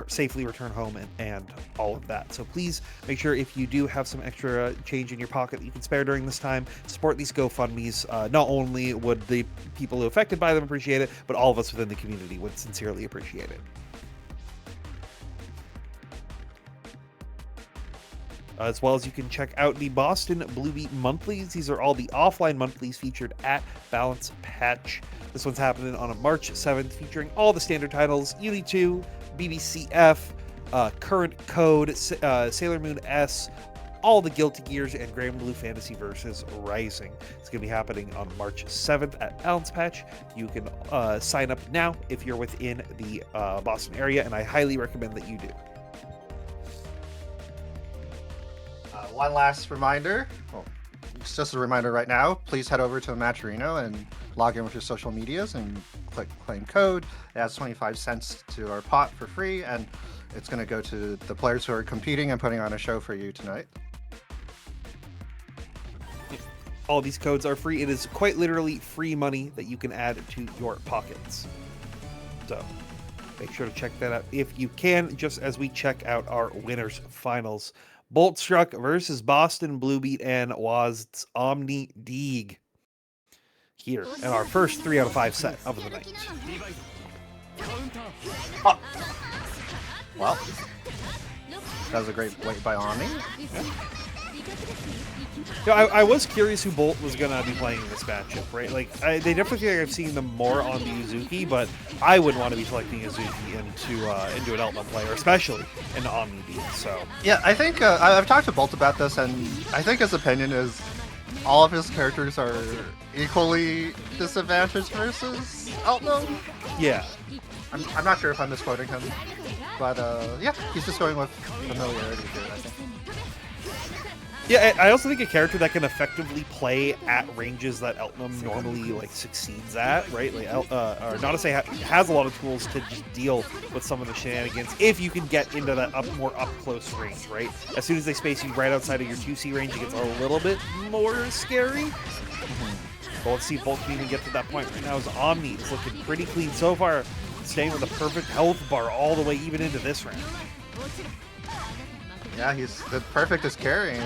safely return home and all of that. So please make sure, if you do have some extra change in your pocket that you can spare during this time, support these GoFundMes. Not only would the people who are affected by them appreciate it, but all of us within the community would sincerely appreciate it. As well as you can check out the Boston Blue Beat monthlies. These are all the offline monthlies featured at Balance Patch. This one's happening on March 7th, featuring all the standard titles: UNI2, BBCF, Current Code, Sailor Moon S, all the Guilty Gears, and Grand Blue Fantasy Versus Rising. It's going to be happening on March 7th at Balance Patch. You can sign up now if you're within the Boston area, and I highly recommend that you do. One last reminder. Well, it's just a reminder right now. Please head over to Matcherino and log in with your social medias and click claim code. It adds 25 cents to our pot for free, and it's going to go to the players who are competing and putting on a show for you tonight. All these codes are free. It is quite literally free money that you can add to your pockets. So make sure to check that out if you can, just as we check out our winners finals. Boltstruck versus Boston Blue Beat and Waz's OmniDeag here in our first 3 out of 5 set of the night. Oh. Well, that was a great wait by Omni. Yeah. Yeah, I was curious who Bolt was gonna be playing in this matchup, right? Like, they definitely feel like I've seen them more on the Yuzuki, but I wouldn't want to be selecting Yuzuki into an Elton player, especially in OmniDeag. So yeah, I think I've talked to Bolt about this, and I think his opinion is all of his characters are equally disadvantaged versus Elton. yeah. I'm not sure if I'm misquoting him, but yeah, he's just going with familiarity here, I think. Yeah, I also think a character that can effectively play at ranges that Elton normally like succeeds at, right? Like, or not to say has a lot of tools to just deal with some of the shenanigans if you can get into that more up close range, right? As soon as they space you right outside of your 2C range, it gets a little bit more scary. But let's see if Bolt can even get to that point. Right now, Omni is looking pretty clean so far, staying with a perfect health bar all the way even into this round. Yeah, the perfect is carrying.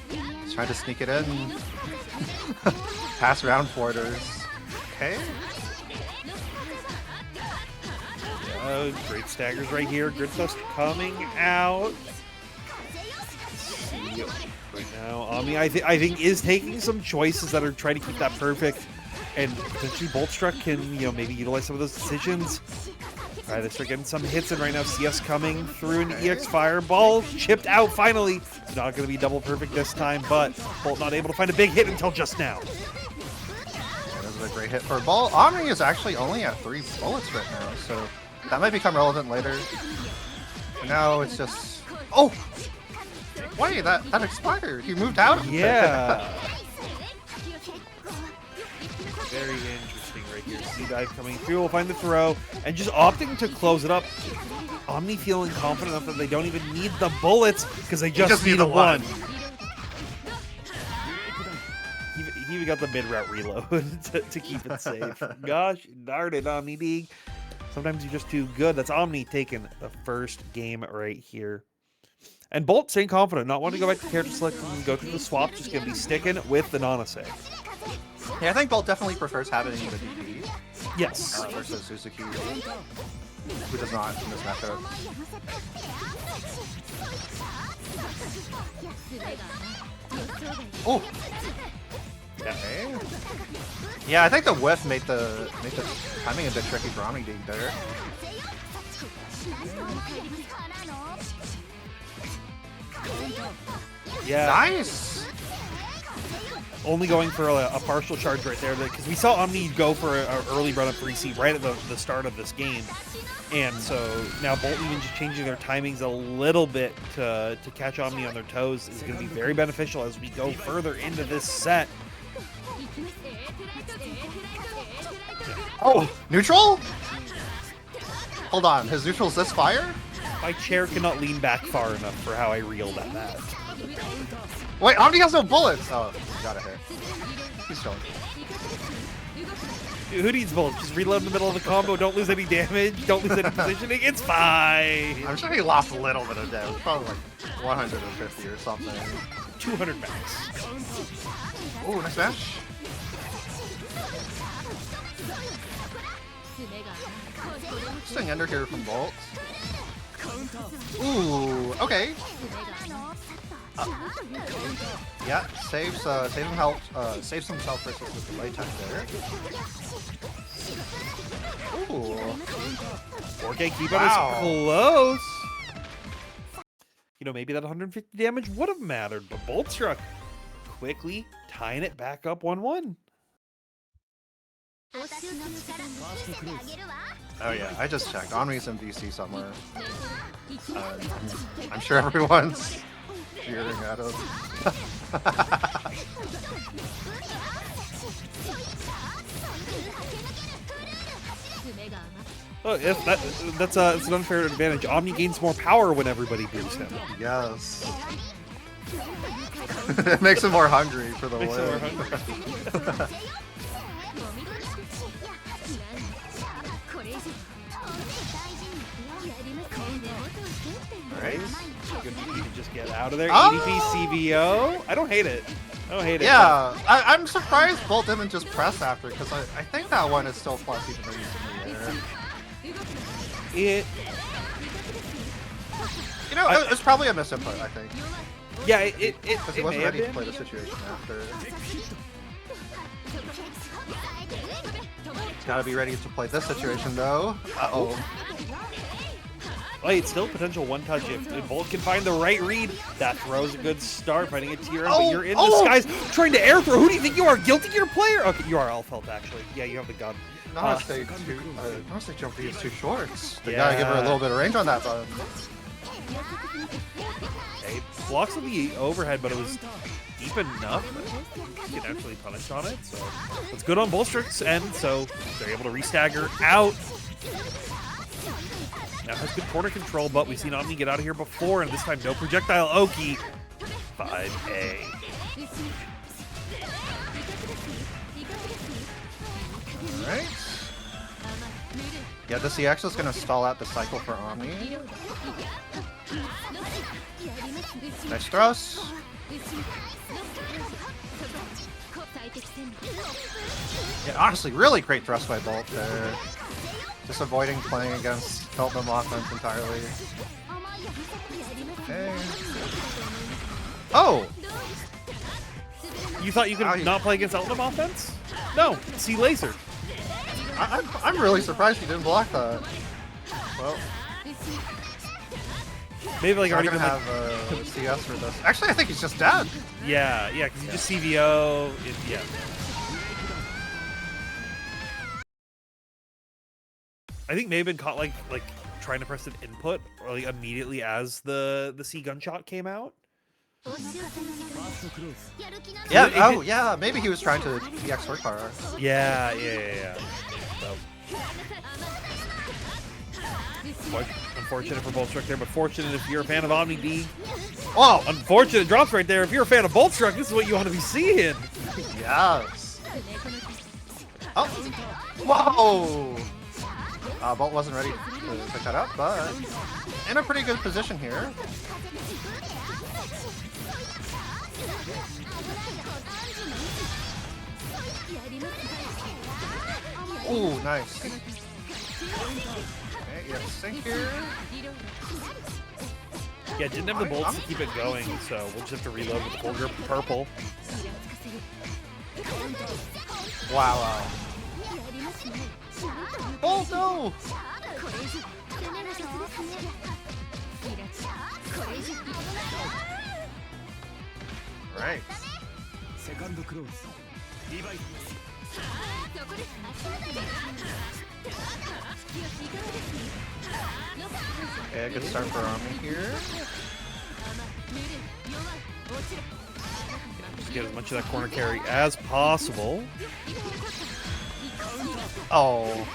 He's trying to sneak it in. Pass round borders. Okay. Yeah, great staggers right here. Grid Dust coming out. See right now, Omni I think is taking some choices that are trying to keep that perfect, and potentially Boltstruck can maybe utilize some of those decisions. All right, they start getting some hits in right now. CS coming through an EX Fireball. Chipped out finally. It's not going to be double perfect this time, but Bolt not able to find a big hit until just now. Yeah, this is a great hit for Bolt. Omni is actually only at 3 bullets right now, so that might become relevant later. For now, it's just... Oh! Wait, that expired. He moved out of it. Yeah. Very interesting right here. C-Dive coming through. We'll find the throw. And just opting to close it up. Omni feeling confident enough that they don't even need the bullets because they just need the one. He even got the mid-route reload to keep it safe. Gosh darn it, OmniDeag. Sometimes you're just too good. That's Omni taking the first game right here. And Bolt staying confident, not wanting to go back to character select and go through the swap, just going to be sticking with the Nanase. Yeah, I think Bolt definitely prefers having the DP. Yes. Versus Suzuki, who does not in this matchup. Oh! Okay. Yeah, I think the whiff made the timing a bit tricky for OmniDeag there. Yeah. Nice! Only going for a partial charge right there, because we saw Omni go for an early run of 3C right at the start of this game. And so now Bolt even just changing their timings a little bit to catch Omni on their toes is going to be very beneficial as we go further into this set. Oh! Neutral? Hold on, his neutral's this fire? My chair cannot lean back far enough for how I reeled at that. Wait, Omni has no bullets! Oh, got a hit. He's chilling. Dude, who needs bullets? Just reload in the middle of the combo, don't lose any damage, don't lose any positioning, it's fine! I'm sure he lost a little bit of damage, probably like 150 or something. 200 max. Ooh, nice smash. Interesting ender here from Bolt. Ooh, okay. Yeah, saves himself versus the light time there. Ooh. 4K keep is close. Maybe that 150 damage would have mattered, but Boltstruck quickly tying it back up 1-1. Oh yeah, I just checked. Omni's in VC somewhere. I'm sure everyone's cheering at him. Oh, if that's it's an unfair advantage. Omni gains more power when everybody boos him. Yes. It makes him more hungry for the win. Alright. You can just get out of there. EDP CBO. I don't hate it. Yeah, I'm surprised Bolt didn't just press after, because I think that one is still plus even though he's in the air. You know, it's probably a misinput, I think. Yeah, it Because he wasn't may have ready to been. play the situation after. Gotta be ready to play this situation, though. Uh-oh. Wait, still potential one-touch if Bolt can find the right read. That throw's a good start, finding a tier, but you're in disguise, trying to air throw. Who do you think you are? Guilty Gear player? Okay, you are Elfelt, actually. Yeah, you have the gun. Honestly, Jump D is too short. They gotta give her a little bit of range on that button. It blocks with the overhead, but it was deep enough that you can actually punish on it. So it's good on Boltstruck's end, so they're able to restagger out. Now has good corner control, but we've seen Omni get out of here before, and this time no projectile Oki. 5A. Alright. Yeah, this EX is gonna stall out the cycle for Omni. Nice thrust. Yeah, honestly, really great thrust by Bolt there. Just avoiding playing against Feltman offense entirely. Okay. Oh! You thought you could not play against Elton offense? No, see laser. I'm really surprised he didn't block that. Well, maybe like he's not already gonna been have CS for this. Actually, I think he's just dead. yeah, because you just CVO. Yeah. I think maybe been caught like trying to press an input or like immediately as the C gunshot came out. Yeah. Oh, yeah. Maybe he was trying to EX work power. Yeah. So, quite unfortunate for Boltstruck there, but fortunate if you're a fan of OmniDeag. Oh, Unfortunate drops right there. If you're a fan of Boltstruck, this is what you want to be seeing. yes. Oh, whoa. Bolt wasn't ready to pick that up, but in a pretty good position here. Ooh, nice. Okay, you have a sink here. Yeah, didn't have the bolts to keep it going, so we'll just have to reload with the full grip purple. Wow. Oh no! Right. Okay, good start for Omni here. Just get as much of that corner carry as possible. Oh.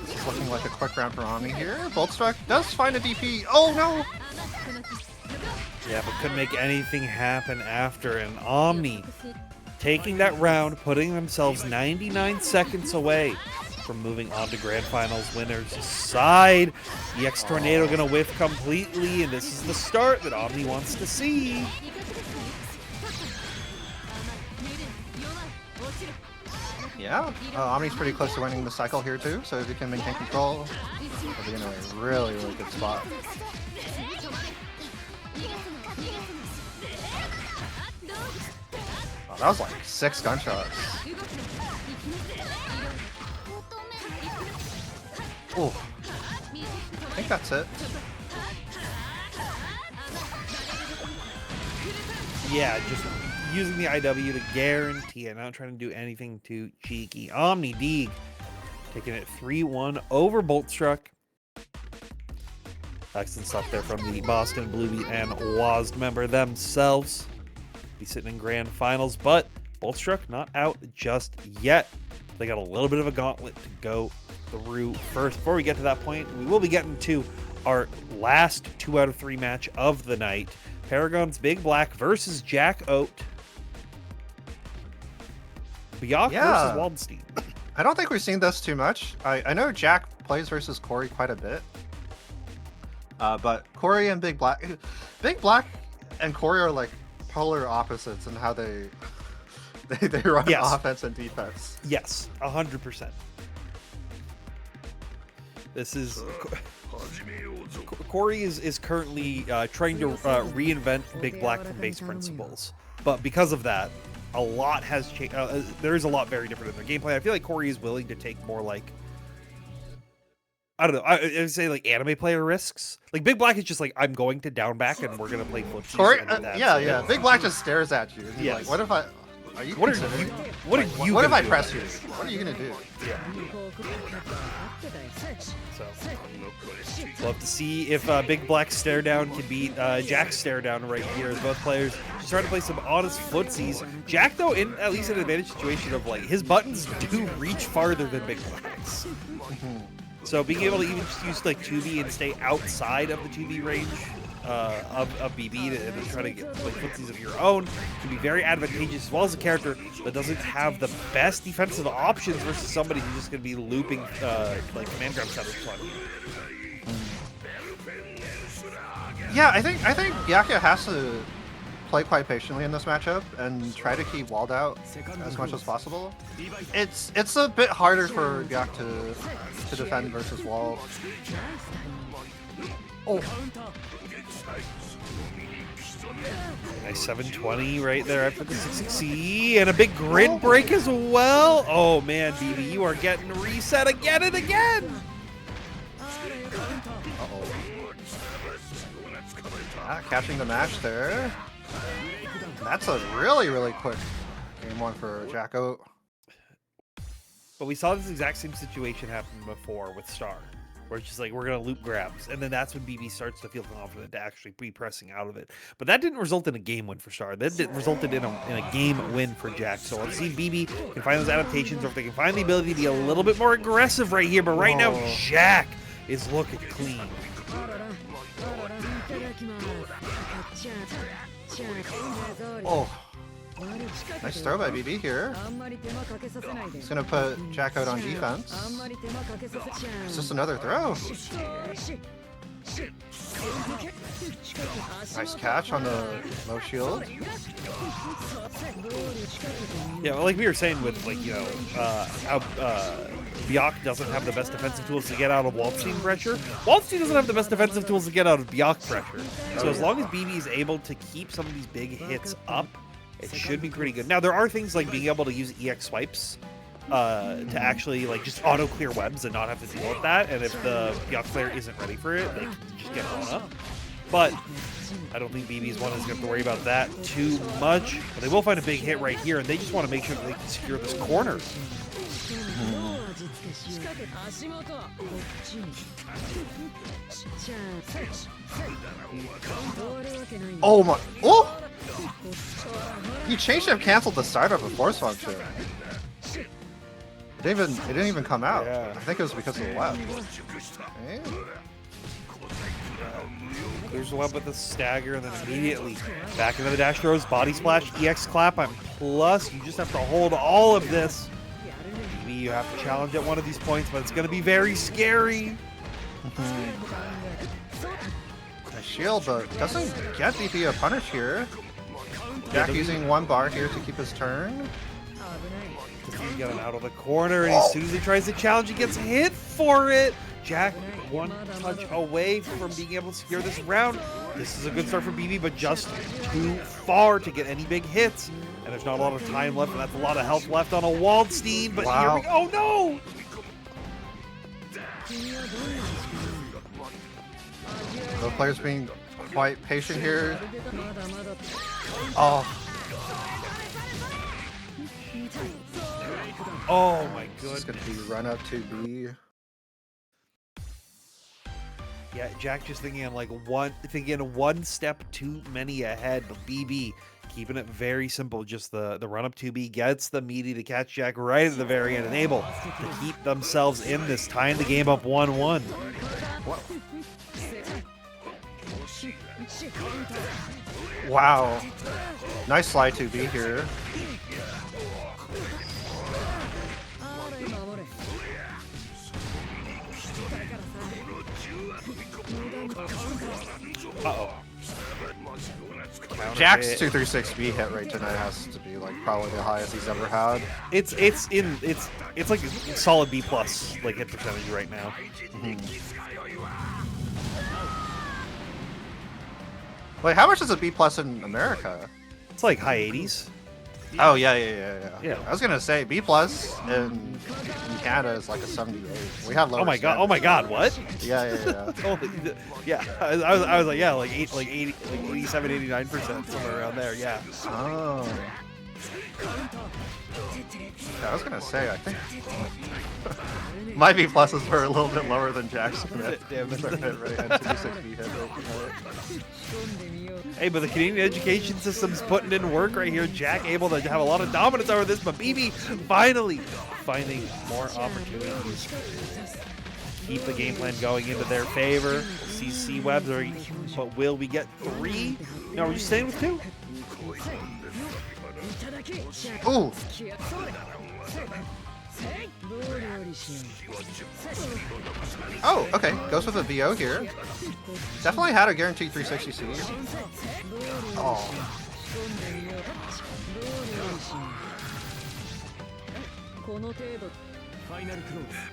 It's looking like a quick round for Omni here. Boltstruck does find a DP. Oh no! Yeah, but couldn't make anything happen after. And Omni taking that round, putting themselves 99 seconds away from moving on to Grand Finals winners side. EX Tornado gonna whiff completely, and this is the start that Omni wants to see. Yeah, Omni's pretty close to winning the cycle here too, so if he can maintain control, he'll be in a really, really good spot. Oh, that was like 6 gunshots. Oh, I think that's it. Yeah, just using the IW to guarantee it, not trying to do anything too cheeky. OmniDeag taking it 3-1 over Boltstruck. Excellent stuff there from the Boston Blue Beat and WASD member themselves. Be sitting in grand finals, but Boltstruck not out just yet. They got a little bit of a gauntlet to go through first. Before we get to that point, we will be getting to our last 2 out of 3 match of the night. Paragon's BigBlack versus Jack Oat. Bjork versus Waldstein. I don't think we've seen this too much. I know Jack plays versus Corey quite a bit. But Corey and BigBlack and Corey are like polar opposites in how they They run Yes. offense and defense. Yes, 100%. This is Corey is currently trying to reinvent BigBlack from base principles, but because of that, a lot has changed. There is a lot very different in their gameplay. I feel like Corey is willing to take more like, I don't know, I would say like anime player risks. Like BigBlack is just like, I'm going to down back and we're gonna play flips. Corey, yeah. BigBlack just stares at you. And he's like, what if I? Are you What considering? What if I press you? What are you gonna do? Yeah. So, love to see if BigBlack's stare down can beat Jack's stare down right here, as both players just trying to play some honest footsies. Jack, though, in at least an advantage situation of like his buttons do reach farther than BigBlack's. So being able to even just use like 2B and stay outside of the 2B range of BB and try to get like footsies of your own can be very advantageous, as well as a character that doesn't have the best defensive options versus somebody who's just going to be looping like command grab setups on you. Yeah, I think Byakuya has to play quite patiently in this matchup and try to keep walled out as much as possible. It's a bit harder for Byak to defend versus wall. Oh. Nice 720 right there after the 6C, and a big grid break as well. Oh man, BB, you are getting reset again and again. Uh-oh. Catching the match there. That's a really quick game one for Jacko. But we saw this exact same situation happen before with Star, where it's just like, we're going to loop grabs, and then that's when BB starts to feel confident to actually be pressing out of it. But that didn't result in a game win for Star. That resulted in a game win for Jack. So let's see if BB can find those adaptations, or if they can find the ability to be a little bit more aggressive right here. But right now, Jack is looking clean. Oh. Nice throw by BB here. He's gonna put Jack out on defense. It's just another throw. Nice catch on the low shield. Yeah, well, like we were saying with, like, you know, how Byak doesn't have the best defensive tools to get out of Waldstein pressure. Waldstein doesn't have the best defensive tools to get out of Byak pressure. So as long as BB is able to keep some of these big hits up, it should be pretty good. Now, there are things like being able to use EX swipes to actually, like, just auto-clear webs and not have to deal with that. And if the Byak player isn't ready for it, they can just get blown up. But I don't think BB's one is going to have to worry about that too much. But they will find a big hit right here, and they just want to make sure that they can secure this corner. Oh my! Oh! You changed and canceled the start of a force function. It didn't even come out. Yeah. I think it was because of the web. Okay. There's the web with the stagger, and then immediately back into the dash throws, body splash, EX clap. I'm plus. You just have to hold all of this. Maybe you have to challenge at one of these points, but it's going to be very scary. Nice shield, but doesn't get BP a punish here. Jack using one bar here to keep his turn. He's got him out of the corner, and as soon as he tries to challenge, he gets hit for it. Jack one touch away from being able to secure this round. This is a good start for BB, but just too far to get any big hits. And there's not a lot of time left, and that's a lot of health left on a Waldstein. But here we go. Oh no! Both players being quite patient here. Oh. Oh my It's goodness. gonna be run up to B. Yeah, Jack just thinking one step too many ahead, but BB keeping it very simple. Just the run up 2B gets the meaty to catch Jack right at the very end and able to keep themselves in this, tying the game up 1-1. Wow. Nice slide 2B here. Uh-oh. Jack's 236B hit rate tonight has to be like probably the highest he's ever had. It's like a solid B plus like hit percentage right now. Wait, how much is a B plus in America? It's like high 80s. Oh yeah. Yeah. I was gonna say B plus in Canada is like a 78. We have lower. Oh my god! What? Yeah. Holy, yeah. I was like, yeah, like 80, like 87, 89%, somewhere around there. Yeah. Oh. Yeah, I was gonna say, I think my B pluses were a little bit lower than Jack's. Damn it. Hey, but the Canadian education system's putting in work right here. Jack able to have a lot of dominance over this, but BB finally finding more opportunities. Keep the game plan going into their favor. We'll see C-Webs, but will we get 3? No, we're just staying with 2. Ooh. Oh, okay. Goes with a VO here. Definitely had a guaranteed 360 C. Oh.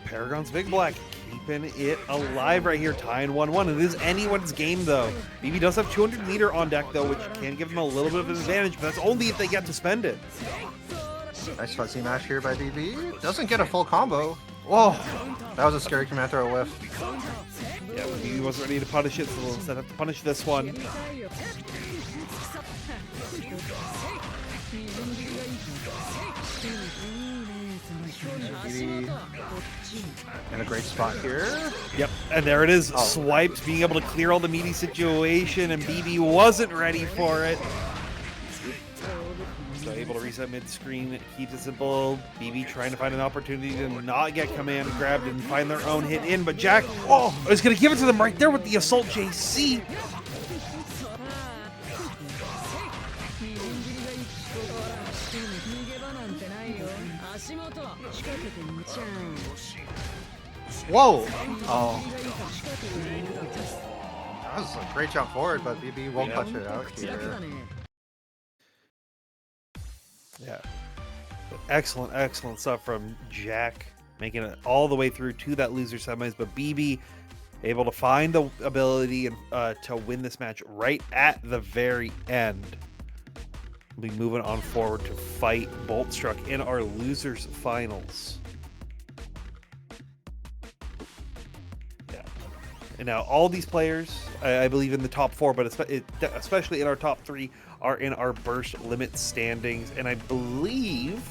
Paragon's BigBlack keeping it alive right here, tying 1-1. It is anyone's game, though. BB does have 200 meter on deck, though, which can give him a little bit of an advantage, but that's only if they get to spend it. Nice fuzzy match here by BB. Doesn't get a full combo. Whoa, that was a scary command throw whiff. Yeah, but BB wasn't ready to punish it, so we'll instead have to punish this one. BB in a great spot here. Yep, and there it is. Swiped, being able to clear all the meaty situation, and BB wasn't ready for it. So able to reset mid-screen, keeps it simple. BB trying to find an opportunity to not get command grabbed and find their own hit in, but Jack, is going to give it to them right there with the Assault JC. Whoa! Oh. That was a great jump forward, but BB won't touch it out here. Yeah. Excellent stuff from Jack, making it all the way through to that loser semis, but BB able to find the ability and to win this match right at the very end. We'll be moving on forward to fight Boltstruck in our losers finals. Yeah. And now all these players, I believe in the top 4, but especially in our top 3, are in our burst limit standings, and I believe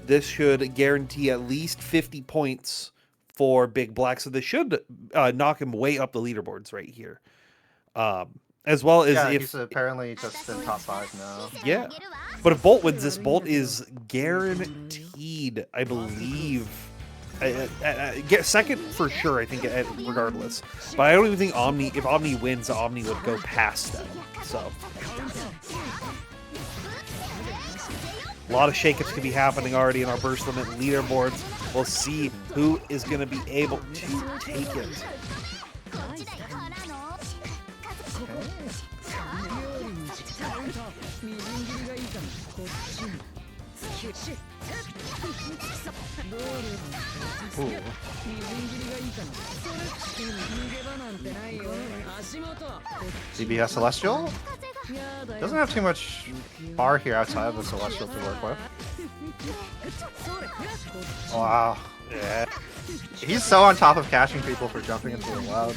this should guarantee at least 50 points for BigBlack, so this should knock him way up the leaderboards right here. As well as if he's apparently just in top 5 now. Yeah, but if Bolt wins this, Bolt is guaranteed, I believe, get second for sure. I think regardless, but I don't even think if Omni wins, Omni would go past them. So a lot of shakeups could be happening already in our burst limit leaderboards. We'll see who is going to be able to take it. Ooh. CBS Celestial doesn't have too much bar here outside of the Celestial to work with. Wow. Yeah. He's so on top of catching people for jumping into the web.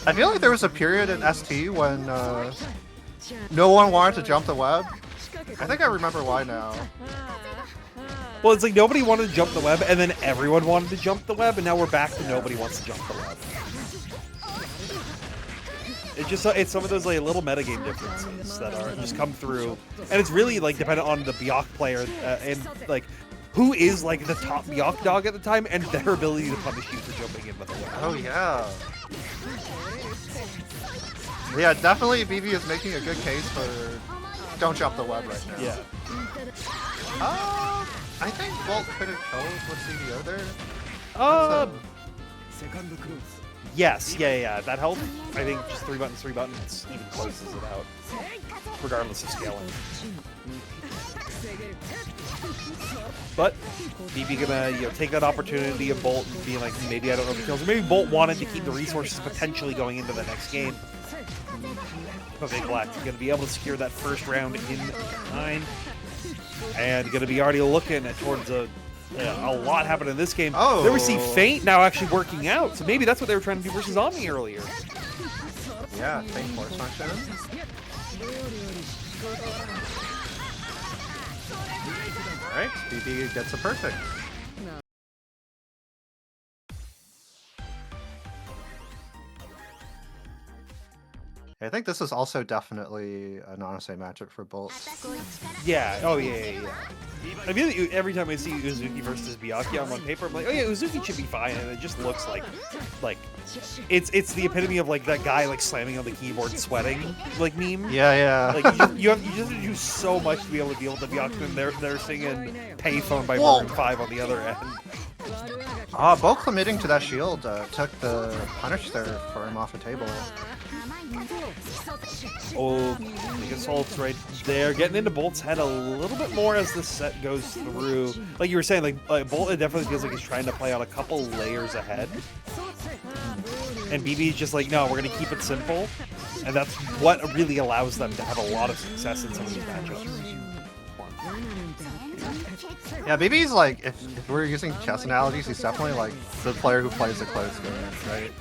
I feel like there was a period in ST when no one wanted to jump the web. I think I remember why now. Well, it's like nobody wanted to jump the web, and then everyone wanted to jump the web, and now we're back to nobody wants to jump the web. It's some of those like little metagame differences that are just come through, and it's really like dependent on the Byac player and like who is like the top Byac dog at the time and their ability to punish you for jumping in with the web. Oh yeah. Yeah, definitely BB is making a good case for don't jump the web right now. Yeah. I think Bolt could have chose with CBO there. Yes, yeah, that helped. I think just 3 buttons even closes it out, regardless of scaling. But BB gonna take that opportunity of Bolt and being like, maybe I don't know the kills, or maybe Bolt wanted to keep the resources potentially going into the next game. But BigBlack gonna be able to secure that first round in time, and gonna be already looking at towards a lot happening in this game. Oh. There we see Feint now actually working out, so maybe that's what they were trying to do versus Omni earlier. Yeah, Feint force function. Alright, BB gets a perfect. I think this is also definitely an honestly matchup for Bolt. Yeah, oh yeah. I mean, every time I see Uzuki versus Byakuya on paper, I'm like, oh yeah, Uzuki should be fine, and it just looks like it's the epitome of like that guy like slamming on the keyboard sweating like meme. Yeah. Like you just have to do so much to be able to deal with the Byakuya, and they're singing "Payphone" by Maroon 5 on the other end. Bolt committing to that shield took the punish there for him off the table. Oh, big assaults right there, getting into Bolt's head a little bit more as the set goes through. Like you were saying, like Bolt, it definitely feels like he's trying to play on a couple layers ahead. And BB's just like, no, we're gonna keep it simple, and that's what really allows them to have a lot of success in some of these matchups. Yeah, BB's like, if we're using chess analogies, he's definitely like the player who plays the close game, right?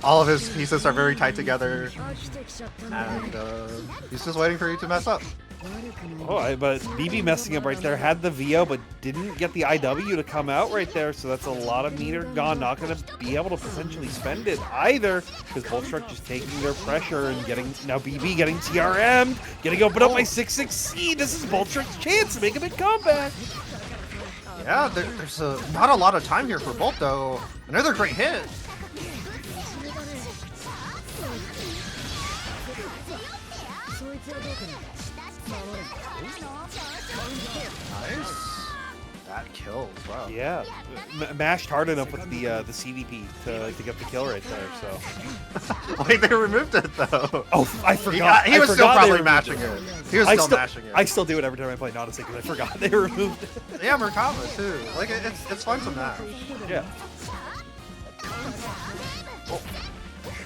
All of his pieces are very tight together, and he's just waiting for you to mess up. Oh, but BB messing up right there, had the VO, but didn't get the IW to come out right there, so that's a lot of meter gone. Not going to be able to potentially spend it either, because Boltstruck just taking their pressure and getting, now BB getting TRM'd, getting opened up by 6-6C. This is Boltstruck's chance to make a big comeback. Yeah, there's not a lot of time here for Bolt, though. Another great hit. Nice. That kills. Wow. Yeah, mashed hard enough with the CDP to get the kill right there. So. Wait, they removed it though. Oh, I forgot. He was still probably mashing it. He was still mashing it. I still do it every time I play Odyssey because I forgot they removed it. Yeah, Merkava too. Like it's fun to mash. Yeah. Oh.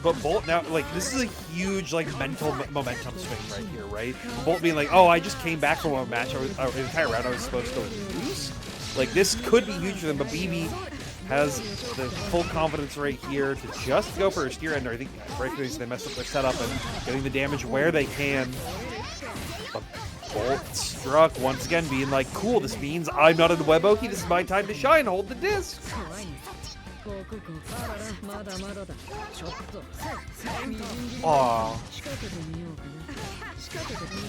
But Bolt now, like, this is a huge, like, mental momentum swing right here, right? Bolt being like, oh, I just came back from a match, an entire round I was supposed to lose. Like, this could be huge for them, but BB has the full confidence right here to just go for a steer ender. I think right here they messed up their setup and getting the damage where they can. But Boltstruck, once again, being like, cool, this means I'm not in the web okie, this is my time to shine, hold the disc. Oh.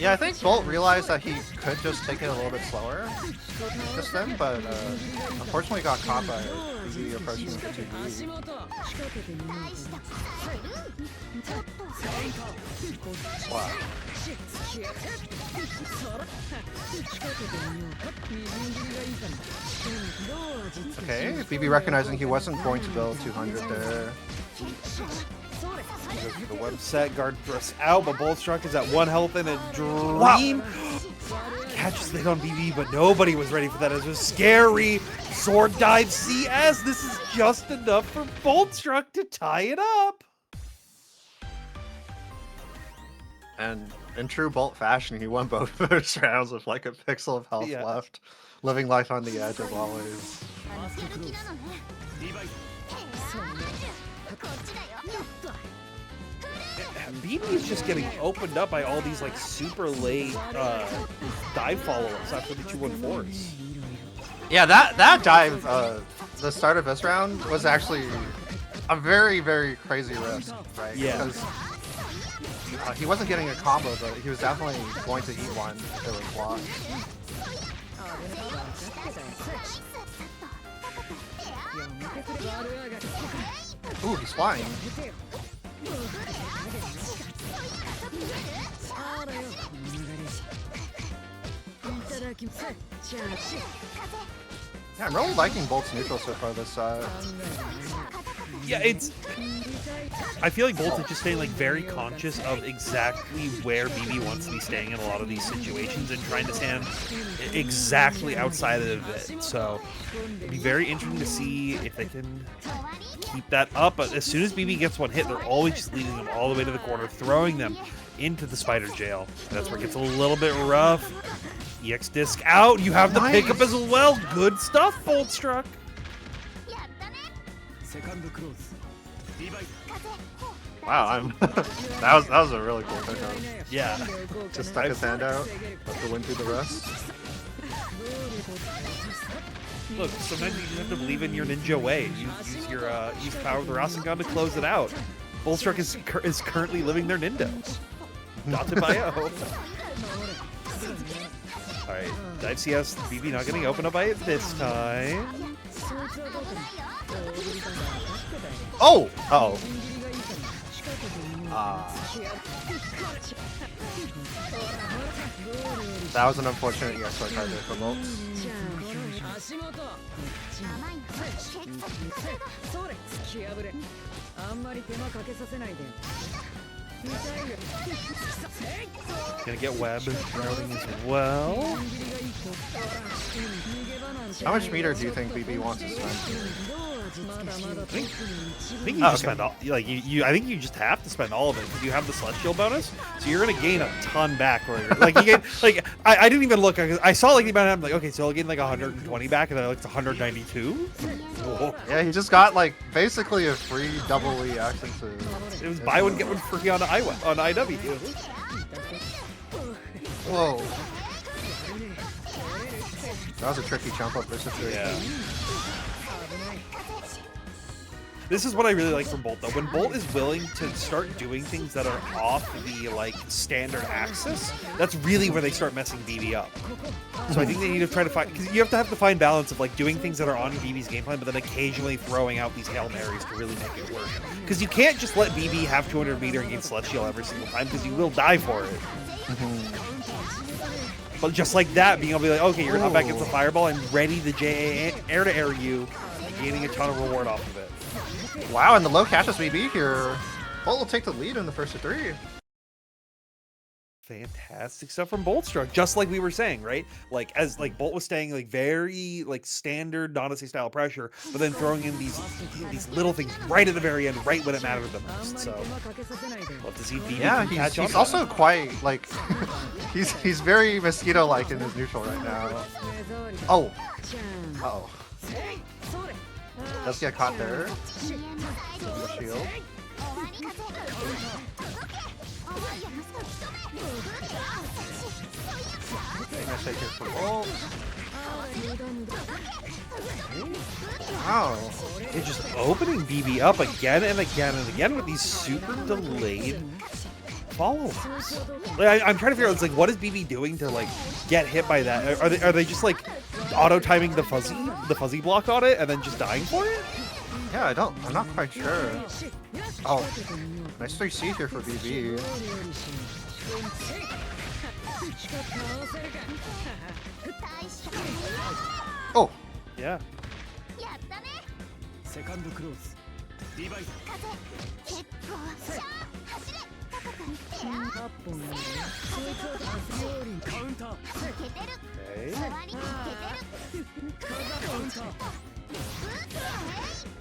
Yeah, I think Bolt realized that he could just take it a little bit slower just then, but unfortunately got caught by BB approaching with the 2B. Wow. Okay, BB recognizing he wasn't going to build 200 there. The web set guard thrusts out, but Boltstruck is at 1 health and a dream. Wow. Catches the hit on BB, but nobody was ready for that. It was scary. Sword dive CS. This is just enough for Boltstruck to tie it up. And in true Bolt fashion, he won both of those rounds with like a pixel of health left, living life on the edge as always. BB is just getting opened up by all these like super late dive follow-ups after the 2-1-4s. Yeah, that dive, the start of this round was actually a very, very crazy risk, right? Yeah. Because he wasn't getting a combo, but he was definitely going to eat one if it was blocked. Ooh, he's flying. Yeah, I'm really liking Bolt's neutral so far this set. Yeah, it's. I feel like Bolt is just staying like very conscious of exactly where BB wants to be staying in a lot of these situations and trying to stand exactly outside of it. So it'd be very interesting to see if they can keep that up. But as soon as BB gets one hit, they're always just leading them all the way to the corner, throwing them into the spider jail. That's where it gets a little bit rough. EX disc out. You have the pickup as well. Good stuff, Boltstruck. Wow, that was a really cool pickup. Yeah. Just stuck his hand out, let the wind through the rest. Look, sometimes you just have to believe in your ninja way. Use power of the Rasengan to close it out. Boltstruck is currently living their Nindo. Date.io. Alright, dive CS, BB not getting open up by it this time. Oh! Uh-oh. That was an unfortunate EX card there for Bolt. Gonna get web routing as well. How much meter do you think BB wants to spend? I think you just spend all, like I think you just have to spend all of it because you have the celestial bonus, so you're gonna gain a ton back. Like you gain, like I didn't even look. I saw like the amount. I'm like, okay, so I'll gain like 120 back, and then like 192. Whoa. Yeah, he just got like basically a free double EX into. It was buy one get one free on IW. Whoa. That was a tricky jump up versus three. Yeah. This is what I really like from Bolt, though. When Bolt is willing to start doing things that are off the like standard axis, that's really where they start messing BB up. So I think they need to try to find, because you have to find balance of like doing things that are on BB's game plan, but then occasionally throwing out these Hail Marys to really make it work. Because you can't just let BB have 200 meter and gain Celestial every single time, because you will die for it. But just like that, being able to be like, okay, you're gonna hop back against the Fireball and ready the JA air-to-air you, gaining a ton of reward off of it. Wow, and the low catches BB here. Bolt will take the lead in the first of three. Fantastic stuff from Boltstruck, just like we were saying, right? Like as like Bolt was staying like very like standard Odyssey style pressure, but then throwing in these little things right at the very end, right when it mattered the most. So love to see BB. Yeah, he's also quite like he's very mosquito-like in his neutral right now. Oh, uh-oh. Does get caught there. The shield. Nice take here for Bolt. Wow. It's just opening BB up again and again and again with these super delayed follow-ups. Like, I'm trying to figure out, it's like, what is BB doing to like get hit by that? Are they just like auto timing the fuzzy block on it and then just dying for it? Yeah, I'm not quite sure. Oh, nice 3C here for BB. Oh, yeah.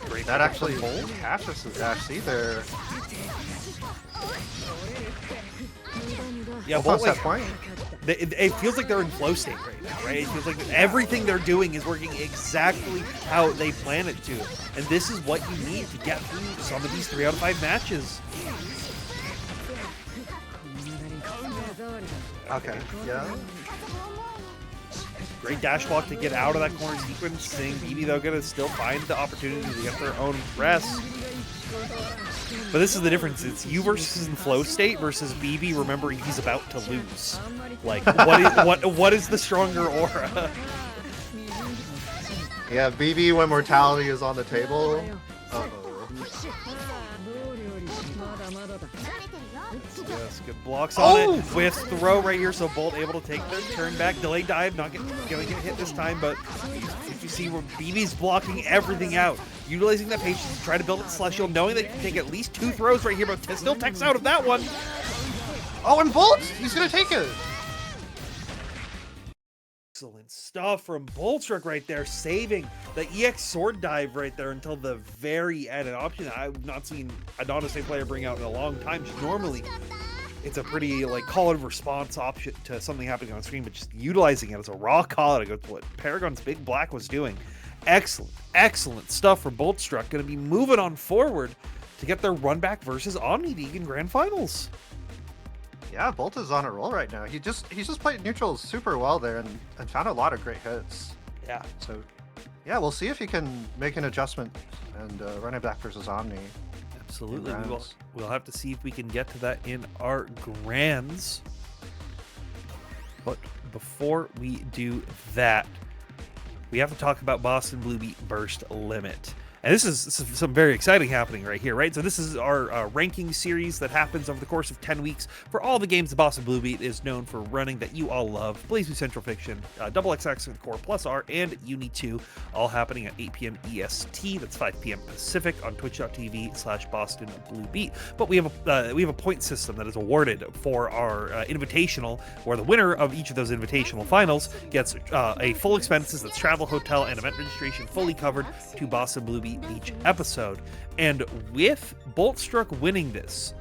Great. That actually catches his dash C there. Yeah, Bolt, like, it feels like they're in flow state right now, right? It feels like everything they're doing is working exactly how they plan it to. And this is what you need to get through some of these 3 out of 5 matches. Okay, yeah. Great dash block to get out of that corner sequence. Seeing BB, though, gonna still find the opportunity to get their own press. But this is the difference. It's you versus in flow state versus BB remembering he's about to lose. Like, what is the stronger aura? Yeah, BB when mortality is on the table. Uh-oh. Yes, good blocks on it. Whiffs throw right here, so Bolt able to take their turn back. Delayed dive, not gonna get hit this time, but if you see where BB's blocking everything out, utilizing that patience to try to build up Celestial, knowing that you can take at least 2 throws right here, but still techs out of that one. Oh, and Bolt! He's gonna take it! Excellent stuff from Boltstruck right there, saving the EX sword dive right there until the very end. An option that I've not seen a non-state player bring out in a long time. Just normally, it's a pretty like call and response option to something happening on screen, but just utilizing it as a raw call out against what Paragon's BigBlack was doing. Excellent stuff for Boltstruck. Going to be moving on forward to get their run back versus OmniDeag in Grand Finals. Yeah, Bolt is on a roll right now. He's just played neutrals super well there and found a lot of great hits. Yeah. So, yeah, we'll see if he can make an adjustment and run it back versus Omni. Absolutely. We'll have to see if we can get to that in our grands. But before we do that, we have to talk about Boston Blue Beat Burst Limit. And this is some very exciting happening right here, right? So this is our ranking series that happens over the course of 10 weeks for all the games the Boston Blue Beat is known for running that you all love. BlazBlue Centralfiction, XX Core R, and UNI2, all happening at 8 p.m. EST. That's 5 p.m. Pacific on twitch.tv/Boston Blue Beat. But we have a point system that is awarded for our invitational, where the winner of each of those invitational finals gets a full expenses, that's travel, hotel, and event registration fully covered to Boston Blue Beat each episode. And with Boltstruck winning this,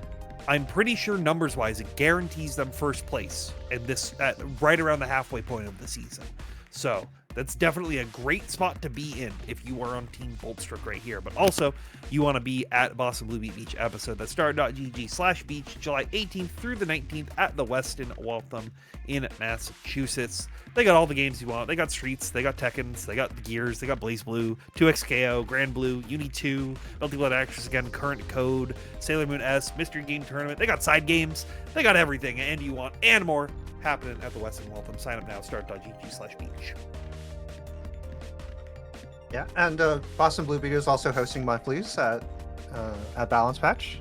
I'm pretty sure numbers-wise it guarantees them first place in this at right around the halfway point of the season. So that's definitely a great spot to be in if you are on Team Boltstruck right here. But also, you want to be at Boston Blue Beat Beach episode. That's star.gg/beach, July 18th through the 19th at the Westin Waltham in Massachusetts. They got all the games you want. They got Streets, they got Tekkens, they got Gears, they got BlazBlue, 2XKO, Grand Blue, UNI2, Multi-Blood Actress again, Current Code, Sailor Moon S, Mystery Game Tournament. They got side games. They got everything and you want and more happening at the Westin Waltham. Sign up now, start.gg/beach. Yeah, and Boston Blue Beat is also hosting monthlies at Balance Patch.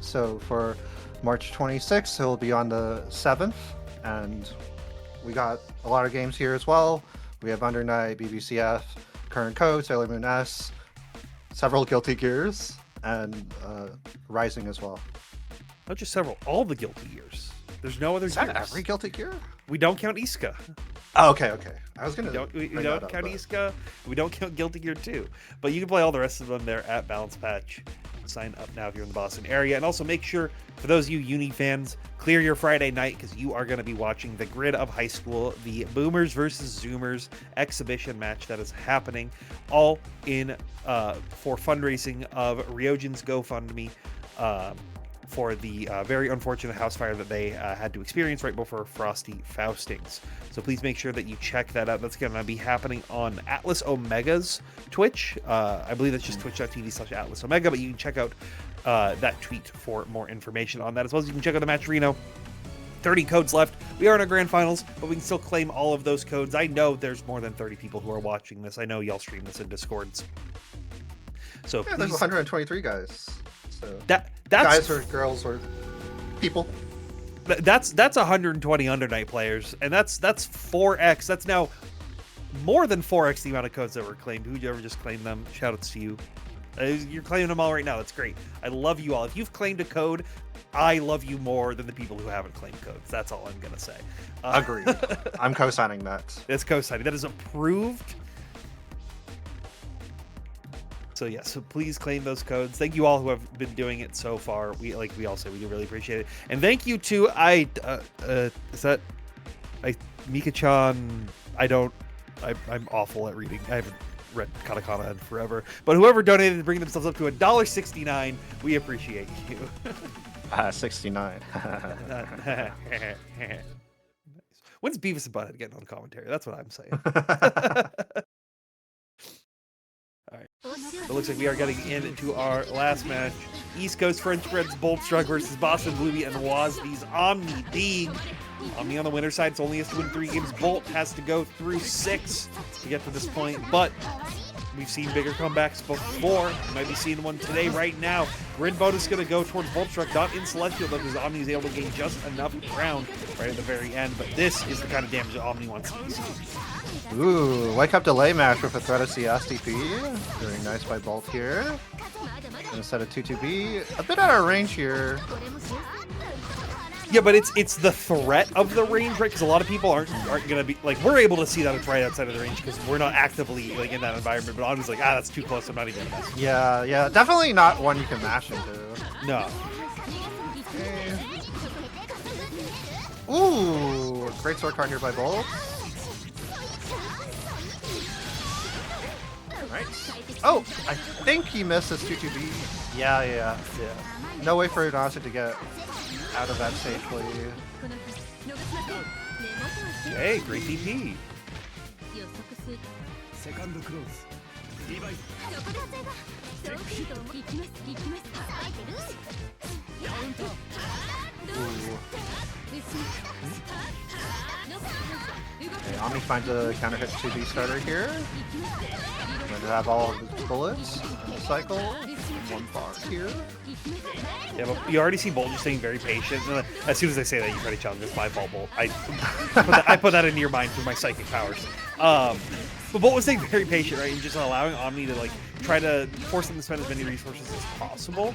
So for March 26th, it'll be on the 7th, and we got a lot of games here as well. We have Undernight, BBCF, Current Code, Sailor Moon S, several Guilty Gears, and Rising as well. Not just several, all the Guilty Gears. There's no other Is that gears. every Guilty Gear? We don't count Iska. Oh, okay. I was gonna. We don't count Iska. We don't count Guilty Gear 2. But you can play all the rest of them there at Balance Patch. Sign up now if you're in the Boston area. And also make sure, for those of you Uni fans, clear your Friday night because you are going to be watching the Grid of High School, the Boomers versus Zoomers exhibition match that is happening, all in for fundraising of Ryojin's GoFundMe. For the very unfortunate house fire that they had to experience right before Frosty Faustings. So please make sure that you check that out. That's going to be happening on Atlas Omega's Twitch. I believe that's just twitch.tv/Atlas Omega, but you can check out that tweet for more information on that, as well as you can check out the match Reno. 30 codes left. We are in our grand finals, but we can still claim all of those codes. I know there's more than 30 people who are watching this. I know y'all stream this in Discords. So yeah, there's 123 guys. So that's guys or girls or people. That's 120 undernight players, and that's 4x. That's now more than 4x the amount of codes that were claimed. Who'd you ever just claim them? Shout outs to you. You're claiming them all right now. That's great. I love you all. If you've claimed a code, I love you more than the people who haven't claimed codes. That's all I'm gonna say. Agreed. I'm co-signing that. It's co-signing. That is approved. So yeah, so please claim those codes. Thank you all who have been doing it so far. We all say we do really appreciate it. And thank you to Mika-chan. I'm awful at reading. I haven't read katakana in forever. But whoever donated to bring themselves up to $1.69, we appreciate you. 69. When's Beavis and Butthead getting on commentary? That's what I'm saying. All right. It looks like we are getting into our last match. East Coast French Bread's Boltstruck versus Boston Blue Beat and WASB's OmniDeag. Omni on the winner's side, it's only has to win 3 games. Bolt has to go through 6 to get to this point, but we've seen bigger comebacks before. We might be seeing one today, right now. Grid bonus going to go towards Boltstruck, not in Celestial, though, because Omni is able to gain just enough ground right at the very end. But this is the kind of damage that Omni wants to see. Ooh, wake up delay match with a threat of CSDP. Very nice by Bolt here. Gonna set a 2-2B. A bit out of range here. Yeah, but it's the threat of the range, right? Because a lot of people aren't gonna be like, we're able to see that it's right outside of the range because we're not actively like in that environment. But Omni's like, that's too close. I'm not even gonna mess. Yeah, definitely not one you can mash into. No. Okay. Ooh, great sword card here by Bolt. Right. Oh, I think he missed his 2-2B. Yeah. No way for Unasa to get out of that safely. Hey, great DP. Okay, Omni finds a counter hit 2B starter here. Going to have all of his bullets in the cycle. One bar here. Yeah, but you already see Bolt just staying very patient. As soon as I say that, you try to challenge. It's my fault, Bolt. I put that into your mind through my psychic powers. But Bolt was staying very patient, right, and just allowing Omni to like try to force him to spend as many resources as possible.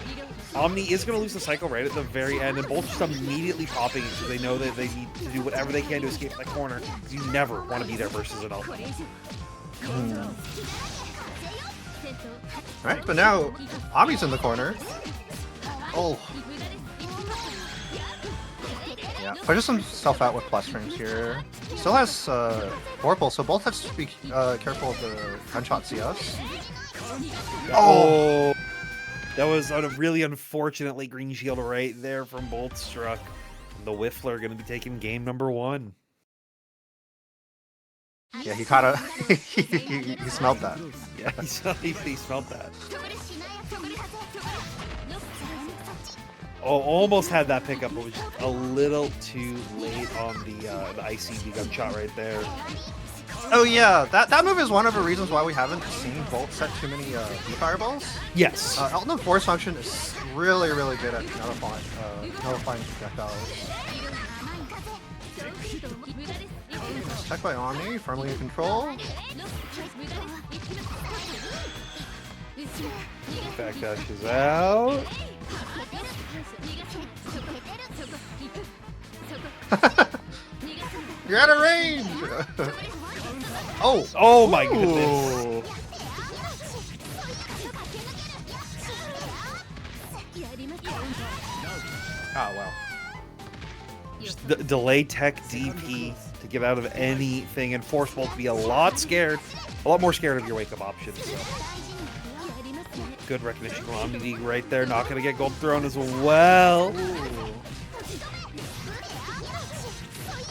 Omni is going to lose the cycle right at the very end, and Bolt just immediately popping because they know that they need to do whatever they can to escape that corner. Because you never want to be there versus an ult. Alright, but now Omni's in the corner. Oh. Yeah, pushes himself out with plus frames here. Still has Vorpal, so both have to be careful of the gunshot CS. Oh! That was a really unfortunately green shield right there from Boltstruck. The Whiffler going to be taking game number 1. Yeah, he caught a... he smelled that. Yeah, he smelled that. Oh, almost had that pickup, but was just a little too late on the ICB gunshot right there. Oh yeah, that move is one of the reasons why we haven't seen Bolt set too many fireballs. Yes. Ultimate Force function is really good at nullifying projectiles. Check by Omni, firmly in control. Back dashes out. You're out of range! Oh my goodness. Oh wow. Just delay tech DP to get out of anything and force Bolt to be a lot more scared of your wake up options. Good recognition from OmniDeag right there. Not going to get gold thrown as well.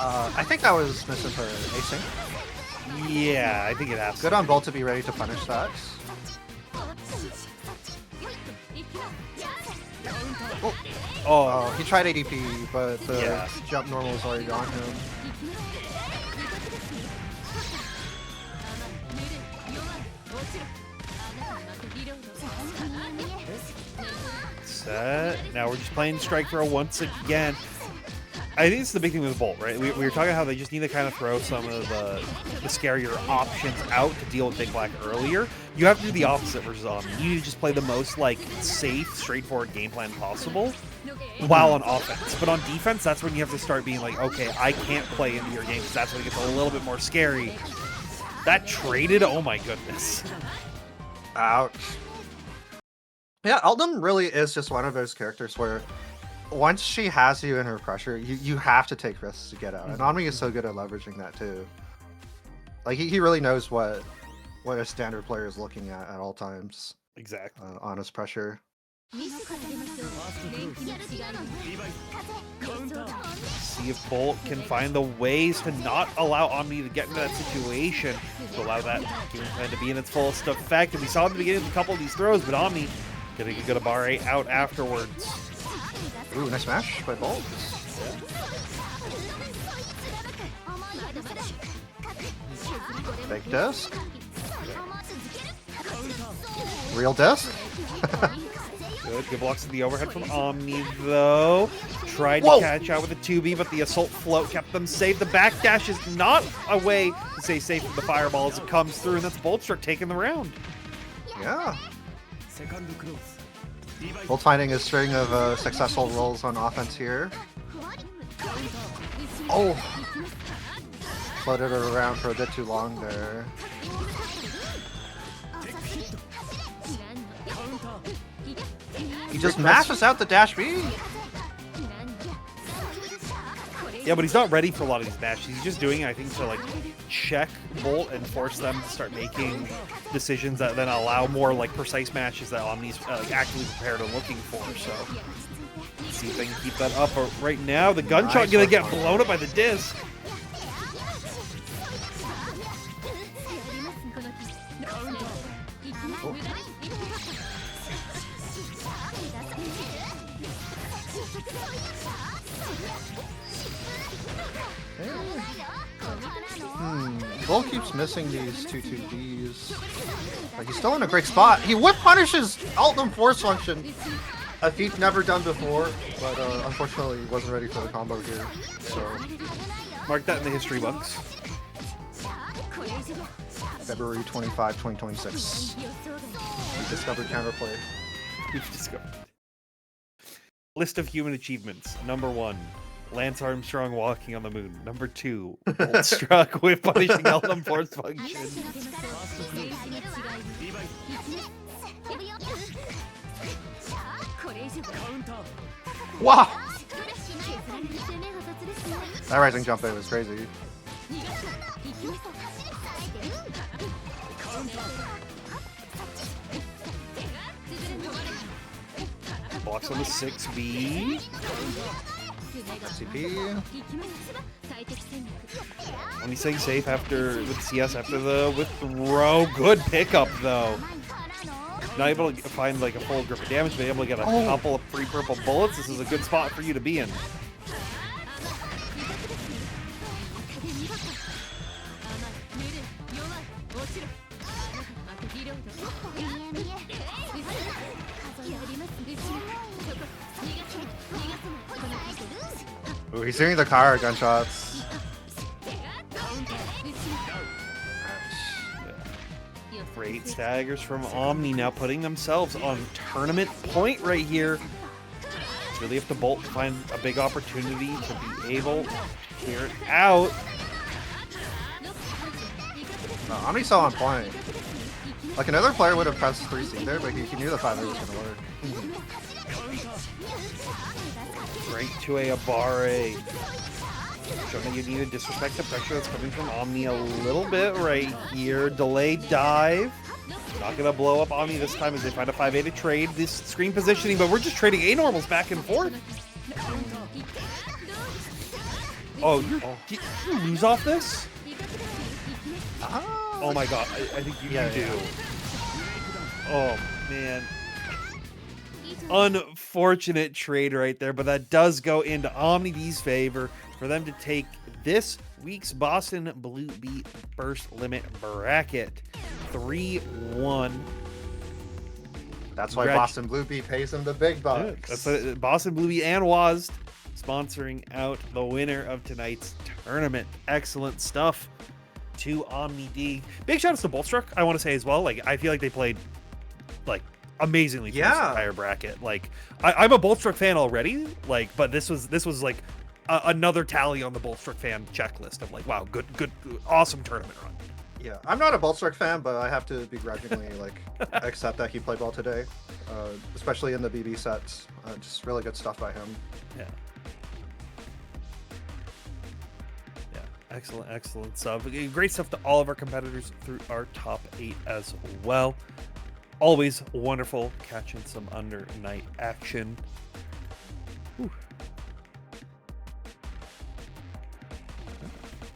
I think that was missing for async. Yeah, I think it has. Good on Bolt to be ready to punish that. Oh, he tried ADP, but the jump normal is already on him. Set. Now we're just playing strike throw once again. I think it's the big thing with Bolt, right? We were talking how they just need to kind of throw some of the scarier options out to deal with BigBlack earlier. You have to do the opposite versus Omni. You need to just play the most like safe, straightforward game plan possible while on offense. But on defense, that's when you have to start being like, okay, I can't play into your game because that's when it gets a little bit more scary. That traded, oh my goodness. Ouch. Yeah, Alden really is just one of those characters where once she has you in her pressure, you have to take risks to get out. And Omni is so good at leveraging that too. Like he really knows what a standard player is looking at all times. Exactly. On his pressure. See if Bolt can find the ways to not allow Omni to get into that situation, to allow that game plan to be in its fullest effect. And we saw at the beginning of a couple of these throws, but Omni getting a good bar out afterwards. Ooh, nice smash by Bolt. Fake disc. Real disc? Good blocks to the overhead from Omni, though. Tried to Whoa. catch out with a 2B, but the assault float kept them safe. The backdash is not a way to stay safe from the fireball as it comes through, and that's Boltstruck taking the round. Yeah. Bolt finding a string of successful rolls on offense here. Oh! Floated her around for a bit too long there. He just mashes out the dash B. Yeah, but he's not ready for a lot of these dashes. He's just doing it, I think, to like check Bolt and force them to start making decisions that then allow more like precise matches that Omni's like actively prepared and looking for. So let's see if they can keep that up. But right now, the gunshot gonna get blown up by the disc. Bolt keeps missing these 2-2-Ds. Like, he's still in a great spot. He whip punishes alt and force function. A feat never done before, but unfortunately he wasn't ready for the combo here. So Mark that in the history books. February 25, 2026. We discovered counterplay. We've discovered. List of human achievements. Number 1. Lance Armstrong walking on the moon. Number 2, Boltstruck with punishing Eldom force function. Wow! That rising jump in was crazy. Blocks on the 6B. CP. Only staying safe after with CS after the withthrow. Good pickup though. Not able to find like a full grip of damage, but able to get a couple of free purple bullets. This is a good spot for you to be in. Ooh, he's hearing the car gunshots. Great staggers from Omni now putting themselves on tournament point right here. It's really up to Bolt to find a big opportunity to be able to clear it out. No, Omni's so on point. Like another player would have pressed 3C there, but he knew the 5A was gonna work. Right to a Abare. Showing that you need to disrespect the pressure that's coming from Omni a little bit right here. Delayed dive. Not gonna blow up Omni this time as they find a 5A to trade this screen positioning, but we're just trading A-normals back and forth. Oh, did you lose off this? Oh my god, I think you do. Oh man. Unfortunate trade right there, but that does go into OmniDeag's favor for them to take this week's Boston Blue B Burst Limit bracket 3-1. That's why Boston Blue B pays him the big bucks. That's Boston Blue B and WASD sponsoring out the winner of tonight's tournament. Excellent stuff to OmniDeag. Big shout outs to Boltstruck, I want to say as well. Like, I feel like they played like amazingly through this entire bracket. Like, I'm a Boltstruck fan already, like, but this was like another tally on the Boltstruck fan checklist of like, wow, good, awesome tournament run. Yeah, I'm not a Boltstruck fan, but I have to begrudgingly like accept that he played well today, especially in the BB sets. Just really good stuff by him. Yeah. Excellent stuff. Great stuff to all of our competitors through our top 8 as well. Always wonderful catching some under night action. Whew.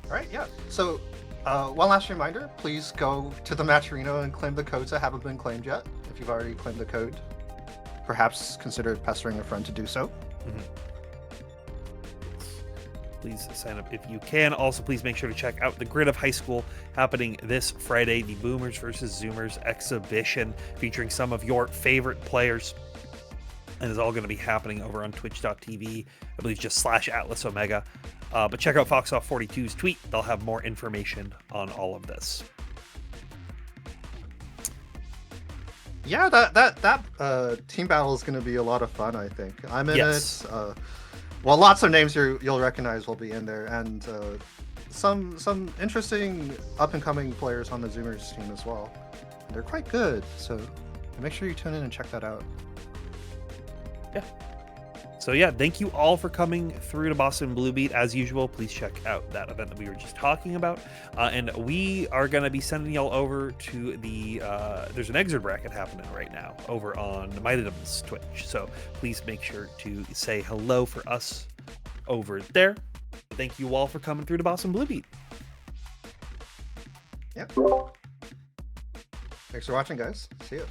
All right, yeah. So one last reminder, please go to the Matcherino and claim the codes that haven't been claimed yet. If you've already claimed the code, perhaps consider pestering a friend to do so. please sign up if you can. Also, please make sure to check out the Grid of High School happening this Friday, the Boomers versus Zoomers exhibition featuring some of your favorite players. And it's all going to be happening over on twitch.tv. I believe just /AtlasOmega. But check out FoxOff42's tweet. They'll have more information on all of this. Yeah, that team battle is going to be a lot of fun, I think. I'm in it. Well, lots of names you'll recognize will be in there, and some interesting up-and-coming players on the Zoomers team as well. They're quite good, so make sure you tune in and check that out. Yeah. So yeah, thank you all for coming through to Boston Blue Beat. As usual, please check out that event that we were just talking about. And we are going to be sending y'all over to the, there's an exit bracket happening right now over on MyDub's Twitch. So please make sure to say hello for us over there. Thank you all for coming through to Boston Blue Beat. Yep. Thanks for watching, guys. See you.